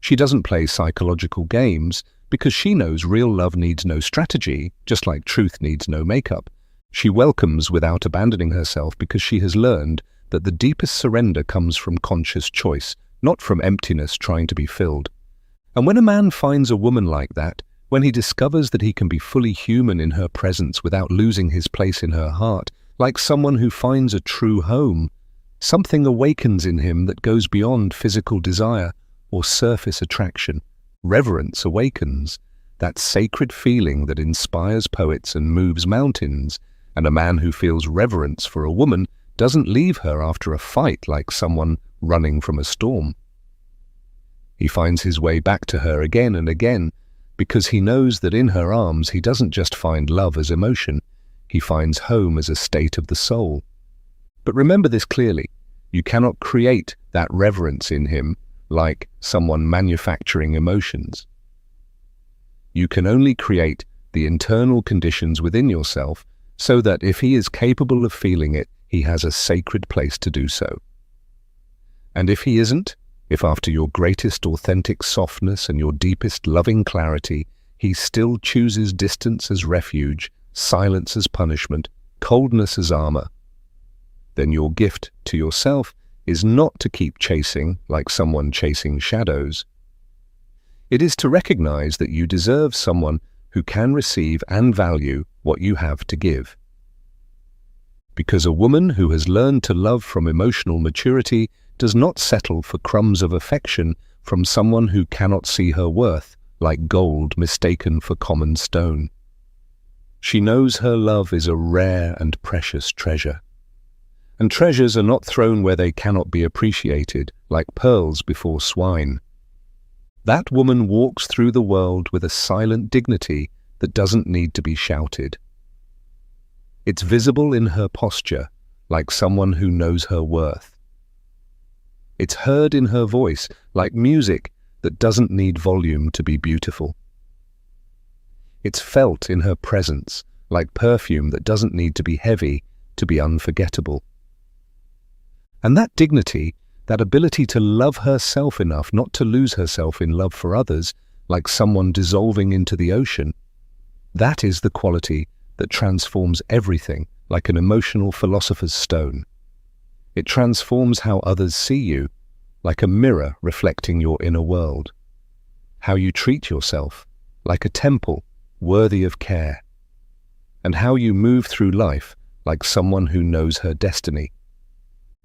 Speaker 1: She doesn't play psychological games, because she knows real love needs no strategy, just like truth needs no makeup. She welcomes without abandoning herself because she has learned that the deepest surrender comes from conscious choice, not from emptiness trying to be filled. And when a man finds a woman like that, when he discovers that he can be fully human in her presence without losing his place in her heart, like someone who finds a true home, something awakens in him that goes beyond physical desire or surface attraction. Reverence awakens, that sacred feeling that inspires poets and moves mountains, and a man who feels reverence for a woman doesn't leave her after a fight like someone running from a storm. He finds his way back to her again and again, because he knows that in her arms he doesn't just find love as emotion, he finds home as a state of the soul. But remember this clearly, you cannot create that reverence in him like someone manufacturing emotions. You can only create the internal conditions within yourself so that if he is capable of feeling it, he has a sacred place to do so. And if he isn't, if after your greatest authentic softness and your deepest loving clarity, he still chooses distance as refuge, silence as punishment, coldness as armor, then your gift to yourself is not to keep chasing like someone chasing shadows. It is to recognize that you deserve someone who can receive and value what you have to give. Because a woman who has learned to love from emotional maturity does not settle for crumbs of affection from someone who cannot see her worth, like gold mistaken for common stone. She knows her love is a rare and precious treasure. And treasures are not thrown where they cannot be appreciated, like pearls before swine. That woman walks through the world with a silent dignity that doesn't need to be shouted. It's visible in her posture, like someone who knows her worth. It's heard in her voice, like music that doesn't need volume to be beautiful. It's felt in her presence, like perfume that doesn't need to be heavy to be unforgettable. And that dignity, that ability to love herself enough not to lose herself in love for others, like someone dissolving into the ocean, that is the quality that transforms everything like an emotional philosopher's stone. It transforms how others see you, like a mirror reflecting your inner world. How you treat yourself, like a temple worthy of care. And how you move through life like someone who knows her destiny.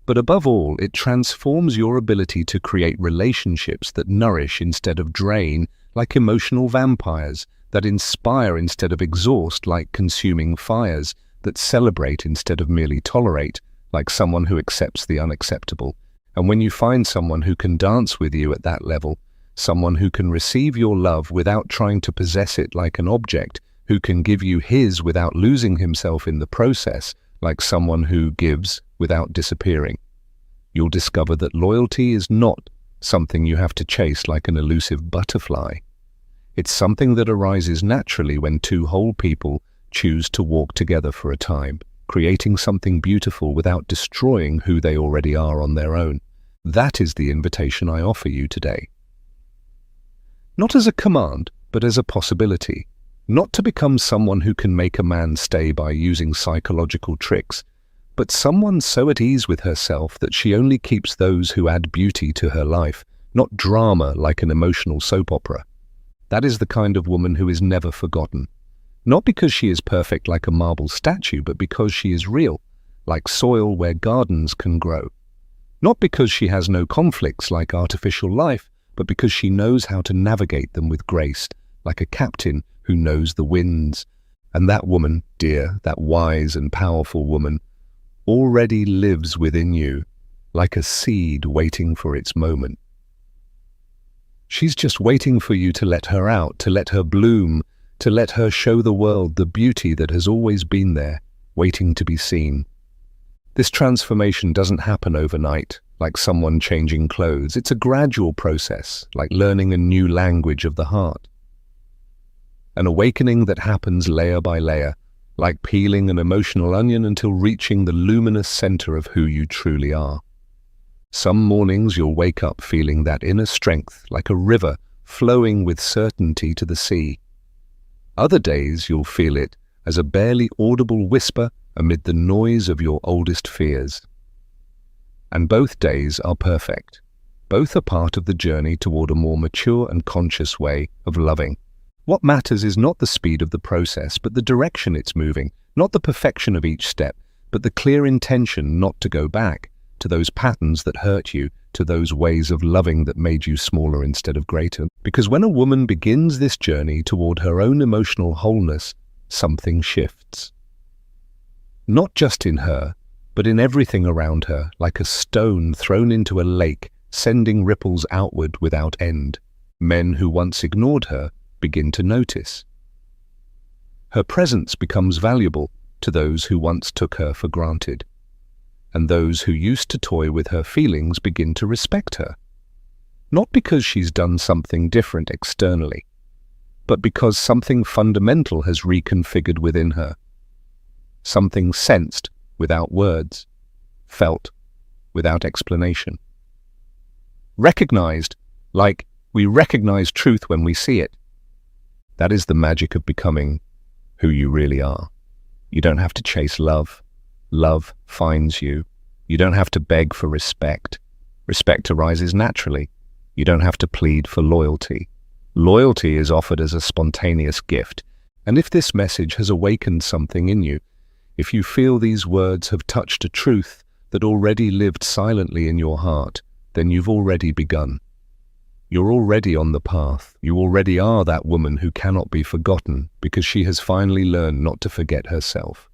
Speaker 1: But above all, it transforms your ability to create relationships that nourish instead of drain, like emotional vampires, that inspire instead of exhaust, like consuming fires, that celebrate instead of merely tolerate, like someone who accepts the unacceptable. And when you find someone who can dance with you at that level, someone who can receive your love without trying to possess it like an object, who can give you his without losing himself in the process, like someone who gives without disappearing, you'll discover that loyalty is not something you have to chase like an elusive butterfly. It's something that arises naturally when two whole people choose to walk together for a time, creating something beautiful without destroying who they already are on their own. That is the invitation I offer you today. Not as a command, but as a possibility. Not to become someone who can make a man stay by using psychological tricks, but someone so at ease with herself that she only keeps those who add beauty to her life, not drama like an emotional soap opera. That is the kind of woman who is never forgotten. Not because she is perfect like a marble statue, but because she is real, like soil where gardens can grow. Not because she has no conflicts like artificial life, but because she knows how to navigate them with grace, like a captain who knows the winds. And that woman, dear, that wise and powerful woman, already lives within you, like a seed waiting for its moment. She's just waiting for you to let her out, to let her bloom, to let her show the world the beauty that has always been there, waiting to be seen. This transformation doesn't happen overnight, like someone changing clothes. It's a gradual process, like learning a new language of the heart. An awakening that happens layer by layer, like peeling an emotional onion until reaching the luminous center of who you truly are. Some mornings you'll wake up feeling that inner strength, like a river flowing with certainty to the sea. Other days you'll feel it as a barely audible whisper amid the noise of your oldest fears. And both days are perfect. Both are part of the journey toward a more mature and conscious way of loving. What matters is not the speed of the process, but the direction it's moving, not the perfection of each step, but the clear intention not to go back to those patterns that hurt you, to those ways of loving that made you smaller instead of greater. Because when a woman begins this journey toward her own emotional wholeness, something shifts. Not just in her, but in everything around her, like a stone thrown into a lake, sending ripples outward without end. Men who once ignored her begin to notice. Her presence becomes valuable to those who once took her for granted. And those who used to toy with her feelings begin to respect her. Not because she's done something different externally, but because something fundamental has reconfigured within her. Something sensed without words, felt without explanation. Recognized like we recognize truth when we see it. That is the magic of becoming who you really are. You don't have to chase love. Love finds you. You don't have to beg for respect. Respect arises naturally. You don't have to plead for loyalty. Loyalty is offered as a spontaneous gift. And if this message has awakened something in you, If you feel these words have touched a truth that already lived silently in your heart, then you've already begun. You're already on the path. You already are that woman who cannot be forgotten because she has finally learned not to forget herself.